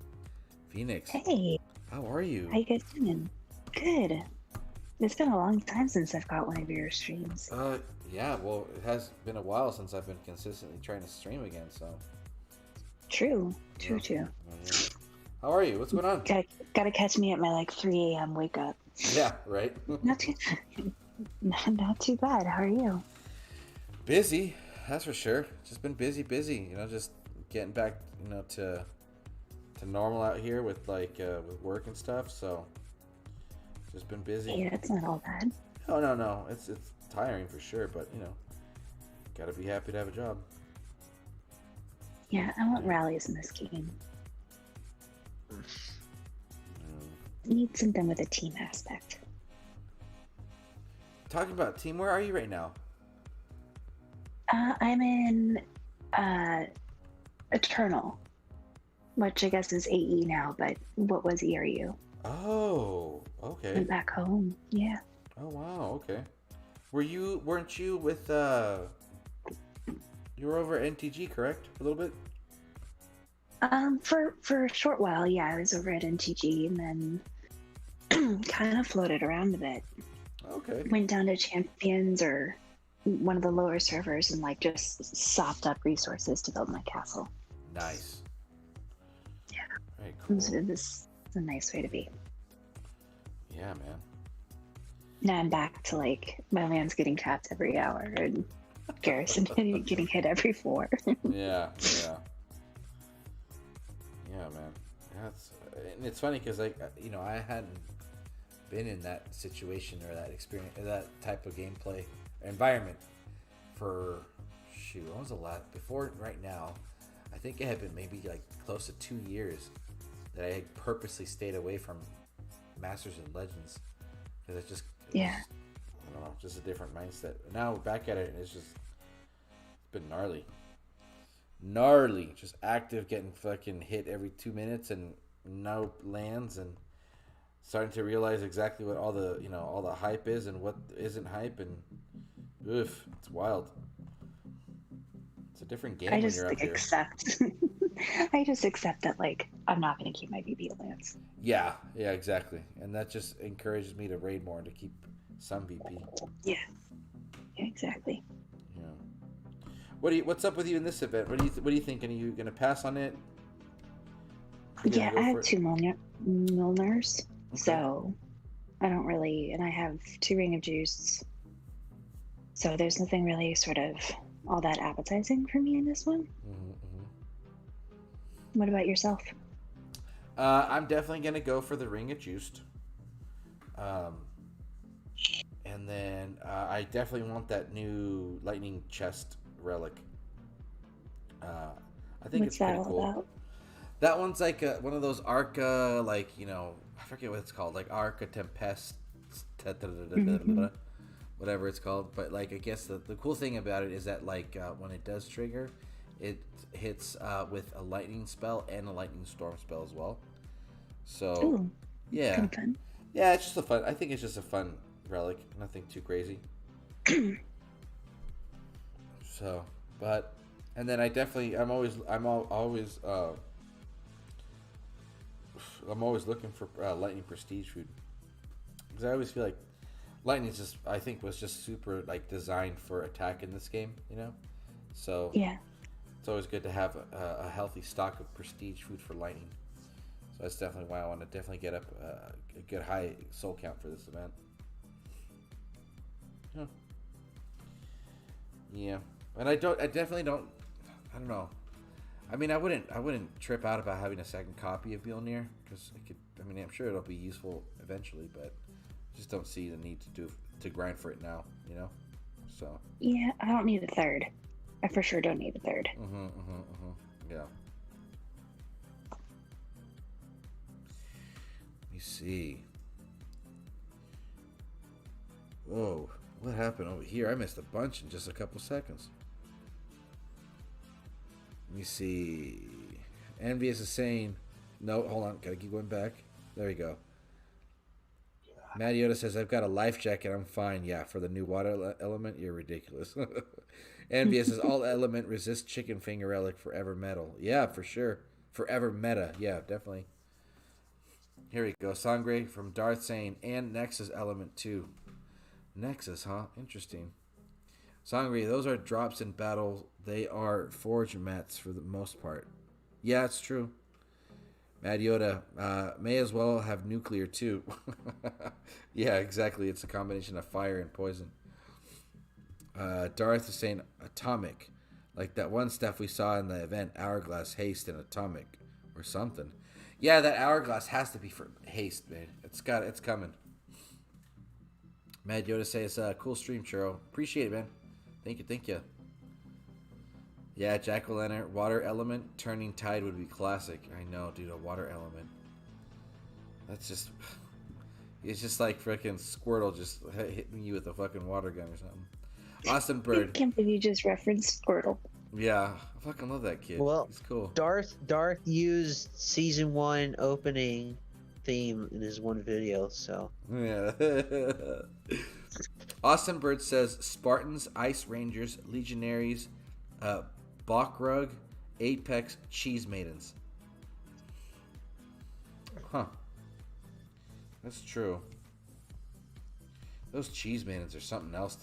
Phoenix. Hey, how are you? how you guys doing? Good. It's been a long time since I've got one of your streams. Yeah. Well, it has been a while since I've been consistently trying to stream again. So. True. Yeah. How are you? What's going on? Gotta catch me at my 3 a.m. wake up. Yeah. Right. Not too bad. How are you? Busy. That's for sure. Just been busy. Just getting back, to normal out here with with work and stuff. So just been busy. Yeah, it's not all bad. Oh no. It's tiring for sure, but gotta be happy to have a job. Yeah, I want rallies in this game. Need something with a team aspect. Talking about team, where are you right now? I'm in Eternal, which I guess is AE now, but what was ERU? Oh, okay. Went back home, yeah. Oh wow, okay. Weren't you with you were over at NTG, correct? A little bit? For a short while, yeah, I was over at NTG and then kind of floated around a bit. Okay. Went down to Champions or one of the lower servers and just sopped up resources to build my castle. Nice. Yeah. Very cool. This is a nice way to be. Yeah, man. Now I'm back to my land's getting tapped every hour and Garrison getting hit every 4. Yeah. Yeah, man. And it's funny because I hadn't been in that situation or that experience or that type of gameplay environment for what was the last before right now. I think it had been maybe close to 2 years that I had purposely stayed away from Masters and Legends because it was, I don't know, just a different mindset. Now we're back at it and it's been gnarly, just active, getting fucking hit every 2 minutes and no lands, and starting to realize exactly what all the hype is and what isn't hype, and it's wild. It's a different game when you're out there. I just accept that I'm not going to keep my VP lands. Yeah, exactly, and that just encourages me to raid more and to keep some VP. Yeah, exactly. Yeah. What's up with you in this event? What do you think? Are you gonna pass on it? Yeah, go I for have it? 2 Milners, Okay. so I don't really, and I have 2 Ring of Juice, so there's nothing really sort of all that appetizing for me in this one. What about yourself? I'm definitely gonna go for the Ring of Juiced. Um, and then I definitely want that new Lightning Chest relic. I think What's it's that pretty all cool. about? That one's like one of those Arca, like, I forget what it's called, like Arca Tempest, Mhm. whatever it's called. But like, I guess the cool thing about it is that like when it does trigger, it hits with a lightning spell and a lightning storm spell as well. So Ooh, it's yeah, kind of fun. yeah, it's just a fun. I think it's just a fun relic, nothing too crazy. So, but and then I definitely I'm always looking for lightning prestige food because I always feel like lightning is just was just super like designed for attack in this game, So Yeah. it's always good to have a healthy stock of prestige food for lightning. So that's definitely why I want to definitely get up a good high soul count for this event. Huh. Yeah, and I definitely don't. I don't know. I mean, I wouldn't trip out about having a second copy of Mjolnir because it could. I mean, I'm sure it'll be useful eventually, but just don't see the need to grind for it now. So. Yeah, I don't need a third. I for sure don't need a third. Yeah. Let me see. Whoa, what happened over here? I missed a bunch in just a couple seconds. Let me see. Envious is saying, no, hold on, gotta keep going back. There we go. Matt Yoda says, I've got a life jacket, I'm fine. Yeah, for the new water element, you're ridiculous. Envious says, all element resist chicken finger relic forever metal. Yeah, for sure. Forever meta. Yeah, definitely. Here we go. Sangre from Darth saying, and Nexus element too. Nexus, huh? Interesting. Sangre, those are drops in battle. They are forge mats for the most part. Yeah, it's true. Mad Yoda, may as well have nuclear too. Yeah, exactly. It's a combination of fire and poison. Darth is saying atomic. Like that one stuff we saw in the event, Hourglass, Haste, and Atomic. Or something. Yeah, that Hourglass has to be for Haste, man. It's coming. Mad Yoda says, cool stream, Churro. Appreciate it, man. Thank you. Yeah, Jack-o'-lantern, water element, turning tide would be classic. I know, dude, a water element. That's just... It's just like freaking Squirtle just hitting you with a fucking water gun or something. Austin I Bird. can't believe you just referenced Squirtle. Yeah, I fucking love that kid. Well, he's cool. Darth used season 1 opening theme in his one video, so Yeah. Austin Bird says Spartans, Ice Rangers, Legionaries, Bakrug, Apex, Cheese Maidens. Huh. That's true. Those Cheese Maidens are something else.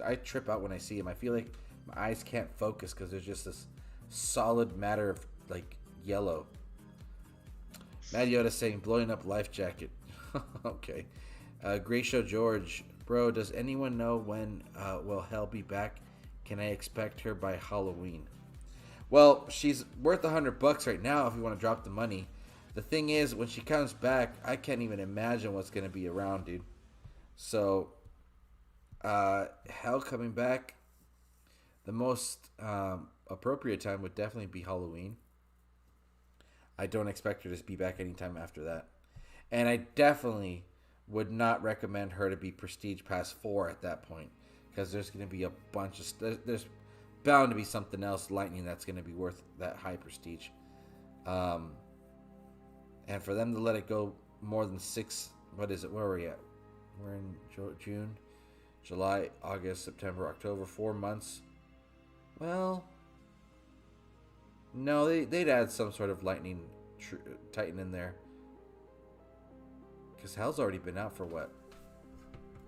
I trip out when I see them. I feel like my eyes can't focus because there's just this solid matter of like yellow. Mad Yoda saying blowing up life jacket. Okay. Gracio George, bro, does anyone know when will Hell be back? Can I expect her by Halloween? Well, she's worth $100 right now if you want to drop the money. The thing is, when she comes back, I can't even imagine what's going to be around, dude. So, Hell coming back, the most appropriate time would definitely be Halloween. I don't expect her to be back anytime after that. And I definitely would not recommend her to be Prestige Pass 4 at that point. Because there's going to be a bunch of... There's bound to be something else lightning that's going to be worth that high prestige. And for them to let it go more than 6... What is it? Where are we at? We're in June, July, August, September, October. 4 months. Well... No, they'd add some sort of lightning titan in there. Because Hell's already been out for what?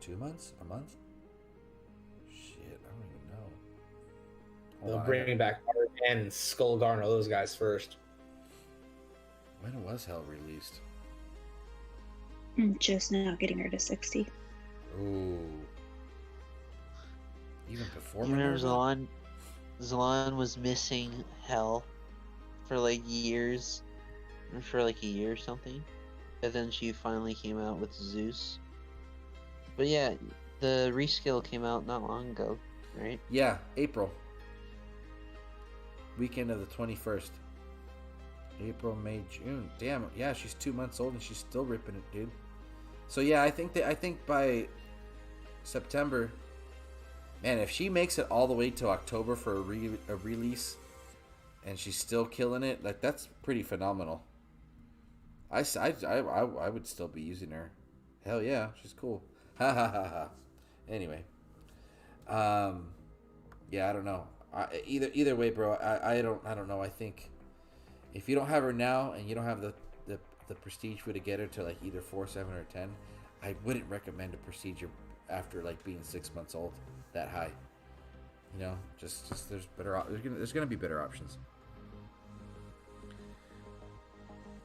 2 months? A month? Shit, I don't even know. They'll bring back Art and Skullgarn or those guys first. When was Hell released? Just now getting her to 60. Ooh. Even before You remember Minerva? Zalon was missing Hell for like years, for like a year or something, and then she finally came out with Zeus. But yeah, the rescale came out not long ago, right? Yeah, April. Weekend of the 21st. April, May, June. Damn, yeah, she's 2 months old and she's still ripping it, dude. So yeah, I think by September, man, if she makes it all the way to October for a release, and she's still killing it, like that's pretty phenomenal. I would still be using her. Hell yeah, she's cool. Ha ha ha ha. Anyway, yeah, I don't know. Either way, bro. I don't know. I think if you don't have her now and you don't have the prestige for to get her to like either 4, 7, or 10, I wouldn't recommend a procedure after like being 6 months old that high. You know, just there's gonna be better options.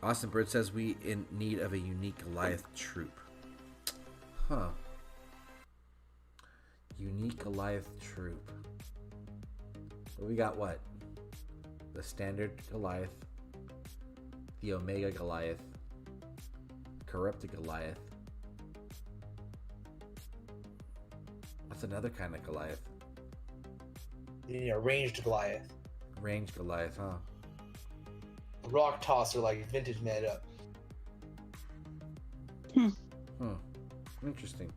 Austin Bird says we in need of a unique Goliath troop. Huh. Unique Goliath troop. Well, we got what? The standard Goliath, the Omega Goliath, corrupted Goliath. What's another kind of Goliath? You know, ranged Goliath. Ranged Goliath, huh? Rock tosser, like vintage made up. Interesting.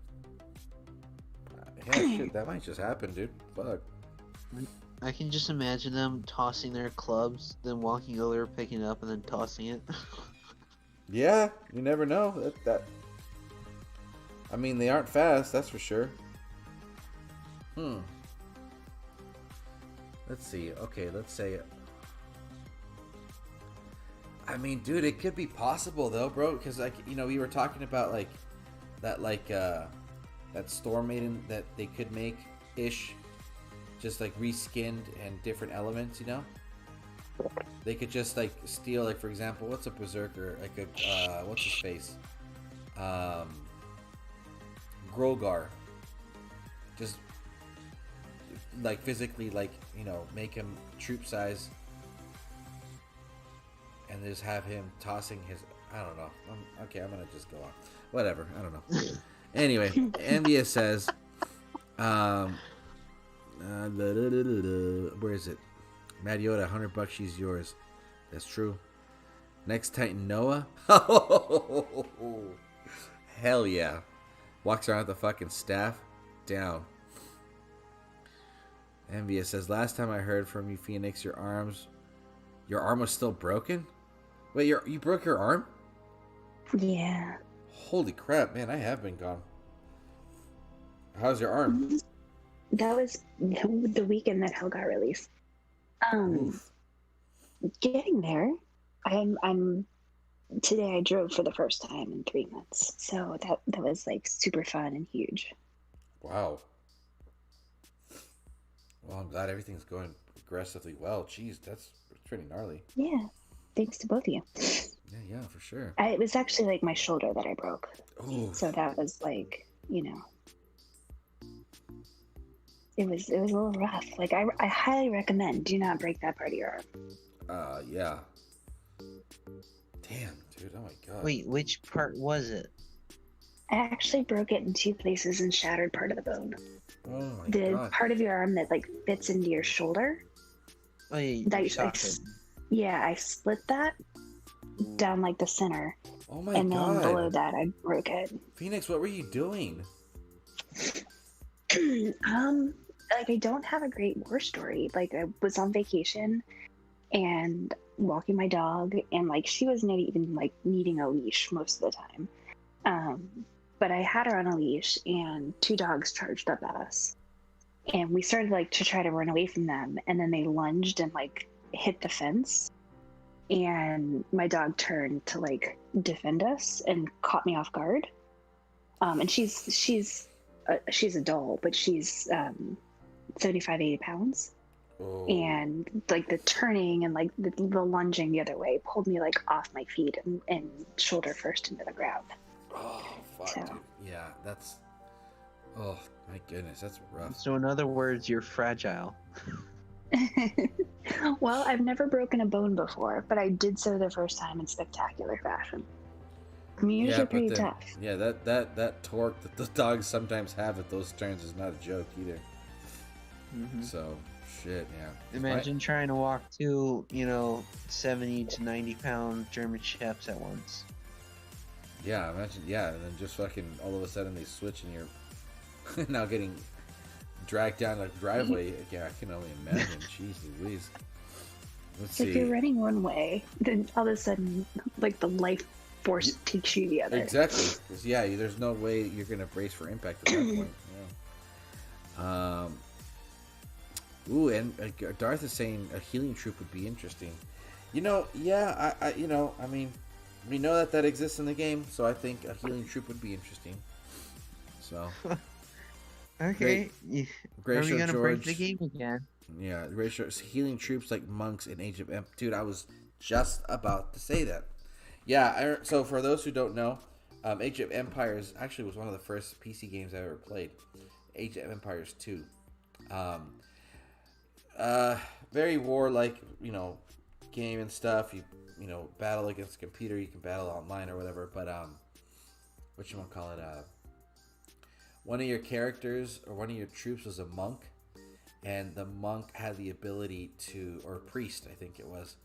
Yeah, shit, that might just happen, dude. Fuck. I can just imagine them tossing their clubs, then walking over, picking it up, and then tossing it. Yeah, you never know. That. I mean, they aren't fast, that's for sure. Let's see. Okay, let's say. I mean, dude, it could be possible though, bro. Because like, you know, we were talking about like that Storm Maiden that they could make ish, just like reskinned and different elements. You know, they could just like steal, like for example, what's a berserker? Like a what's his face? Grogar. Just like physically, like, you know, make him troop size, and just have him tossing his. I don't know. I'm gonna just go on. Whatever. I don't know. Anyway, Envious says, where is it? Mad Yoda, $100, she's yours. That's true. Next Titan, Noah. Hell yeah. Walks around with the fucking staff. Down. Envious says, last time I heard from you, Phoenix, your arm was still broken? Wait, you broke your arm? Yeah. Holy crap, man, I have been gone. How's your arm? That was the weekend that Hell got released. Oof. Getting there. I'm today I drove for the first time in 3 months. So that was like super fun and huge. Wow. Well, I'm glad everything's going aggressively well. Jeez, that's pretty gnarly. Yeah. Thanks to both of you. Yeah, for sure. It was actually like my shoulder that I broke. Ooh. So that was like, you know, it was a little rough. Like I highly recommend do not break that part of your arm. Yeah. Damn, dude. Oh my god. Wait, which part was it? I actually broke it in 2 places and shattered part of the bone. Oh my The god. part of your arm that like fits into your shoulder. Oh yeah, That you socket. Yeah, I split that down like the center, Oh my and god. then below that I broke it. Phoenix, what were you doing? Like I don't have a great war story. Like I was on vacation and walking my dog, and like she wasn't even like needing a leash most of the time. But I had her on a leash, and 2 dogs charged up at us, and we started like to try to run away from them, and then they lunged and like hit the fence, and my dog turned to like defend us and caught me off guard. And she's a doll, but she's 75, 80 pounds. Oh. and like the turning and like the lunging the other way pulled me like off my feet and shoulder first into the ground. Oh, fuck, So. dude. Yeah, that's. Oh, my goodness, that's rough. So in other words, you're fragile. Well, I've never broken a bone before, but I did so the first time in spectacular fashion. I'm usually pretty tough. Yeah, that torque that the dogs sometimes have at those turns is not a joke either. Mm-hmm. So, shit, yeah. Imagine trying to walk two, 70 to 90 pound German Shepherds at once. Yeah, imagine, yeah, and then just fucking all of a sudden they switch and you're now getting dragged down a driveway. Yeah, I can only imagine. Jeez Louise. Let's see. If you're running one way, then all of a sudden, like the life force takes you the other. Exactly. 'Cause, yeah, there's no way you're gonna brace for impact at that point. Yeah. Ooh, and Darth is saying a healing troop would be interesting. Yeah, I mean, we know that exists in the game, so I think a healing troop would be interesting. So. Okay. Great Are we show, gonna George. break the game again? Yeah, healing troops like monks in Age of Empires. Dude, I was just about to say that. Yeah, so for those who don't know, Age of Empires actually was one of the first PC games I ever played. Age of Empires 2. Very war-like, game and stuff. You battle against a computer. You can battle online or whatever. But one of your characters or one of your troops was a monk, and the monk had the ability to, or priest, I think it was,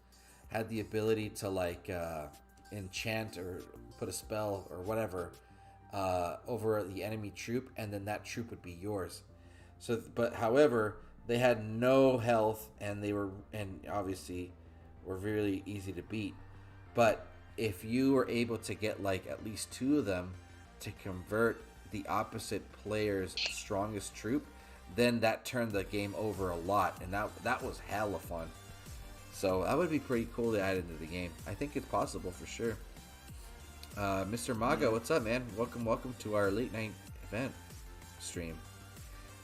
had the ability to like enchant or put a spell or whatever over the enemy troop, and then that troop would be yours. So, but however, they had no health, and obviously were really easy to beat. But if you were able to get like at least two of them to convert the opposite player's strongest troop, then that turned the game over a lot, and that was hella fun. So that would be pretty cool to add into the game. I think it's possible for sure. Mr. Maga, what's up, man? Welcome to our late night event stream.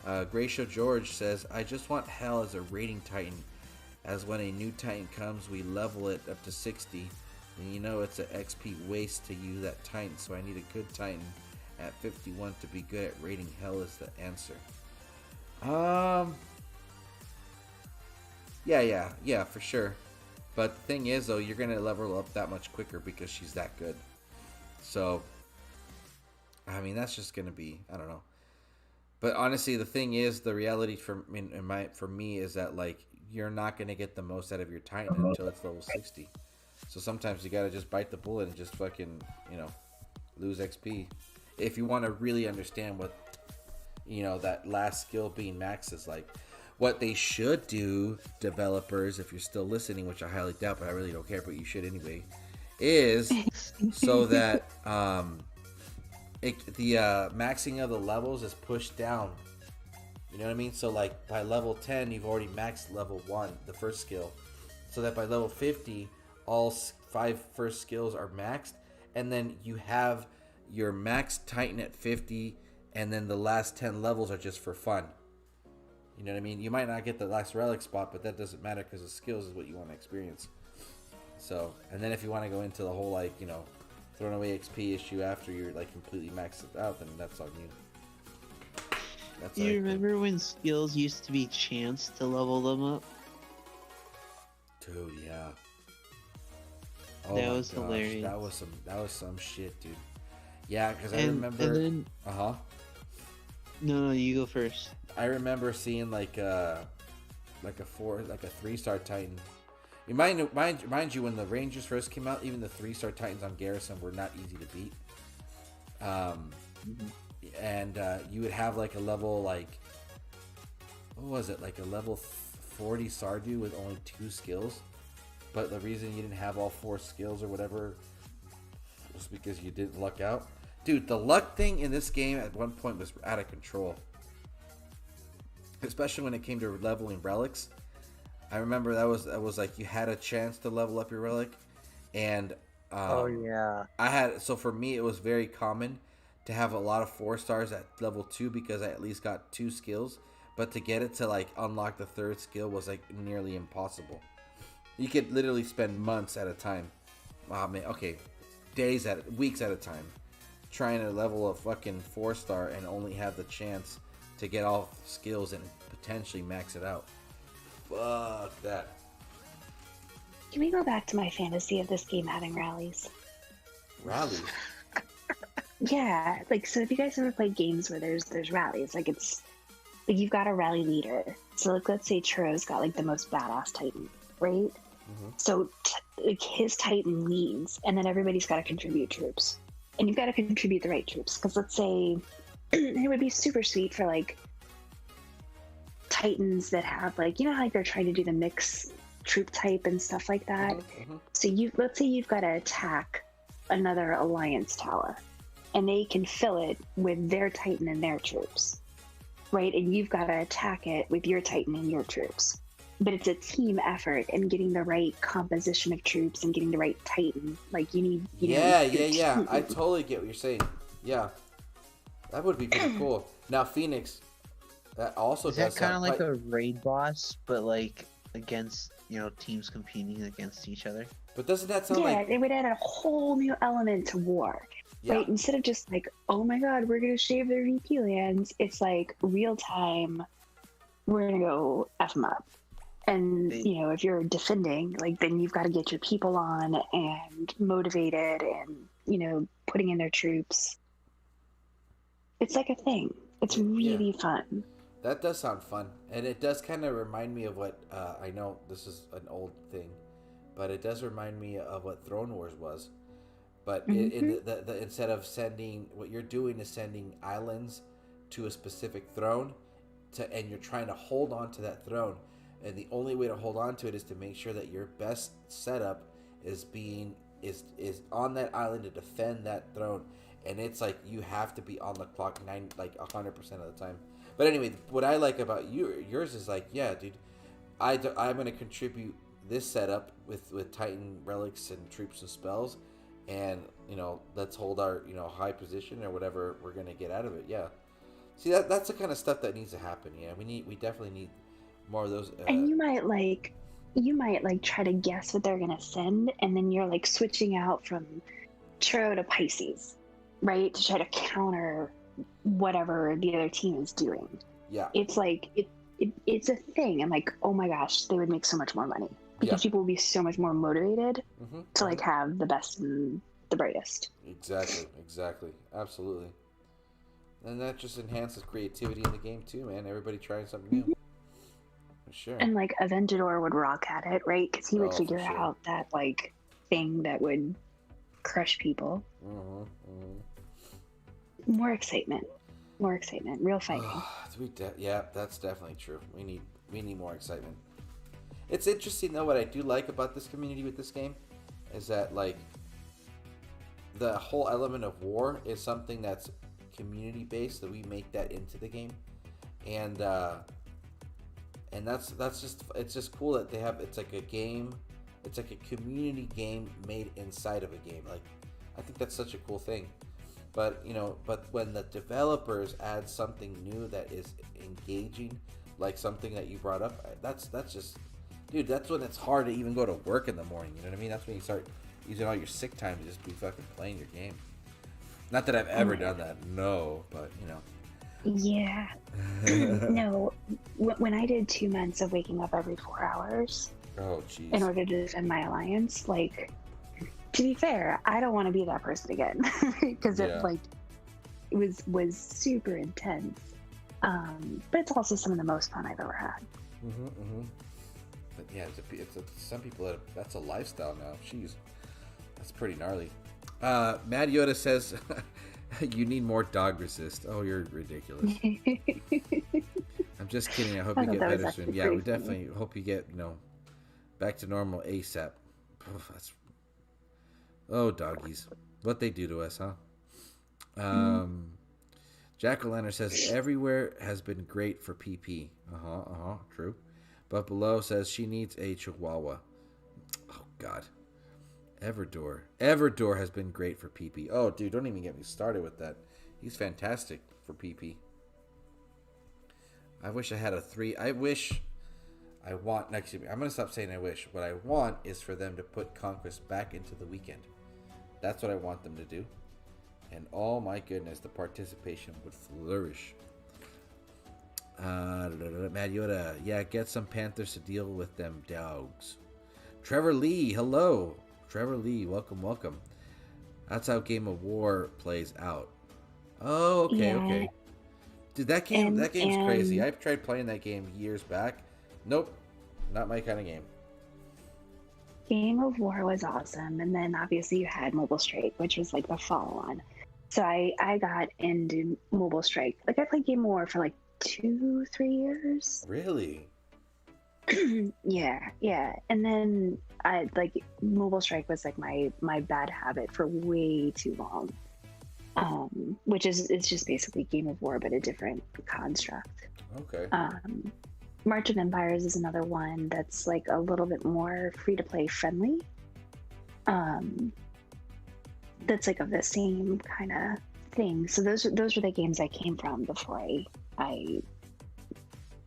Gracio George says, I just want hell as a rating titan, as when a new titan comes, we level it up to 60, and it's an XP waste to use that titan, so I need a good titan at 51 to be good at rating hell is the answer. Yeah, for sure. But the thing is, though, you're gonna level up that much quicker because she's that good. So, I mean, that's just gonna be, I don't know. But honestly, the thing is, the reality for me is that like you're not gonna get the most out of your Titan until it's level 60. So sometimes you gotta just bite the bullet and just fucking lose XP if you want to really understand what that last skill being max is like. What they should do, developers, if you're still listening, which I highly doubt, but I really don't care, but you should anyway, is so that the maxing of the levels is pushed down. You know what I mean? So like by level 10, you've already maxed level 1, the first skill. So that by level 50, all 5 first skills are maxed, and then you have your max Titan at 50, and then the last 10 levels are just for fun. You know what I mean? You might not get the last relic spot, but that doesn't matter because the skills is what you want to experience. So, and then if you want to go into the whole like throwing away XP issue after you're like completely maxed out, then that's on you. Do you remember when skills used to be chance to level them up? Dude, yeah. Oh, that was hilarious. That was some shit, dude. Yeah, because I remember. And then, No, you go first. I remember seeing like a 3-star Titan. You mind you, when the Rangers first came out, even the 3-star Titans on Garrison were not easy to beat. And you would have like a level what was it, like a level 40 Sardu with only 2 skills. But the reason you didn't have all 4 skills or whatever was because you didn't luck out. Dude, the luck thing in this game at one point was out of control. Especially when it came to leveling relics. I remember that was like you had a chance to level up your relic. And so for me it was very common to have a lot of 4 stars at level 2 because I at least got 2 skills. but to get it to like unlock the third skill was like nearly impossible. You could literally spend months at a time. Wow, man. Okay, weeks at a time, trying to level a fucking 4-star and only have the chance to get all skills and potentially max it out. Fuck that. Can we go back to my fantasy of this game having rallies? Rallies? Yeah, like, so if you guys ever played games where there's rallies, like it's like you've got a rally leader. So like, let's say Churro's got like the most badass Titan, right? Mm-hmm. So like his Titan leads, and then everybody's got to contribute troops, and you've got to contribute the right troops. Because let's say it would be super sweet for like Titans that have like, you know how like they're trying to do the mix troop type and stuff like that. Mm-hmm. So let's say you've got to attack another alliance tower, and they can fill it with their Titan and their troops, right? And you've got to attack it with your Titan and your troops. But it's a team effort, and getting the right composition of troops and getting the right Titan. Like you need, yeah. I totally get what you're saying. Yeah, that would be pretty cool. Now Phoenix, that also Is does that kind of like quite... a raid boss, but like against teams competing against each other? But doesn't that sound like... it would add a whole new element to war, right? Instead of just like, oh my god, we're gonna shave their VP lands, it's like real time. We're gonna go F them up. And, if you're defending, like, then you've got to get your people on and motivated and, putting in their troops. It's like a thing. It's really fun. That does sound fun. And it does kind of remind me of what, I know this is an old thing, but it does remind me of what Throne Wars was. But instead of sending, what you're doing is sending islands to a specific throne, and you're trying to hold on to that throne. And the only way to hold on to it is to make sure that your best setup is on that island to defend that throne. And it's like you have to be on the clock 100% of the time. But anyway, what I like about yours is like, yeah, dude, I'm going to contribute this setup with Titan relics and troops and spells, and let's hold our high position or whatever we're going to get out of it. Yeah, see that's the kind of stuff that needs to happen. Yeah, we definitely need more of those. And you might try to guess what they're gonna send, and then you're like switching out from Churro to Pisces, right, to try to counter whatever the other team is doing. Yeah, it's like it's a thing, and like, oh my gosh, they would make so much more money because people will be so much more motivated to like have the best and the brightest. Exactly, absolutely. And that just enhances creativity in the game too, man. Everybody trying something new. Sure. And like Aventador would rock at it, right? Because he would figure out that like thing that would crush people. More excitement, real fighting. Yeah, that's definitely true. We need more excitement. It's interesting though. What I do like about this community with this game is that like the whole element of war is something that's community based. That we make that into the game, and that's just, it's just cool that they have, it's like a game, it's like a community game made inside of a game. Like, I think that's such a cool thing. But but when the developers add something new that is engaging, like something that you brought up, that's just, dude, that's when it's hard to even go to work in the morning. You know what I mean? That's when you start using all your sick time to just be fucking playing your game. Not that I've ever done that, no, but Yeah. No, when I did 2 months of waking up every 4 hours in order to defend my alliance, like, to be fair, I don't want to be that person again because it was super intense. But it's also some of the most fun I've ever had. But yeah, some people that's a lifestyle now. Jeez, that's pretty gnarly. Mad Yoda says. You need more dog resist. Oh, you're ridiculous. I'm just kidding. I hope you get better soon. Yeah, we definitely hope you get, back to normal ASAP. Oh, doggies. What they do to us, huh? Jack-O-Lantern says, everywhere has been great for PP. True. But below says she needs a Chihuahua. Oh, God. Everdor has been great for PP. Oh, dude, don't even get me started with that. He's fantastic for PP. I wish I had a 3. I want, actually, I'm going to stop saying I wish. What I want is for them to put Conquest back into the weekend. That's what I want them to do. And oh my goodness, the participation would flourish. Mad Yoda, yeah, get some Panthers to deal with them dogs. Trevor Lee, hello. Trevor Lee, welcome. That's how Game of War plays out. Oh, okay, okay. Dude, that game's crazy. I've tried playing that game years back. Nope, not my kind of game. Game of War was awesome, and then obviously you had Mobile Strike, which was like the follow-on. So I got into Mobile Strike. Like I played Game of War for like 2-3 years. Really? yeah. And then I like Mobile Strike was like my bad habit for way too long. Which is, it's just basically Game of War but a different construct. Okay. March of Empires is another one that's like a little bit more free to play friendly. That's like of the same kind of thing. So those were the games I came from before I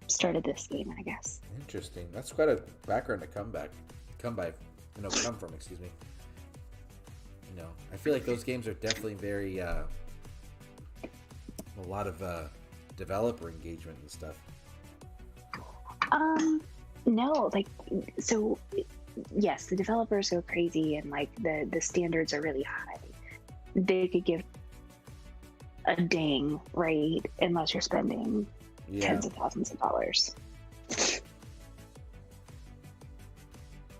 started this game, I guess. Interesting. That's quite a background to come from, excuse me. You know, I feel like those games are definitely very a lot of developer engagement and stuff. No, like, so yes, the developers go crazy and like the standards are really high. They could give a dang, right? Unless you're spending tens of thousands of dollars.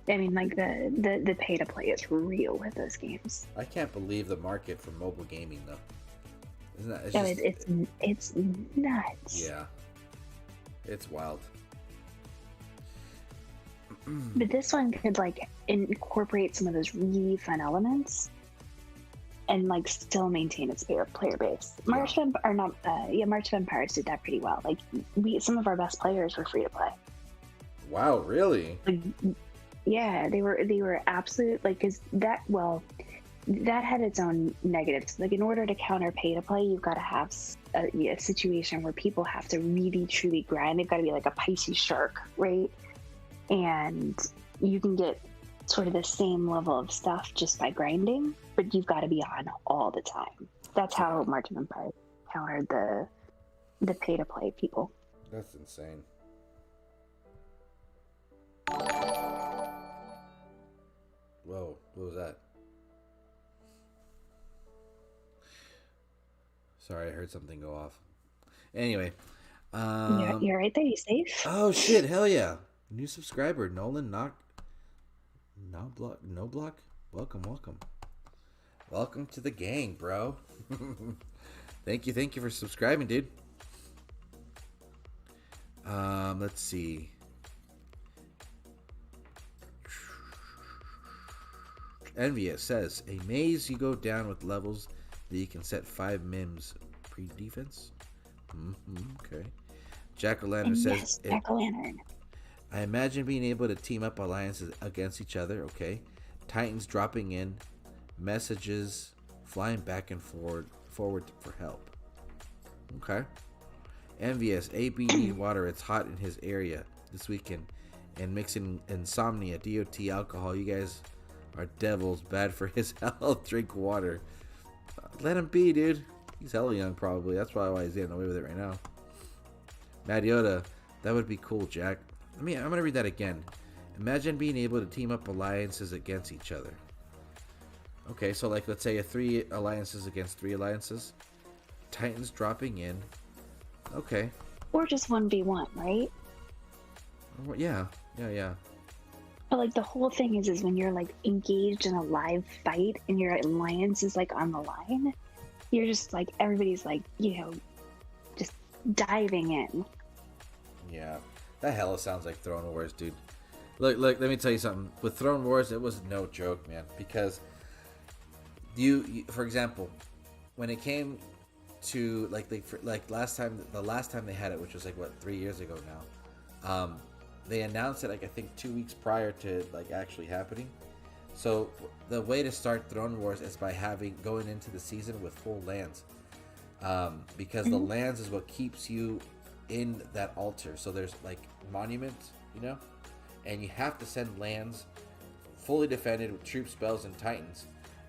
I mean, like the pay to play is real with those games. I can't believe the market for mobile gaming though. Isn't that? It's nuts. Yeah, it's wild. But this one could like incorporate some of those really fun elements and like still maintain its player base. March of Empires did that pretty well. Like some of our best players were free to play. Wow, really? Like, yeah, they were absolute, like, because that had its own negatives. Like in order to counter pay to play, you've got to have a situation where people have to really truly grind. They've got to be like a Pisces shark, right? And you can get sort of the same level of stuff just by grinding, but you've got to be on all the time. That's how March of Empires countered the pay to play people. That's insane. Whoa, what was that? Sorry, I heard something go off. Anyway. You're right there, you safe? Oh shit, hell yeah. New subscriber, Nolan No block. Welcome. Welcome to the gang, bro. Thank you for subscribing, dude. Let's see. Envious says, a maze you go down with levels that you can set 5 mims pre-defense. Okay. Jack-o'-lantern says, yes, Jack-o'-lantern. I imagine being able to team up alliances against each other. Okay. Titans dropping in, messages flying back and forward for help. Okay. Envious, AB need water. It's hot in his area this weekend, and mixing insomnia, DOT, alcohol. You guys are devils. Bad for his health. Drink water. Let him be, dude. He's hella young, probably. That's probably why he's getting away with it right now. Mad Yoda, that would be cool, Jack. I'm gonna read that again. Imagine being able to team up alliances against each other. Okay, so like let's say 3 alliances against 3 alliances. Titans dropping in. Okay. Or just 1v1, right? Yeah. But like the whole thing is when you're like engaged in a live fight and your alliance is like on the line, you're just like everybody's like, just diving in. Yeah. That hella sounds like Throne Wars, dude. Look, let me tell you something. With Throne Wars, it was no joke, man. Because you for example, when it came to the last time they had it, which was like 3 years ago now, they announced it I think 2 weeks prior to actually happening. So the way to start Throne Wars is by going into the season with full lands, because the lands is what keeps you in that altar. So there's like monuments, you know, and you have to send lands fully defended with troop spells and titans,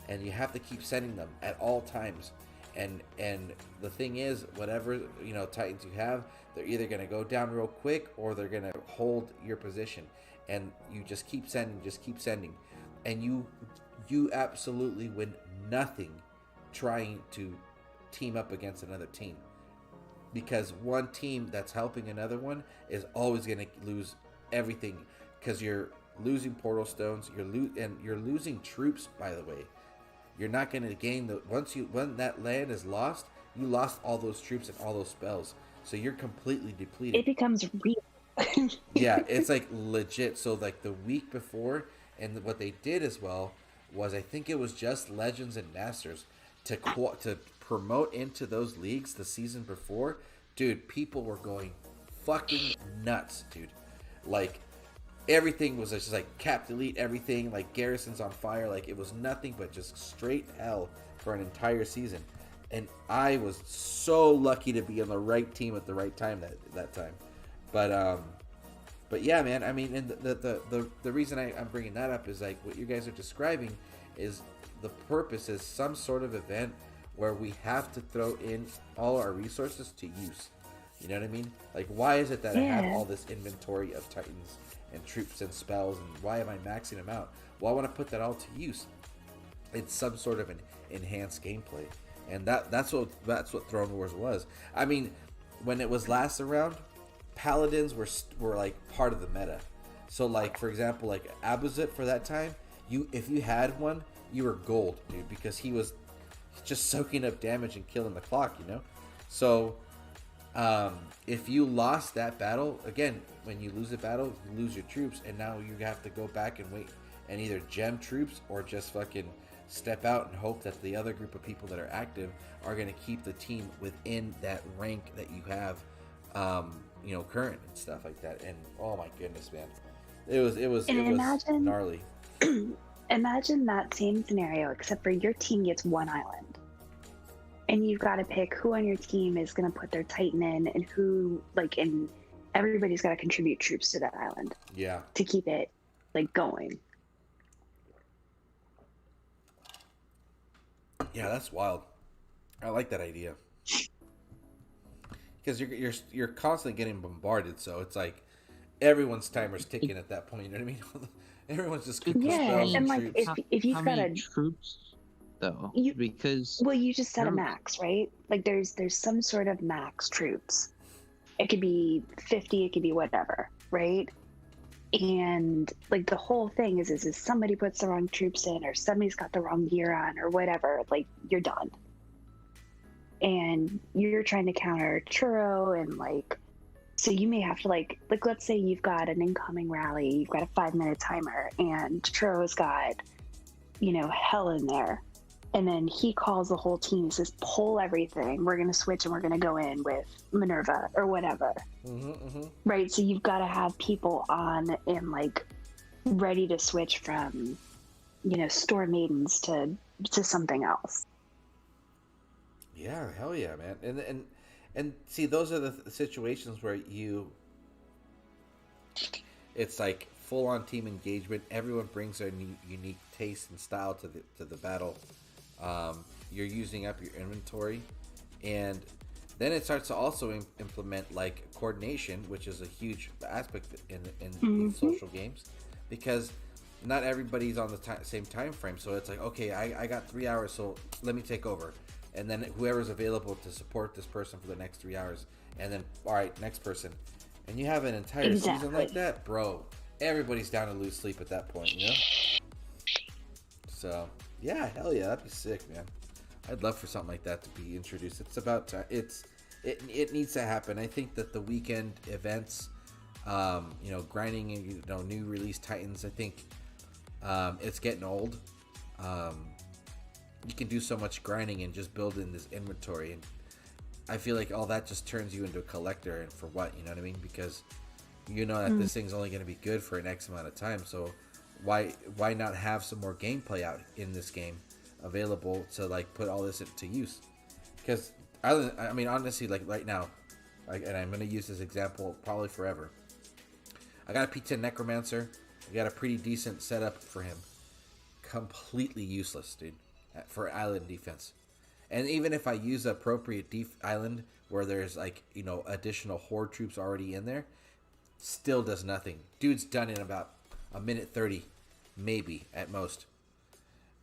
and you have to keep sending them at all times. And the thing is, whatever, you know, titans you have, they're either going to go down real quick or they're going to hold your position, and you just keep sending, and you absolutely win nothing trying to team up against another team, because one team that's helping another one is always going to lose everything, because you're losing portal stones, you're losing troops. By the way, you're not going to gain when that land is lost, you lost all those troops and all those spells, so you're completely depleted. It becomes real. Yeah, it's like legit. So like the week before, and what they did as well was, I think it was just Legends and Masters to promote into those leagues the season before. Dude, people were going fucking nuts, dude. Like, everything was just like cap delete everything, like garrisons on fire, like it was nothing but just straight hell for an entire season. And I was so lucky to be on the right team at the right time that time. But yeah, man, I mean, and the reason I'm bringing that up is like what you guys are describing is the purpose is some sort of event where we have to throw in all our resources to use. You know what I mean? Like, why is it that I have all this inventory of titans and troops and spells, and why am I maxing them out? Well, I want to put that all to use. It's some sort of an enhanced gameplay, and that's what Throne Wars was. I mean, when it was last around, paladins were like part of the meta. So like, for example, like Abuzit for that time, if you had one, you were gold, dude, because he was just soaking up damage and killing the clock, you know. So if you lost that battle, again, when you lose a battle, you lose your troops, and now you have to go back and wait and either gem troops or just fucking step out and hope that the other group of people that are active are going to keep the team within that rank that you have, you know, current and stuff like that. And oh my goodness, man, it was gnarly. Imagine that same scenario, except for your team gets one island, and you've got to pick who on your team is going to put their Titan in, and who, like, and everybody's got to contribute troops to that island. Yeah. To keep it, like, going. Yeah, that's wild. I like that idea. Because you're constantly getting bombarded, so it's like everyone's timer's ticking at that point. You know what I mean? Everyone's just cooking spells and like troops. if you've got a troops, though, because you just set a max, right? Like there's some sort of max troops. It could be 50, it could be whatever, right? And like the whole thing is somebody puts the wrong troops in, or somebody's got the wrong gear on, or whatever. Like, you're done. And you're trying to counter Churro, and like, so you may have to like let's say you've got an incoming rally, you've got a 5-minute timer, and Churro's got, you know, hell in there, and then he calls the whole team, says pull everything, we're gonna switch and we're gonna go in with Minerva or whatever. Right? So you've got to have people on and like ready to switch from, you know, Storm Maidens to something else. Yeah, hell yeah, man. And see, those are the situations where it's like full on team engagement. Everyone brings their unique taste and style to the battle. You're using up your inventory, and then it starts to also implement like coordination, which is a huge aspect in these social games, because not everybody's on the same time frame. So it's like, okay, I got 3 hours, so let me take over. And then whoever's available to support this person for the next 3 hours. And then, all right, next person. And you have an entire season like that, bro. Everybody's down to lose sleep at that point, you know? So, yeah, hell yeah, that'd be sick, man. I'd love for something like that to be introduced. It's about time. It needs to happen. I think that the weekend events, you know, grinding, you know, new release Titans, I think it's getting old. You can do so much grinding and just build in this inventory, and I feel like all that just turns you into a collector. And for what, you know what I mean? Because you know that this thing's only going to be good for an X amount of time, so why not have some more gameplay out in this game available to like put all this to use? Because I mean, honestly, like right now, and I'm going to use this example probably forever. I got a P10 Necromancer. I got a pretty decent setup for him. Completely useless, dude, for island defense. And even if I use appropriate island where there's like, you know, additional horde troops already in there, still does nothing. Dude's done in about a minute 30, maybe at most.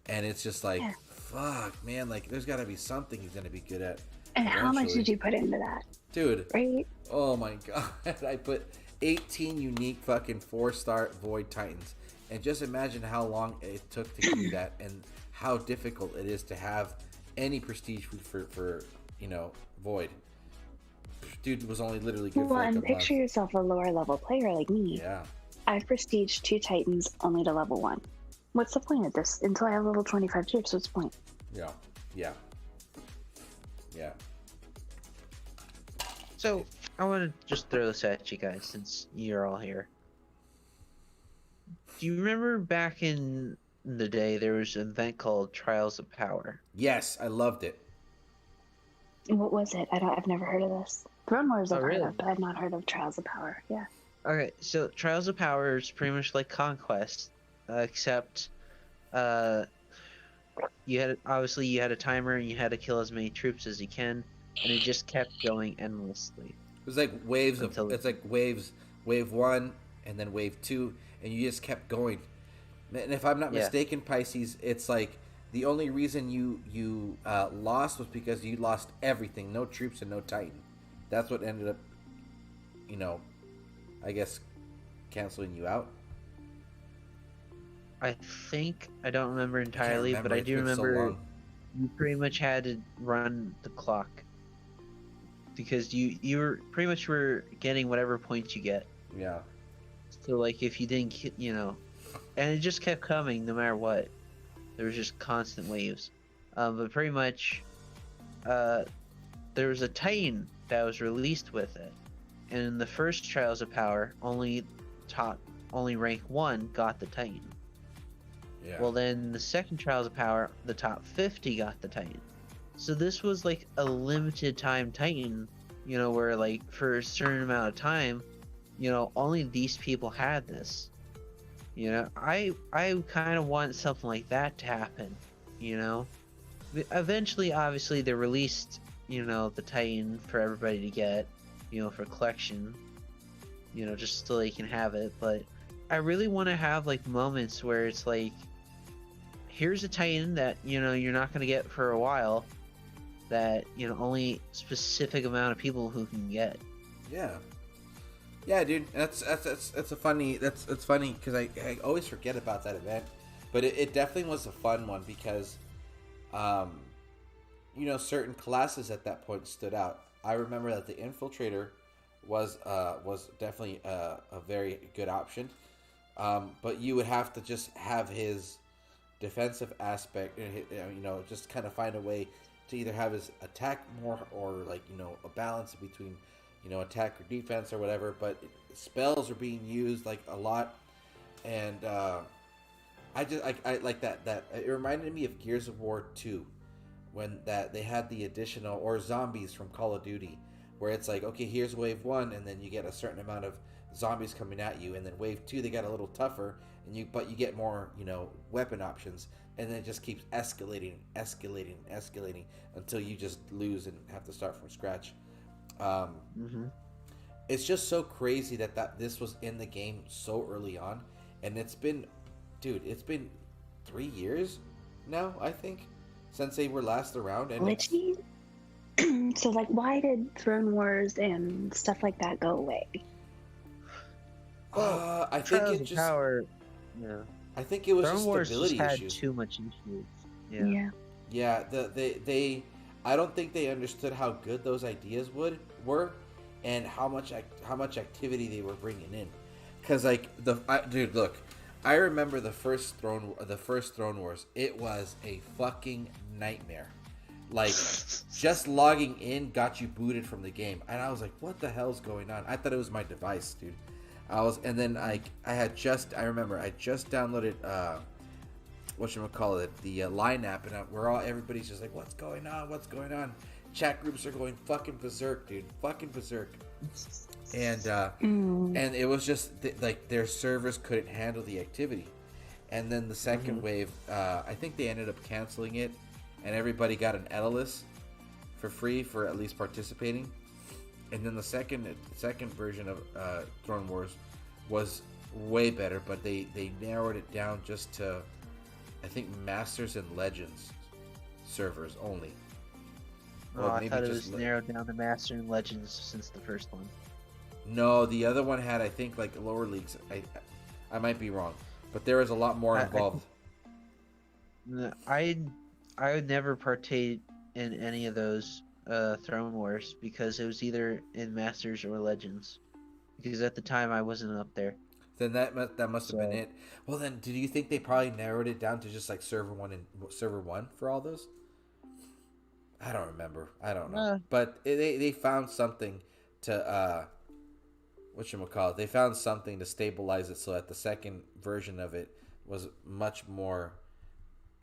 And it's just like, fuck, man, like there's got to be something he's going to be good at. And how much did you put into that? Dude. Right? Oh my god. I put 18 unique fucking 4-star Void Titans. And just imagine how long it took to do that and how difficult it is to have any prestige for you know, Void. Dude was only literally good for like a month. Picture yourself a lower level player like me. Yeah. I've prestiged 2 Titans only to level 1. What's the point of this? Until I have level 25 troops, what's the point? Yeah. Yeah. Yeah. So, I want to just throw this at you guys since you're all here. Do you remember back in the day there was an event called Trials of Power? Yes, I loved it. What was it? I've never heard of this. Throne Wars I've really? heard of, but I've not heard of Trials of Power. Yeah. Okay, so Trials of Power is pretty much like Conquest, except you had a timer and you had to kill as many troops as you can, and it just kept going endlessly. It was like waves it's like wave 1 and then wave 2, and you just kept going. And if I'm not mistaken, Pisces, it's like the only reason you lost was because you lost everything, no troops and no Titan. That's what ended up, you know, I guess, canceling you out. I think, I don't remember entirely, but I do remember you pretty much had to run the clock because you were pretty much were getting whatever points you get. Yeah. So like if you didn't, you know, and it just kept coming no matter what. There was just constant waves. But pretty much, there was a Titan that was released with it, and in the first Trials of Power, only rank 1 got the Titan. Yeah. Well, then the second Trials of Power, the top 50 got the Titan. So this was like a limited time Titan, you know, where like for a certain amount of time, you know, only these people had this. You know, I kind of want something like that to happen, you know. Eventually, obviously, they released, you know, the Titan for everybody to get, you know, for collection, you know, just so they can have it. But I really want to have, like, moments where it's like, here's a Titan that, you know, you're not going to get for a while, that, you know, only specific amount of people who can get. Yeah. Yeah, dude, it's funny because I always forget about that event, but it definitely was a fun one because, you know, certain classes at that point stood out. I remember that the Infiltrator was definitely a very good option, but you would have to just have his defensive aspect, you know, just kind of find a way to either have his attack more or like, you know, a balance between, you know, attack or defense or whatever, but spells are being used like a lot, and I like that it reminded me of Gears of War 2 when that they had the additional, or zombies from Call of Duty, where it's like, okay, here's wave 1 and then you get a certain amount of zombies coming at you, and then wave 2 they got a little tougher and you get more, you know, weapon options, and then it just keeps escalating until you just lose and have to start from scratch. It's just so crazy that this was in the game so early on, and it's been 3 years now, I think, since they were last around. And glitchy. So like, why did Throne Wars and stuff like that go away? Well, I think it just Power, yeah. I think it was Throne just Wars stability just had issues. too much issues. Yeah, they I don't think they understood how good those ideas were, and how much activity they were bringing in. Cause like dude, look, I remember the first Throne Wars. It was a fucking nightmare. Like, just logging in got you booted from the game, and I was like, what the hell's going on? I thought it was my device, dude. I remember I just downloaded whatchamacallit, the Line app, and everybody's just like, what's going on? chat groups are going fucking berserk, dude, fucking berserk. And and it was just like their servers couldn't handle the activity. And then the second wave, I think they ended up canceling it, and everybody got an Ellis for free for at least participating. And then the second version of Throne Wars was way better, but they narrowed it down just to, I think, Masters and Legends servers only. Oh, I thought it was narrowed down to Master and Legends since the first one. No, the other one had, I think, like lower leagues. I might be wrong, but there was a lot more involved. I would never partake in any of those Throne Wars because it was either in Masters or Legends. Because at the time I wasn't up there. Then that must have been it. Well, then, do you think they probably narrowed it down to just like server 1 and server 1 for all those? I don't remember. I don't know. But they found something to whatchamacallit. They found something to stabilize it so that the second version of it was much more,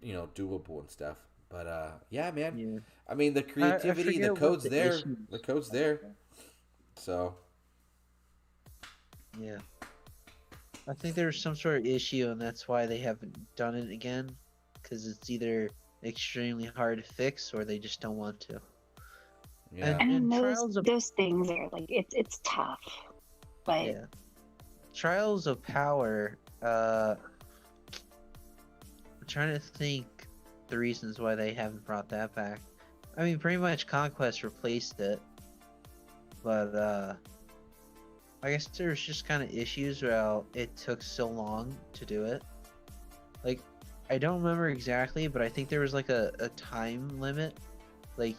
doable and stuff. But yeah, man. Yeah. I mean, the creativity, the code's there. The code's there. So. Yeah. I think there's some sort of issue, and that's why they haven't done it again. Because it's either extremely hard to fix, or they just don't want to. Yeah. And those things are like it's tough, but yeah. Trials of Power. I'm trying to think the reasons why they haven't brought that back. I mean, pretty much Conquest replaced it, but I guess there's just kind of issues about it took so long to do it. Like, I don't remember exactly, but I think there was like a time limit. Like,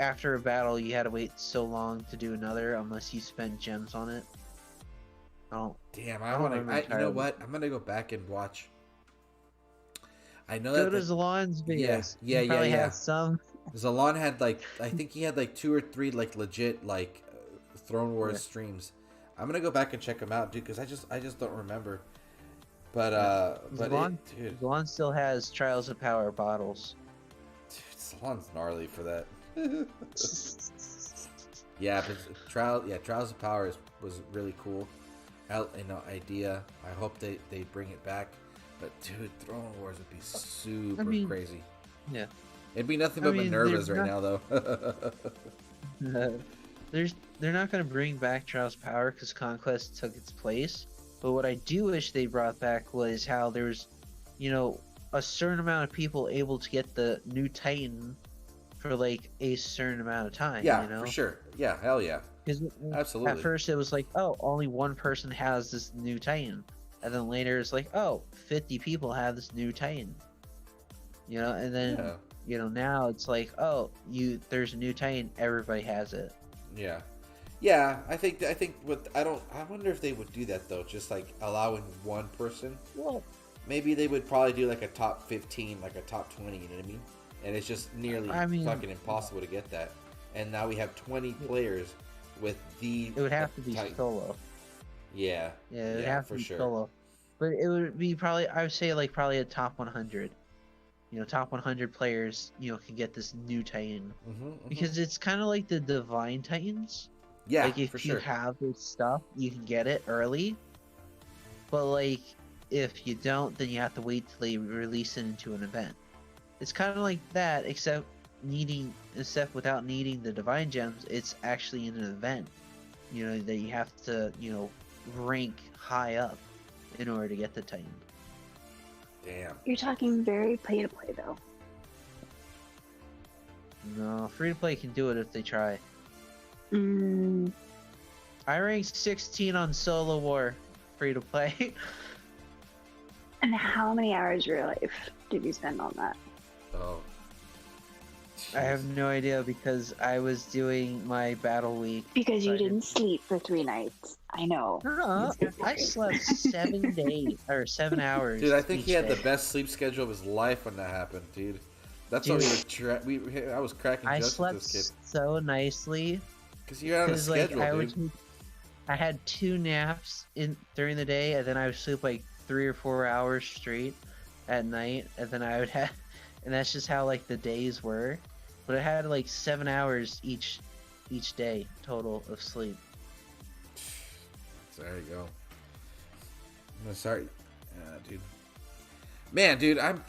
after a battle, you had to wait so long to do another unless you spent gems on it. Oh, damn! You know what? I'm gonna go back and watch. I know that. Go to ZALON's videos. Yeah. Had some. ZALON had I think he had 2 or 3 legit Throne Wars streams. I'm gonna go back and check them out, dude, because I just don't remember. But dude, ZALON still has Trials of Power bottles. Dude, ZALON's gnarly for that. Yeah, but Trials of Power was really cool. Idea. I hope they bring it back. But dude, Throne Wars would be super crazy. Yeah. It'd be nothing but Minerva's right now, though. They're not going to bring back Trials of Power because Conquest took its place. But what I do wish they brought back was how there's, a certain amount of people able to get the new Titan for a certain amount of time. Yeah, for sure. Yeah, hell yeah. Absolutely. At first it was only one person has this new Titan. And then later it's 50 people have this new Titan. And then, now it's there's a new Titan, everybody has it. Yeah. Yeah, I think I wonder if they would do that though, just allowing one person. Well, maybe they would probably do a top 15, a top 20, you know what I mean? And it's just nearly fucking impossible to get that. And now we have 20 players with the It would have to be Titan. Solo. Yeah. Yeah, it would have to be solo. But it would be probably, I would say probably a top 100. Top 100 players, can get this new Titan. Because it's kind of like the Divine Titans. Yeah, if you have this stuff, you can get it early. But if you don't, then you have to wait till they release it into an event. It's kind of like that, except without needing the Divine Gems, it's actually in an event. That you have to, rank high up in order to get the Titan. Damn. You're talking very pay-to-play, though. No, free-to-play can do it if they try. I ranked 16 on Solo War, free-to-play. And how many hours of your life did you spend on that? Oh. I have no idea because I was doing my battle week. Because you didn't sleep for 3 nights. I know. I slept 7 days or 7 hours. Dude, I think he had the best sleep schedule of his life when that happened, dude. That's why I was cracking jokes with this kid. I slept so nicely. Because you're on a schedule, dude. I had 2 naps during the day, and then I would sleep 3 or 4 hours straight at night, and then I would have, and that's just how the days were. but I had like 7 hours each day total of sleep. So there you go. I'm gonna start, dude. Man, dude, I'm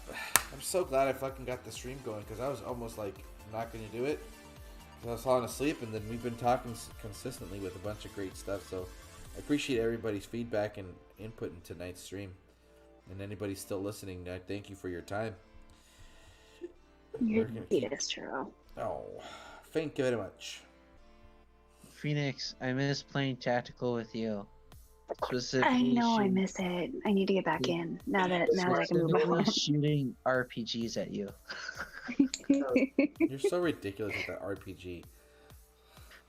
so glad I fucking got the stream going because I was almost like not gonna do it. I was falling asleep, and then we've been talking consistently with a bunch of great stuff. So I appreciate everybody's feedback and input in tonight's stream. And anybody still listening, I thank you for your time. You're the cutest, Churro. Oh, thank you very much. Phoenix, I miss playing tactical with you. I Specifically, know I miss it. I need to get back in now that I can move specifically on. shooting RPGs at you. You're so ridiculous with that RPG.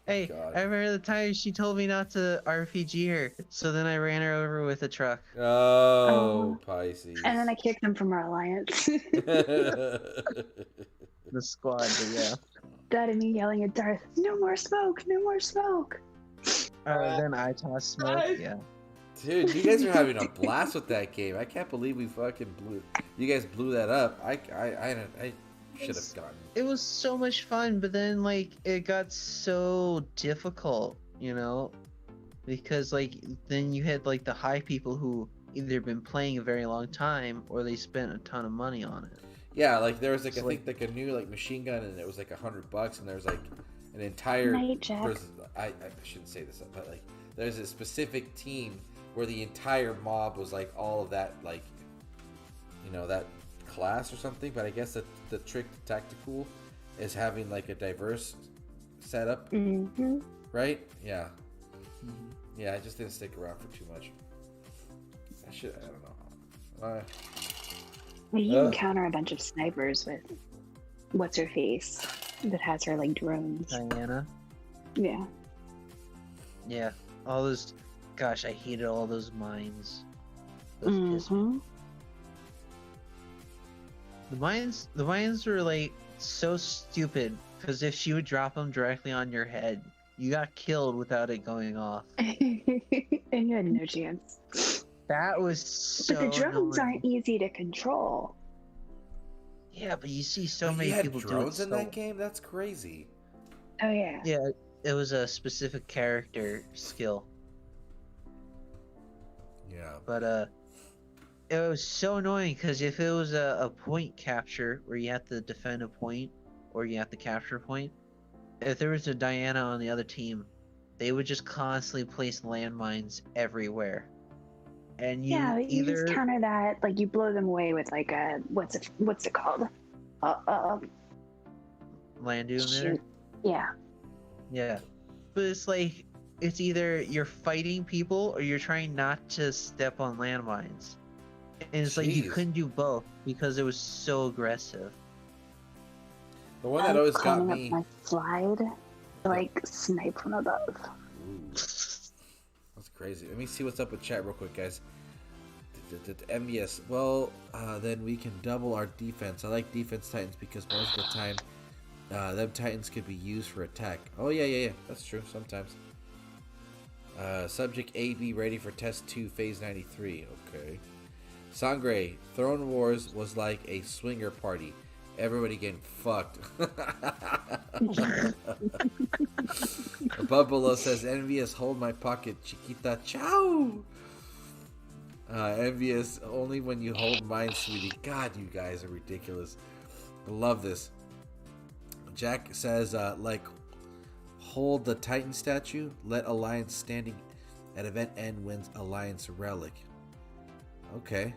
Hey, God. I remember the time she told me not to RPG her, so then I ran her over with a truck. Oh, Pisces. And then I kicked them from our alliance. The squad, but yeah. That and me yelling at Darth, "No more smoke! No more smoke!" Then I tossed smoke, yeah. Dude, you guys are having a blast with that game. I can't believe we fucking you guys blew that up. I should have gotten. It was so much fun, but then like it got so difficult, you know, because like then you had like the high people who either been playing a very long time or they spent a ton of money on it. Yeah, like there was like So, I think like a new like machine gun, and it was like $100, and there was like an entire. Night, Jack. I shouldn't say this, but like there's a specific team where the entire mob was like all of that, like, you know, that class or something. But I guess that the trick to tactical is having like a diverse setup, Mm-hmm. right? Yeah. Yeah, I just didn't stick around for too much. I don't know. You encounter a bunch of snipers with what's her face that has her like drones. Diana. Yeah. Yeah. All those gosh, I hated all those mines. Those pissed me. Mm-hmm. The mines were like so stupid because if she would drop them directly on your head, you got killed without it going off. And you had no chance. That was so. But the drones annoying. aren't easy to control. Yeah, but you see so But many you had people do it. drones in so- that game? That's crazy. Oh yeah. Yeah, it was a specific character skill, Yeah. but it was so annoying because if it was a point capture where you have to defend a point or you have to capture a point, if there was a Diana on the other team, they would just constantly place landmines everywhere. And you Yeah, but you either just counter that, like you blow them away with like a what's it called? land emitter. Shoot. Yeah. Yeah, but it's like it's either you're fighting people or you're trying not to step on landmines, and it's like you Jeez. couldn't do both because it was so aggressive. The one that always got climbing me. up my slide, to, like snipe from above. Ooh, that's crazy. Let me see what's up with chat real quick, guys. MBS. Well, then we can double our defense. I like defense Titans because most of the time, them Titans could be used for attack. Oh yeah. That's true. Sometimes. Subject AB ready for test 2, phase 93. Okay. Sangre. Throne Wars was like a swinger party. Everybody getting fucked. Above below says, envious, hold my pocket, chiquita, ciao. Envious, only when you hold mine, sweetie. God, you guys are ridiculous. I love this. Jack says, like, hold the Titan statue, let Alliance standing at event end wins Alliance relic. Okay.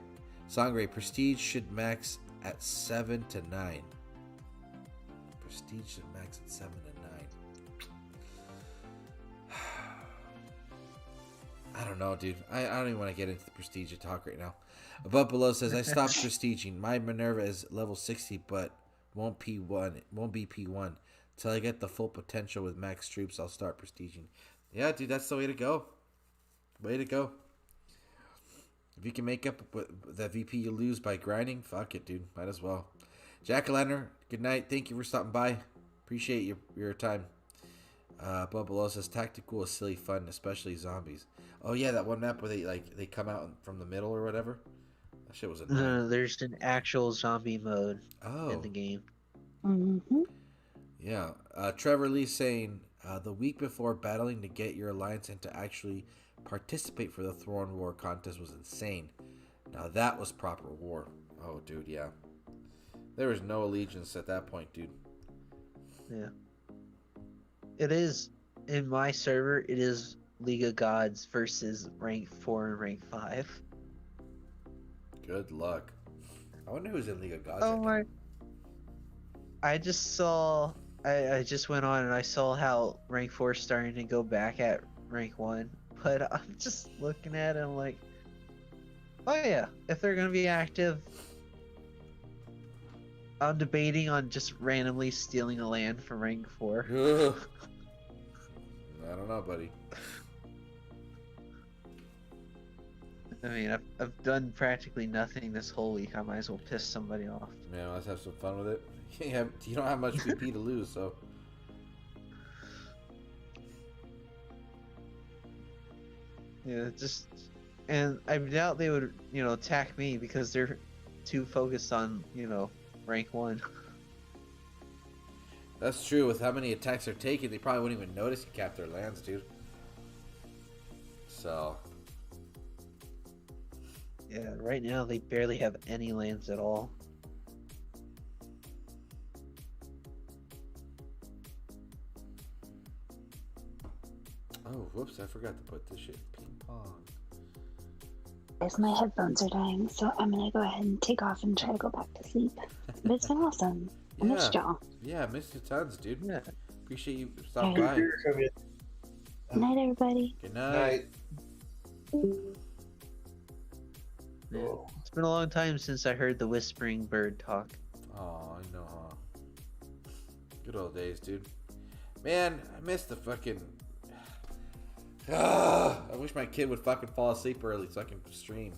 Sangre, prestige should max at 7 to 9. Prestige should max at 7 to 9. I don't know, dude. I don't even want to get into the prestige talk right now. Above below says, I stopped prestiging. My Minerva is level 60, but won't be P1. Till I get the full potential with max troops, I'll start prestiging. Yeah, dude, that's the way to go. Way to go. If you can make up that VP you lose by grinding, fuck it, dude. Might as well. Jack-o'-lantern, good night. Thank you for stopping by. Appreciate your time. Above below says, tactical is silly fun, especially zombies. Oh yeah, that one map where they come out from the middle or whatever. That shit was annoying. No, there's an actual zombie mode Oh. in the game. Mm-hmm. Yeah. Trevor Lee saying the week before battling to get your alliance and to actually participate for the Throne War contest was insane. Now that was proper war. Oh, dude, yeah. There was no allegiance at that point, dude. Yeah. It is, in my server, it is League of Gods versus rank 4 and rank 5. Good luck. I wonder who's in League of Gods. Oh my. I just saw, I just went on and I saw how rank 4 is starting to go back at rank 1. But I'm just looking at it, I'm like, oh yeah, if they're going to be active, I'm debating on just randomly stealing a land from rank 4. Ugh. I don't know, buddy. I mean, I've done practically nothing this whole week. I might as well piss somebody off. Man, let's have some fun with it. You don't have much VP to lose, so. Yeah, just, and I doubt they would, attack me because they're too focused on, rank 1. That's true. With how many attacks they're taking, they probably wouldn't even notice you cap their lands, dude. So. Yeah, right now they barely have any lands at all. Oh, whoops! I forgot to put this shit in ping pong. Guys, my headphones are dying, so I'm gonna go ahead and take off and try to go back to sleep. But it's been awesome. I missed y'all. Yeah, missed you tons, dude. Yeah. Appreciate you stopping Hey. by. Good night, everybody. Good night. Yeah. It's been a long time since I heard the whispering bird talk. Oh, I know, huh? Good old days, dude. Man, I missed the fucking. I wish my kid would fucking fall asleep early so I can stream.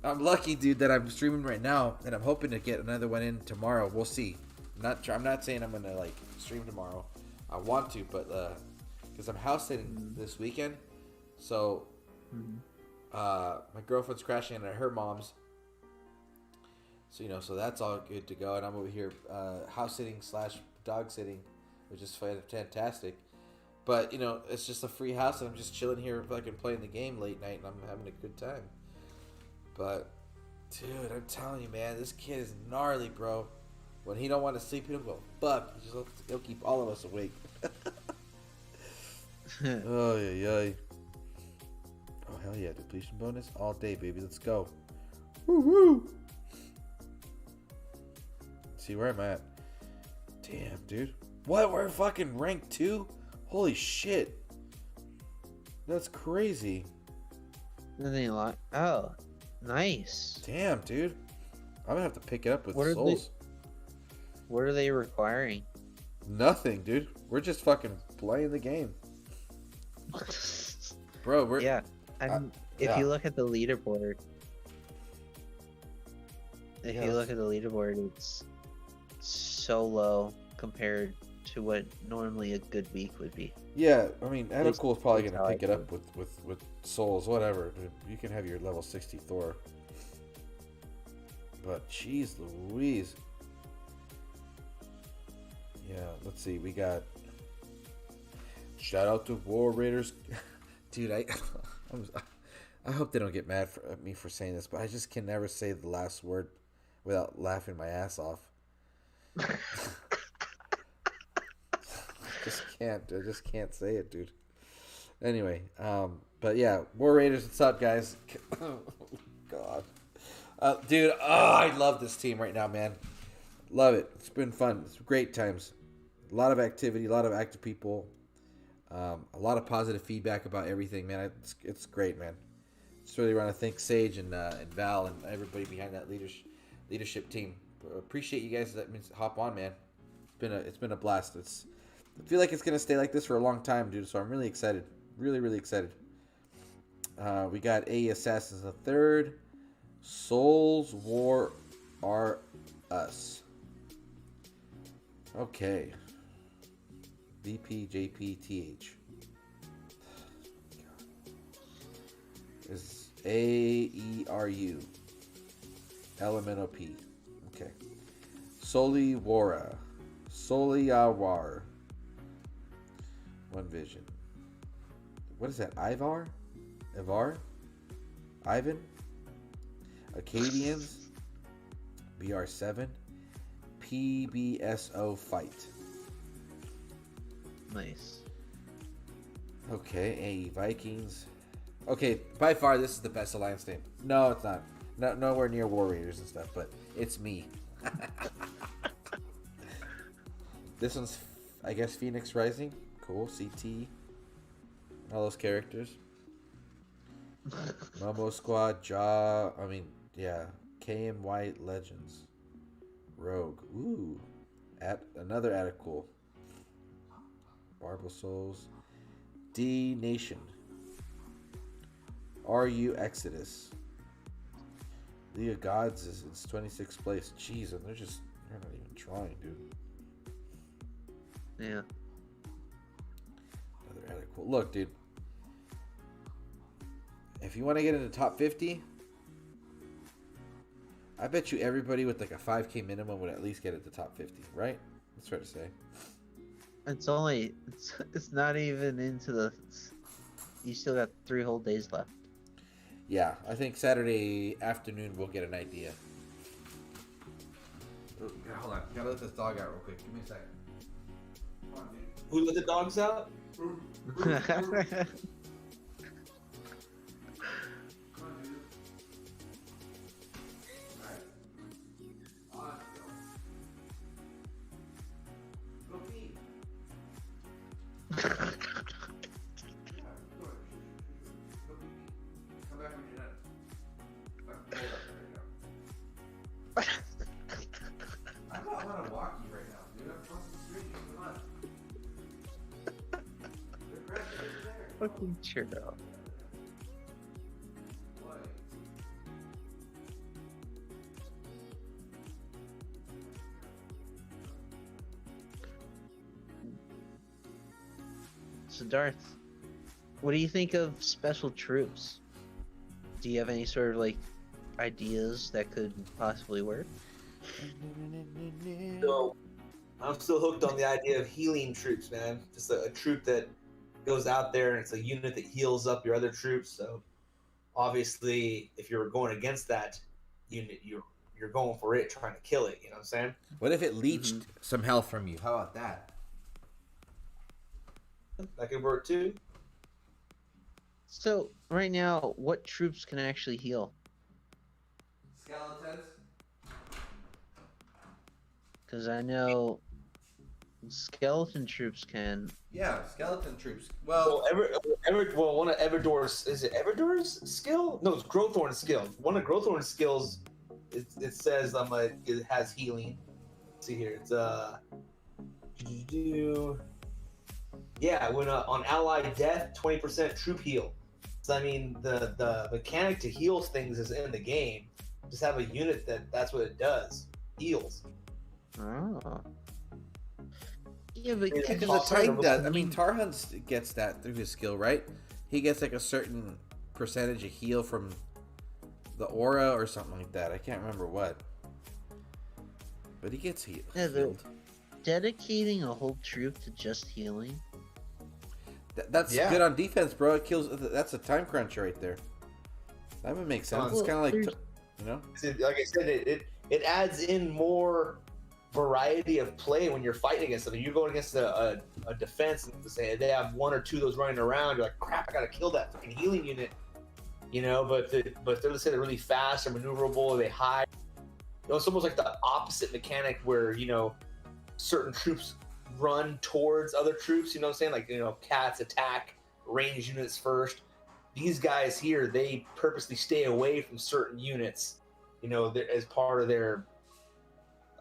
I'm lucky, dude, that I'm streaming right now, and I'm hoping to get another one in tomorrow. We'll see. I'm not saying I'm gonna like stream tomorrow. I want to, but because I'm house sitting this weekend, so my girlfriend's crashing in at her mom's. So so that's all good to go, and I'm over here house sitting / dog sitting, which is fantastic. But it's just a free house, and I'm just chilling here, fucking playing the game late night, and I'm having a good time. But dude, I'm telling you, man, this kid is gnarly, bro. When he don't want to sleep, he don't go fuck. He'll keep all of us awake. Oh yeah. Oh hell yeah, depletion bonus all day, baby. Let's go. Woo woo. See where I'm at. Damn, dude. What? We're fucking rank 2? Holy shit. That's crazy. Nothing a lot. Oh, nice. Damn, dude. I'm gonna have to pick it up with What are souls. What are they requiring? Nothing, dude. We're just fucking playing the game. Bro, we're Yeah. If yeah. you look at the leaderboard, Yeah, you look at the leaderboard, it's so low compared to what normally a good week would be. Yeah, I mean, Edocool is probably that's gonna how pick I it up with souls, whatever. You can have your level 60 Thor. But jeez Louise. Yeah, let's see. We got shout out to War Raiders. Dude, I hope they don't get mad at me for saying this, but I just can never say the last word without laughing my ass off. I just can't say it, dude. Anyway, but yeah, War Raiders, what's up, guys? Oh, God. Dude, I love this team right now, man. Love it. It's been fun. It's great times. A lot of activity, a lot of active people, a lot of positive feedback about everything, man. It's great, man. Just really want to thank Sage and Val and everybody behind that leadership team. Appreciate you guys that hop on, man. It's been a blast. I feel like it's gonna stay like this for a long time, dude. So I'm really excited. Really, really excited. We got A Assassins the Third, Souls War Are Us. Okay. VPJPTH. Is AERU. LMNOP. Okay. Soliwara. Soliawar. One vision. What is that? Ivar? Ivar? Ivan? Acadians. BR7. PBSO fight. Nice. Okay, AE Vikings. Okay, by far this is the best alliance name. No, it's not. Nowhere near War Raiders and stuff, but it's me. This one's, I guess, Phoenix Rising. Cool. CT. All those characters. Momo Squad. KM White Legends. Rogue. Ooh. Another Atticool. Barble Souls. D Nation. RU Exodus. League of Gods is its 26th place. Jeez, and they're not even trying, dude. Yeah. Another Atticool. Look, dude. If you want to get into top 50, I bet you everybody with like a 5K minimum would at least get into top 50, right? That's fair to say. It's not even into the. You still got 3 whole days left. Yeah, I think Saturday afternoon we'll get an idea. Oh, hold on, gotta let this dog out real quick. Give me a second. Come on, dude. Who let the dogs out? Come on, dude. Alright. On, go. Go pee. Come back when you're done. I'm not allowed to walk you right now, dude. I'm crossing the street. Come on. The grass is there. Fucking Churro. What? So Darth, what do you think of special troops? Do you have any sort of like ideas that could possibly work? So I'm still hooked on the idea of healing troops, man. Just a troop that goes out there and it's a unit that heals up your other troops. So obviously, if you're going against that unit, you're going for it, trying to kill it. You know what I'm saying? What if it leached some health from you? How about that? That could work too. So right now, what troops can actually heal? Skeletons? Because I know skeleton troops can. Yeah, skeleton troops. Well, one of Everdor's, is it Everdor's skill? No, it's Growthorn's skill. One of Growthorn's skills, it says it has healing. Let's see here, it's yeah, when on allied death, 20% troop heal. So I mean, the mechanic to heal things is in the game. Just have a unit that's what it does, heals. Oh. Yeah, but Yeah, Because the Titan does. I mean, Tarhuns gets that through his skill, right? He gets like a certain percentage of heal from the aura or something like that. I can't remember what. But he gets healed. Yeah, but dedicating a whole troop to just healing. That's good on defense, bro. It kills. That's a time crunch right there. That would make sense. It's kind of like, you know. Like I said, it adds in more variety of play when you're fighting against them. You're going against a defense and say they have 1 or 2 of those running around. You're like, crap, I gotta kill that fucking healing unit. You know, but they're, let's say they're really fast or maneuverable, or they hide. You know, it's almost like the opposite mechanic where, you know, certain troops run towards other troops, you know what I'm saying? Like, you know, cats attack range units first. These guys here, they purposely stay away from certain units, you know, as part of their,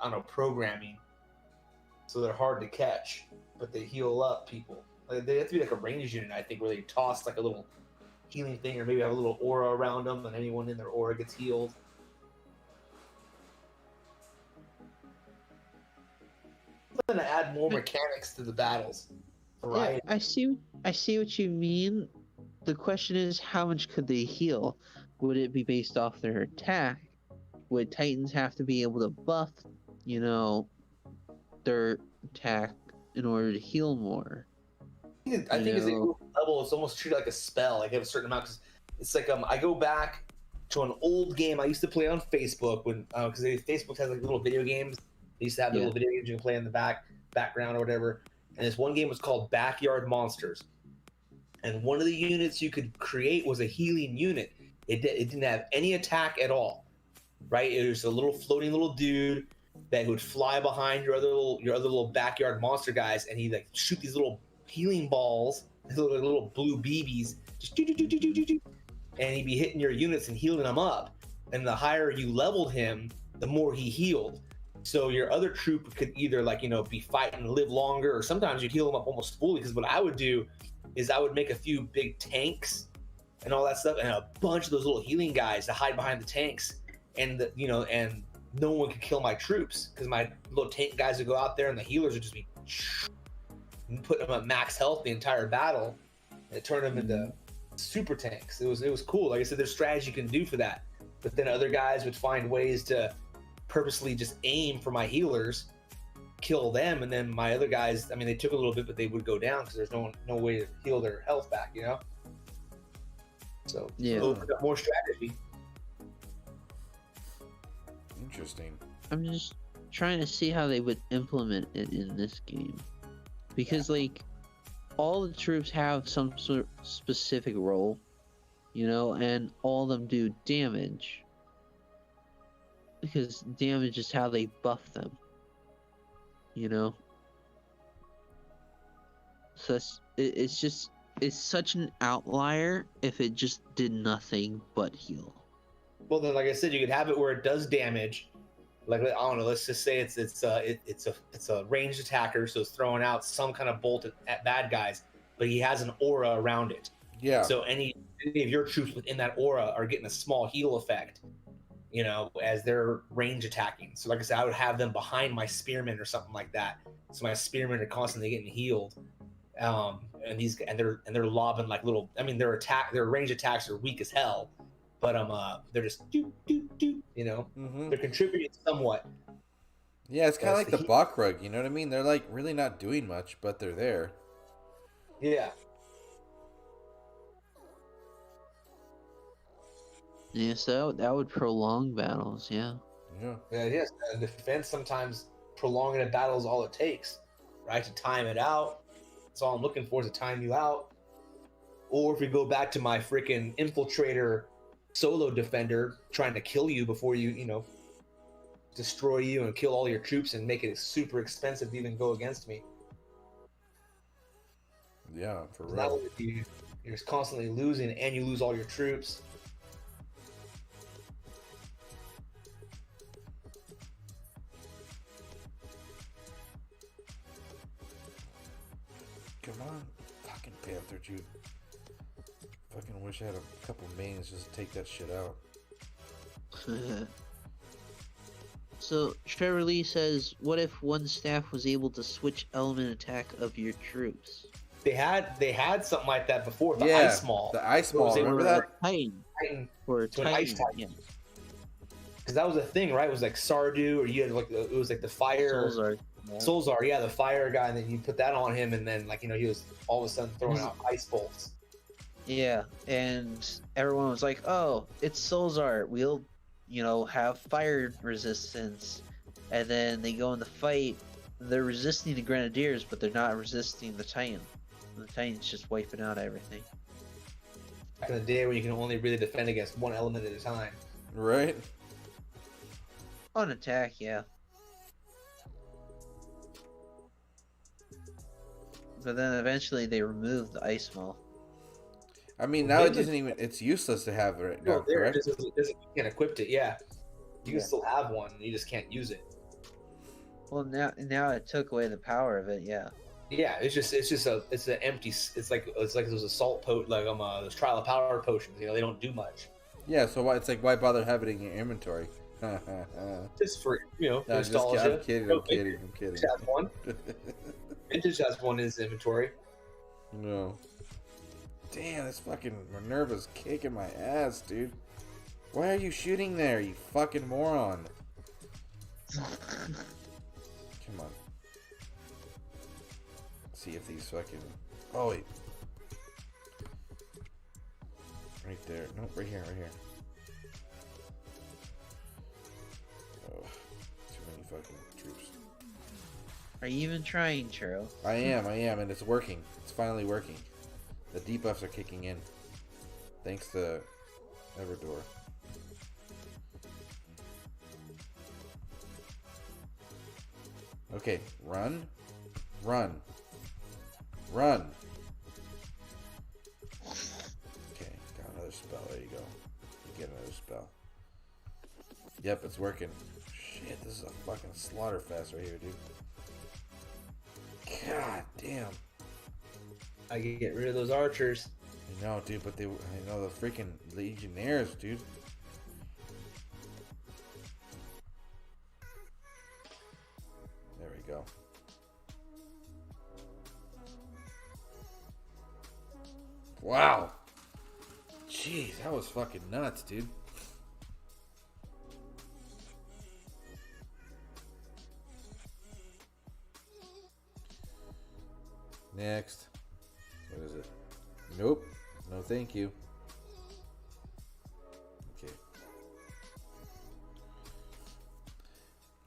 I don't know, programming. So they're hard to catch, but they heal up people. Like, they have to be like a range unit, I think, where they toss like a little healing thing, or maybe have a little aura around them, and anyone in their aura gets healed. I'm gonna add more mechanics to the battles. Yeah, I see what you mean. The question is, how much could they heal? Would it be based off their attack? Would Titans have to be able to buff, you know, their attack in order to heal more. I think as they go level, it's almost treated like a spell. Like, you have a certain amount. Cause it's like I go back to an old game I used to play on Facebook when because Facebook has like little video games. They used to have little video games you can play in the background or whatever. And this one game was called Backyard Monsters. And one of the units you could create was a healing unit. It didn't have any attack at all, right? It was a little floating little dude that would fly behind your other little backyard monster guys, and he'd like shoot these little healing balls, little blue BBs, just and he'd be hitting your units and healing them up. And the higher you leveled him, the more he healed. So your other troop could either be fighting and live longer, or sometimes you'd heal them up almost fully. Because what I would do is I would make a few big tanks and all that stuff, and a bunch of those little healing guys to hide behind the tanks, and and no one could kill my troops because my little tank guys would go out there and the healers would just be putting them at max health the entire battle, and it turned them into super tanks. It was cool. Like I said, there's strategy you can do for that, but then other guys would find ways to purposely just aim for my healers, kill them, and then my other guys, I mean, they took a little bit, but they would go down because there's no way to heal their health back, So more strategy. Interesting. I'm just trying to see how they would implement it in this game, because all the troops have some sort of specific role, and all of them do damage, because damage is how they buff them, so it's such an outlier if it just did nothing but heal. Well, then, like I said, you could have it where it does damage. Like, I don't know, let's just say it's a ranged attacker, so it's throwing out some kind of bolt at bad guys, but he has an aura around it. Yeah. So any of your troops within that aura are getting a small heal effect, as they're range attacking. So like I said, I would have them behind my spearmen or something like that. So my spearmen are constantly getting healed. And they're lobbing like little, I mean, their range attacks are weak as hell, but they're just they're contributing somewhat. Yeah, it's kind of like the Bakrug, you know what I mean? They're like really not doing much, but they're there. Yeah. Yeah, so that would prolong battles, yeah. Yeah. Yeah, yes. And defense, sometimes prolonging a battle is all it takes, right? To time it out. That's all I'm looking for, is to time you out. Or if we go back to my freaking infiltrator solo defender trying to kill you before you, destroy you and kill all your troops and make it super expensive to even go against me. Yeah, for real. That would be, you're just constantly losing and you lose all your troops. Come on, fucking Panther Jude. Fucking wish I had a couple mains just to take that shit out. So Trevor Lee says, what if one staff was able to switch element attack of your troops? They had something like that before. The Yeah, ice maul. the ice maul, remember that? Titan. Or a to an ice Titan, yeah. Because that was a thing, right? It was like Sardu, or you had it was like the fire. Solzar, yeah, the fire guy, and then you put that on him, and then he was all of a sudden throwing out ice bolts. Yeah, and everyone was like, "Oh, it's Solzar. We'll, have fire resistance." And then they go in the fight. They're resisting the Grenadiers, but they're not resisting the Titan. The Titan's just wiping out everything. Back in the day when you can only really defend against one element at a time. Right? On attack, yeah. But then eventually they removed the ice maul. I mean, now it doesn't even, it's useless to have it right now, correct? You can't equip it, yeah. You can still have one, you just can't use it. Well, now it took away the power of it, yeah. Yeah, it's an empty, it's like those assault those trial of power potions, they don't do much. Yeah, so why bother having it in your inventory? Just for, No, nostalgia. I'm kidding. Vintage has one. Vintage has one in his inventory. No. Damn, this fucking Minerva's kicking my ass, dude. Why are you shooting there, you fucking moron? Come on. See if these fucking... Oh, wait. Right there. Nope, right here, right here. Oh, too many fucking troops. Are you even trying, Churro? I am, and it's working. It's finally working. The debuffs are kicking in. Thanks to Everdor. Okay, run. Run. Run. Okay, got another spell. There you go. You get another spell. Yep, it's working. Shit, this is a fucking slaughter fest right here, dude. God damn. I can get rid of those archers. I know, dude, but I know the freaking legionnaires, dude. There we go. Wow. Jeez, that was fucking nuts, dude. Next. What is it? Nope. No, thank you. Okay.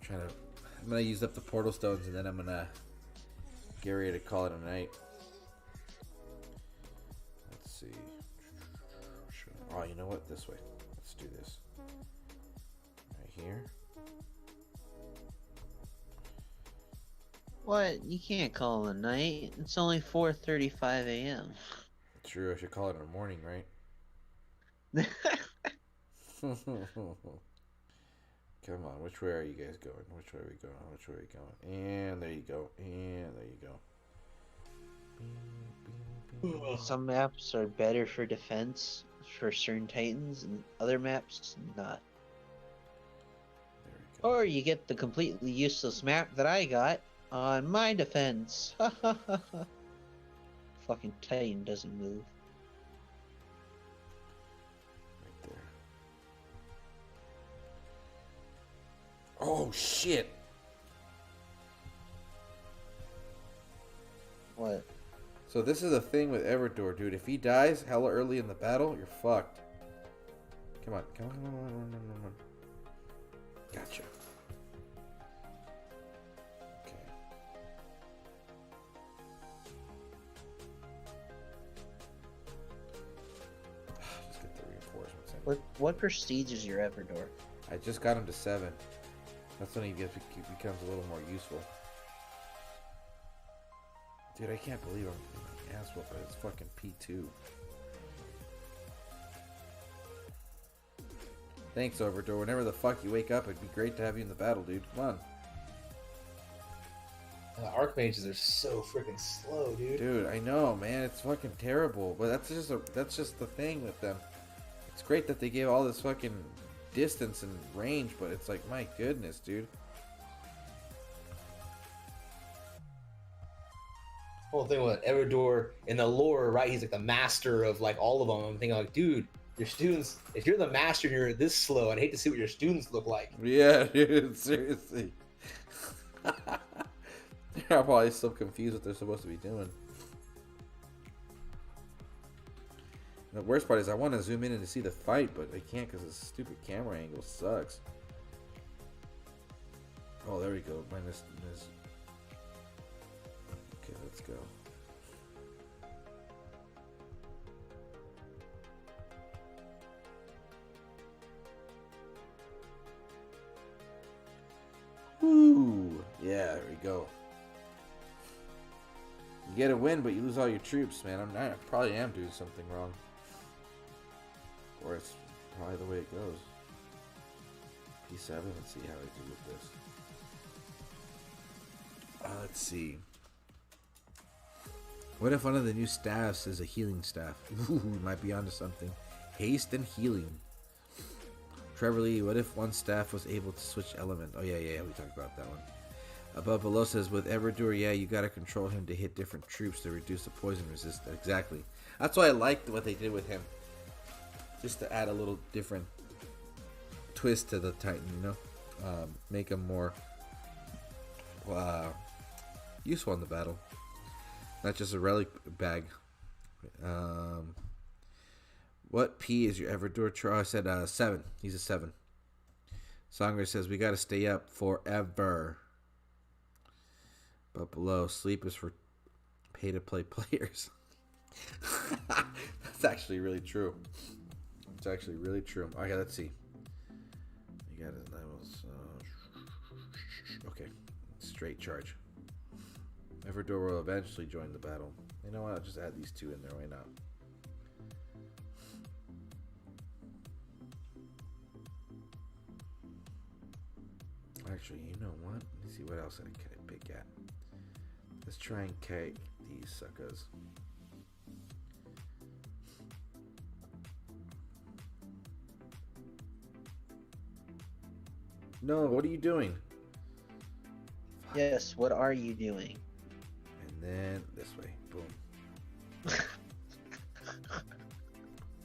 I'm gonna use up the portal stones and then I'm gonna get ready to call it a night. Let's see. Oh, you know what? This way. Let's do this. Right here. What? You can't call it a night. It's only 4:35 a.m. True, I should call it in the morning, right? Come on, which way are you guys going? Which way are we going? Which way are we going? And there you go. And there you go. Some maps are better for defense for certain titans, and other maps not. There we go. Or you get the completely useless map that I got on my defense. Fucking titan doesn't move. Right there. Oh shit! What? So this is the thing with Everdor, dude. If he dies hella early in the battle, you're fucked. Come on, come on, come on, come on, come on. Gotcha. Okay. Just get the reinforcements in. What prestige is your Everdor? I just got him to 7. That's when he becomes a little more useful. Dude, I can't believe I'm getting my ass whooped by this fucking P2. Thanks, Overdor. Whenever the fuck you wake up, it'd be great to have you in the battle, dude. Come on. Archmages are so freaking slow, dude. Dude, I know, man. It's fucking terrible. But that's just the thing with them. It's great that they gave all this fucking distance and range, but it's like, my goodness, dude. Whole thing with Everdor in the lore, right? He's like the master of like all of them. I'm thinking like, dude, your students, if you're the master and you're this slow, I'd hate to see what your students look like. Yeah, dude, seriously. They're probably so confused what they're supposed to be doing. The worst part is I want to zoom in and to see the fight, but I can't because this stupid camera angle sucks. Oh, there we go. Minus. Okay, let's go. Woo! Yeah, there we go. You get a win, but you lose all your troops, man. I probably am doing something wrong. Or it's probably the way it goes. P7, let's see how I do with this. Let's see. What if one of the new staffs is a healing staff? Ooh, we might be onto something. Haste and healing. Trevor Lee, what if one staff was able to switch element? Oh yeah, we talked about that one. Above below says, with Everdor, yeah, you gotta control him to hit different troops to reduce the poison resistance. Exactly. That's why I liked what they did with him. Just to add a little different twist to the Titan, you know? Make him more use won the battle. Not just a relic bag. What P is your Everdor? I said 7. He's a 7. Songray says we gotta stay up forever. But below, sleep is for pay-to-play players. That's actually really true. It's actually really true. Okay, let's see. You got it. Levels. Okay, straight charge. Everdor will eventually join the battle. You know what? I'll just add these 2 in there. Why not? Actually, you know what? Let me see what else I can pick at. Let's try and kite these suckers. No, what are you doing? Yes, what are you doing? And then this way. Boom.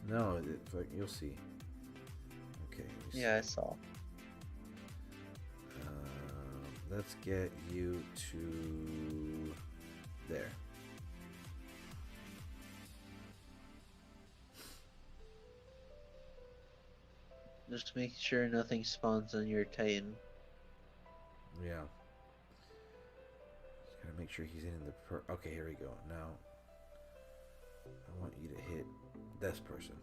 No, you'll see. Okay. Let me see. Yeah, I saw. Let's get you to there. Just make sure nothing spawns on your Titan. Yeah. Just gotta make sure he's in the okay, here we go. Now, I want you to hit this person.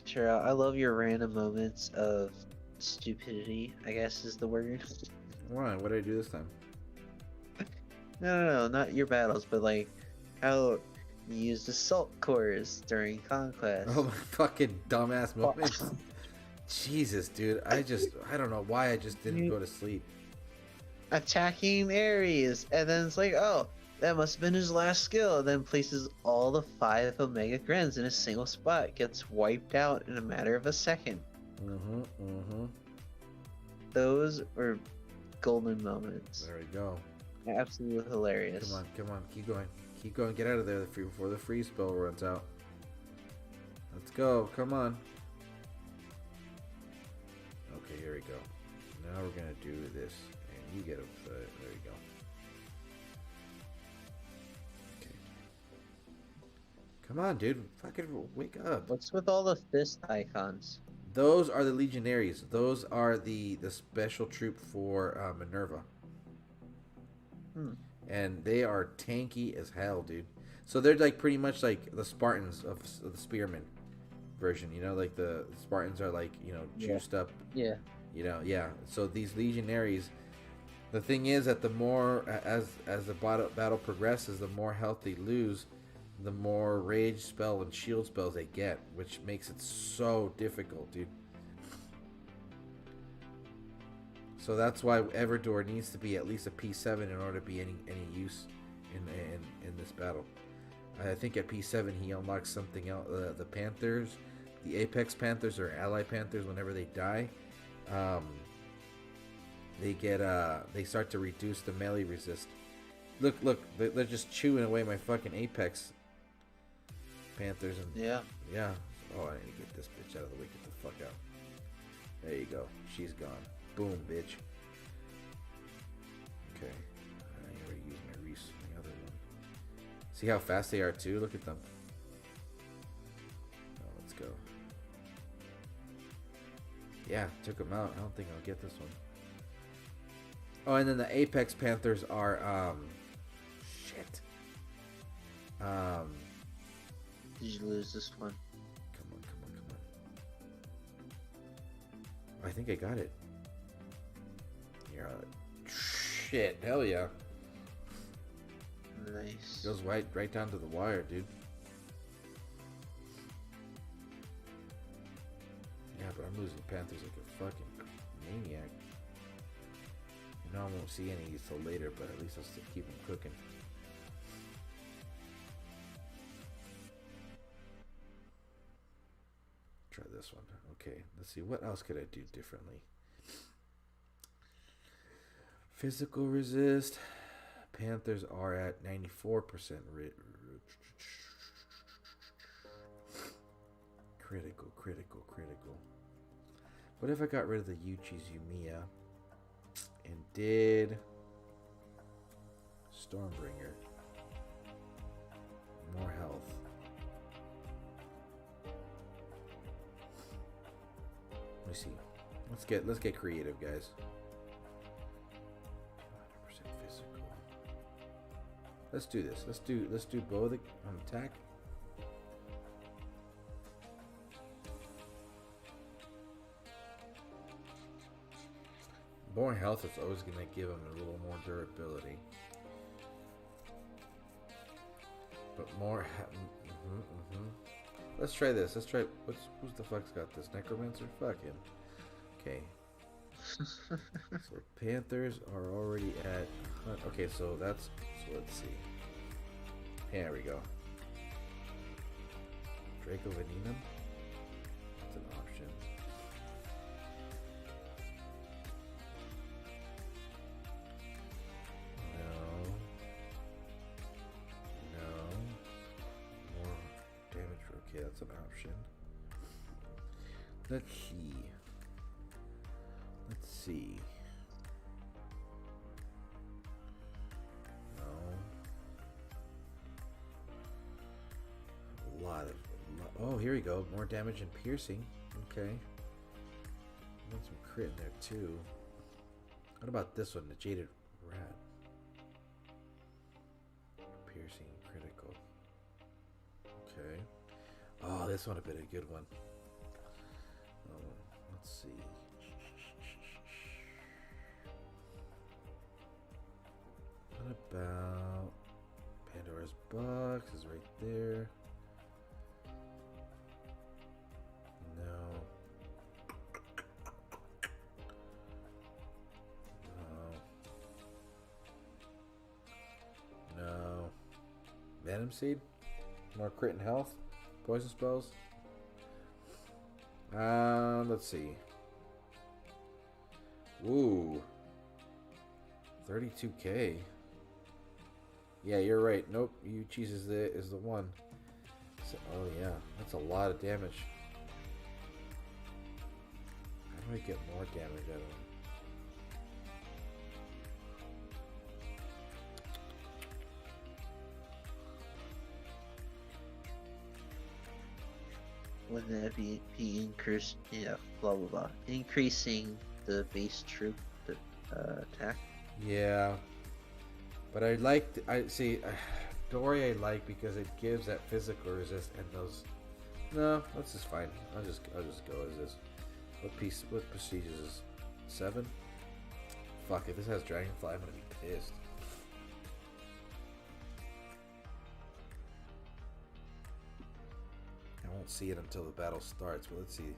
Sure, I love your random moments of stupidity, I guess is the word. Why? What did I do this time? No, not your battles, but like how you used assault cores during conquest. Oh, my fucking dumbass moments. Jesus, dude. I don't know why I just didn't go to sleep. Attacking Ares, and then it's like, oh, that must have been his last skill, and then places all the 5 Omega Grens in a single spot, gets wiped out in a matter of a second. Those were golden moments. There we go. Absolutely hilarious. Come on, keep going, get out of there before the freeze spell runs out. Let's go, come on. Okay, here we go. Now we're gonna do this, and you get up there you go. Come on, dude. Fucking wake up. What's with all the fist icons? Those are the Legionaries. Those are the special troop for Minerva. And they are tanky as hell, dude. So they're like pretty much like the Spartans of the Spearman version. You know, like the Spartans are like, you know, juiced up. Yeah. You know, yeah. So these Legionaries, the thing is that the more, as the battle progresses, the more health they lose, the more rage spell and shield spells they get, which makes it so difficult, dude. So that's why Everdor needs to be at least a P7 in order to be any use in this battle. I think at P7 he unlocks something else. The Panthers, the Apex Panthers or Ally Panthers, whenever they die, they start to reduce the melee resist. Look, they're just chewing away my fucking Apex Panthers and yeah. Oh, I need to get this bitch out of the way. Get the fuck out. There you go. She's gone. Boom, bitch. Okay. I already used my my other one. See how fast they are too? Look at them. Oh, let's go. Yeah, took them out. I don't think I'll get this one. Oh, and then the Apex Panthers are shit. Did you lose this one? Come on. I think I got it. Shit, hell yeah. Nice. Goes right down to the wire, dude. Yeah, but I'm losing Panthers like a fucking maniac. You know I won't see any till later, but at least I'll still keep them cooking. Try this one. Okay, let's see. What else could I do differently? Physical resist. Panthers are at 94% critical. What if I got rid of the Yuchi's Yumiya and did Stormbringer? More health. Let me see. Let's get creative, guys. 100% physical. Let's do this. Let's do both on attack. More health is always going to give him a little more durability. But more... Let's try this. Let's try... Who's the fuck's got this? Necromancer? Fuck him. Okay. So Panthers are already at... Okay, so that's... So let's see. Here we go. Draco Venenum? That's an option. Okay, that's an option. Let's see. No. Oh, here we go. More damage and piercing. Okay. Want some crit in there too. What about this one? The Jaded Rat. Piercing, critical. Okay. Oh, this one would have been a good one. Let's see. What about Pandora's Box is right there. No. Venom Seed? More crit and health? Poison spells? Let's see. Ooh. 32k. Yeah, you're right. Nope, Yuchi's is the one. So, oh yeah, that's a lot of damage. How do I get more damage out of him? Wouldn't that be increased? Yeah, blah blah blah. Increasing the base troop attack. Yeah, but I see Dory. I like because it gives that physical resist and those. No, that's just fine. I'll just go as this. What prestige is this? 7. Fuck, if this has Dragonfly, I'm gonna be pissed. I won't see it until the battle starts, but let's see.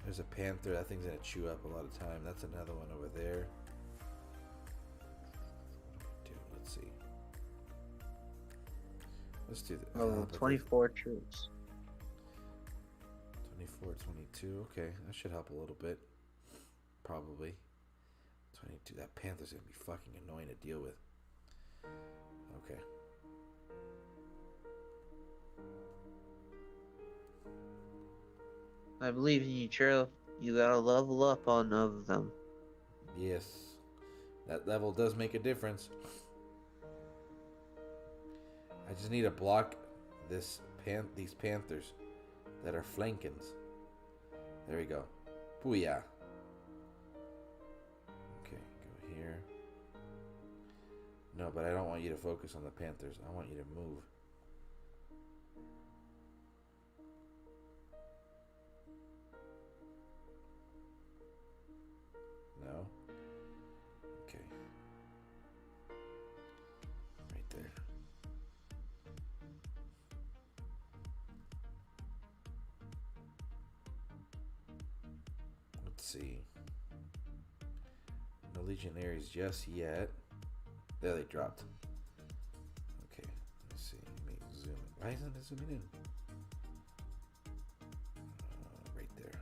There's a Panther. That thing's gonna chew up a lot of time. That's another one over there. Dude, let's see. Let's do this. Oh, 24 troops. 24, 22. Okay, that should help a little bit. Probably. 22. That Panther's gonna be fucking annoying to deal with. Okay. I believe in you, Churro. You gotta level up on them. Yes. That level does make a difference. I just need to block these Panthers that are flankins. There we go. Booyah. Okay, go here. No, but I don't want you to focus on the Panthers. I want you to move. No? Okay. Right there. Let's see. No Legionaries just yet. There, they dropped. Okay, let's see. Let me zoom in. Why isn't it zooming in? Right there.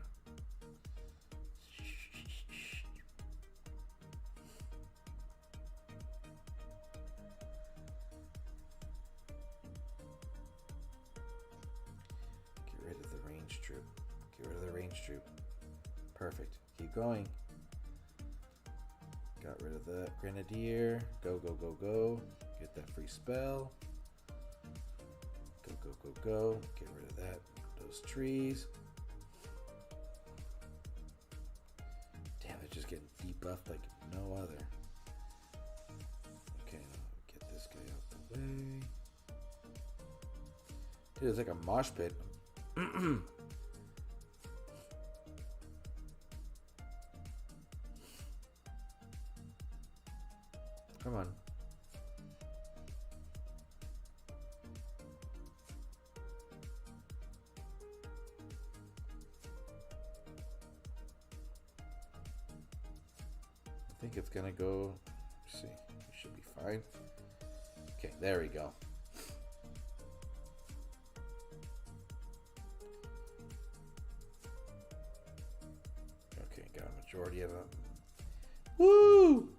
troop. Perfect. Keep going. Got rid of the grenadier. Go, go, go, go. Get that free spell. Go, go, go, go. Get rid of that. Those trees. Damn, they're just getting debuffed like no other. Okay, now get this guy out the way. Dude, it's like a mosh pit. Come on. I think it's gonna go. Let's see, we should be fine. Okay, there we go. Okay, got a majority of them. Woo!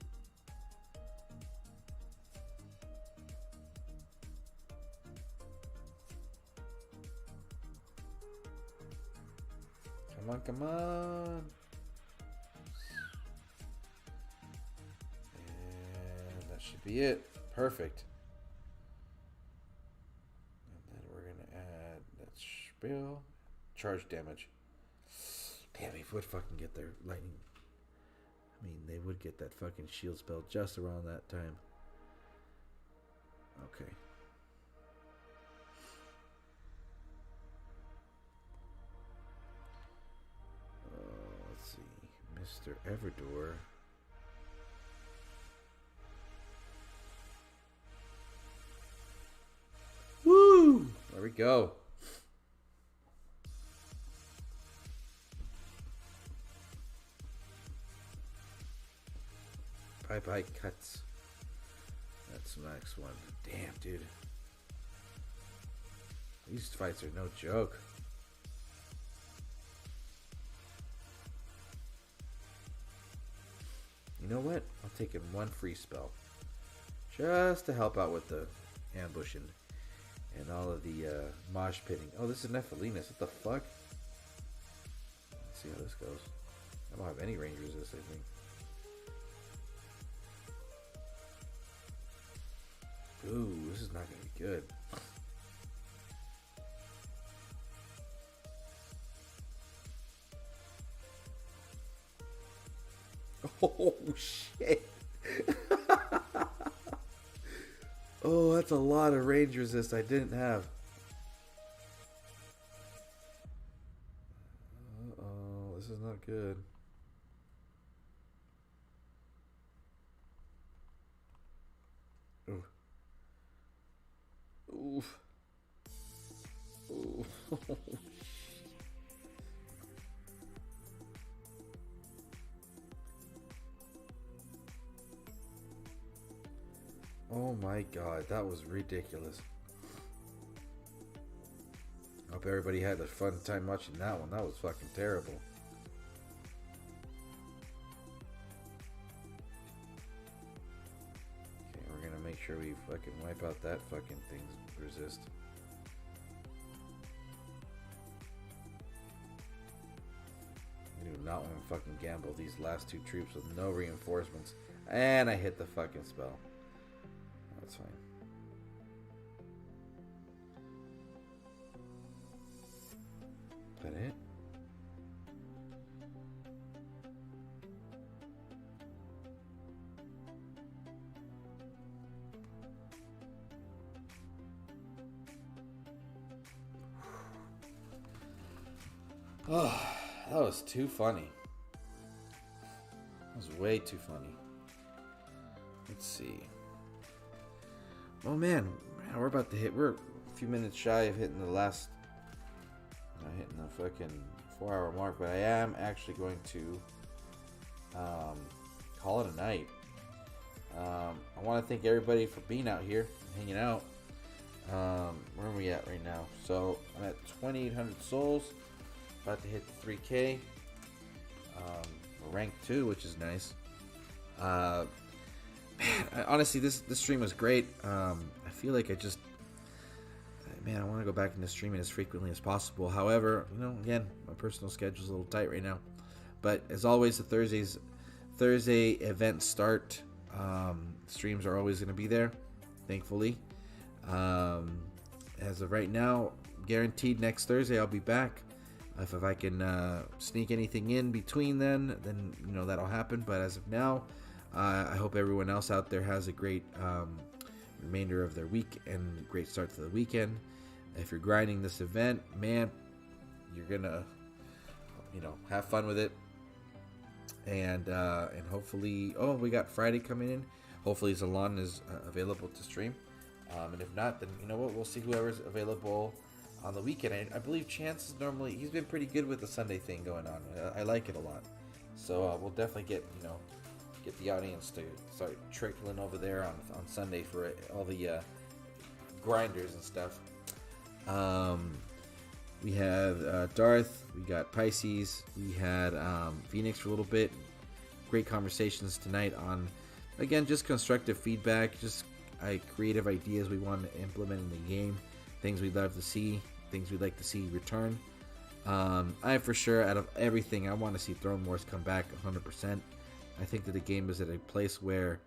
Come on, come on. And that should be it. Perfect. And then we're going to add that spill. Charge damage. Damn, he would fucking get their lightning. I mean, they would get that fucking shield spell just around that time. Okay. Let's see. Mr. Everdor. Woo! There we go. Bye-bye cuts. That's the next one. Damn, dude. These fights are no joke. You know what? I'll take him one free spell. Just to help out with the ambushing and all of the mosh pitting. Oh, this is Nephilinus. What the fuck? Let's see how this goes. I don't have any range resist, I think. Ooh, this is not going to be good. Oh, shit. Oh, that's a lot of range resist I didn't have. Uh-oh, this is not good. Ooh. Oof. Ooh. Oh my god, that was ridiculous. Hope everybody had a fun time watching that one. That was fucking terrible. Okay, we're gonna make sure we fucking wipe out that fucking thing's resist. I do not want to fucking gamble these last two troops with no reinforcements. And I hit the fucking spell. That's fine. Is that it? Oh, that was too funny. That was way too funny. Let's see. Oh man, we're about to hit. We're a few minutes shy of hitting the last. Hitting the fucking 4-hour mark, but I am actually going to call it a night. I want to thank everybody for being out here, hanging out. Where are we at right now? So I'm at 2,800 souls, about to hit 3K. We're ranked 2, which is nice. Man, honestly, this stream was great. I feel like man, I want to go back into streaming as frequently as possible. However, you know, again, my personal schedule's a little tight right now. But as always, the Thursday events start. Streams are always going to be there, thankfully. As of right now, guaranteed next Thursday I'll be back. If I can sneak anything in between then you know that'll happen. But as of now, I hope everyone else out there has a great remainder of their week and great start to the weekend. If you're grinding this event, man, you're gonna, you know, have fun with it. And hopefully, oh, we got Friday coming in. Hopefully ZALON is available to stream. And if not, then you know what, we'll see whoever's available on the weekend. I believe Chance is normally, he's been pretty good with the Sunday thing going on. I like it a lot. So we'll definitely get the audience to start trickling over there on Sunday for all the grinders and stuff. We have Darth, we got Pisces, we had Phoenix for a little bit. Great conversations tonight on, again, just constructive feedback, just creative ideas we want to implement in the game, things we'd love to see, things we'd like to see return. I for sure, out of everything, I want to see Throne Wars come back 100%. I think that the game is at a place where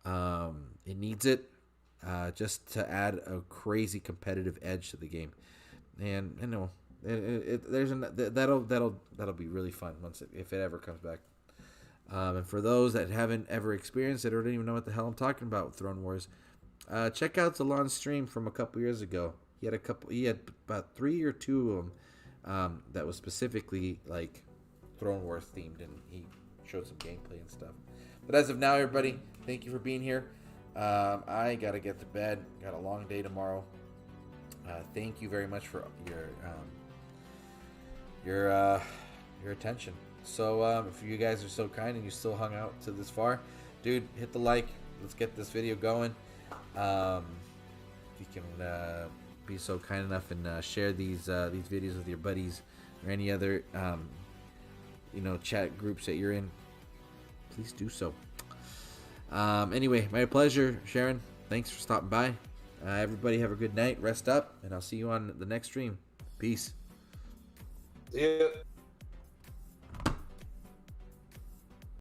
it needs it, just to add a crazy competitive edge to the game. And you know, that'll be really fun if it ever comes back. And for those that haven't ever experienced it or don't even know what the hell I'm talking about with Throne Wars, check out ZALON's stream from a couple years ago. He had about 3 or 2 of them that was specifically like Throne Wars themed, and he showed some gameplay and stuff. But as of now, everybody, thank you for being here. I gotta get to bed. Got a long day tomorrow. Thank you very much for your attention. So if you guys are so kind and you still hung out to this far, dude, hit the like. Let's get this video going. If you can be so kind enough and share these videos with your buddies or any other chat groups that you're in, please do so. Anyway, my pleasure, Sharon. Thanks for stopping by. Everybody have a good night, rest up, and I'll see you on the next stream. Peace. Yeah.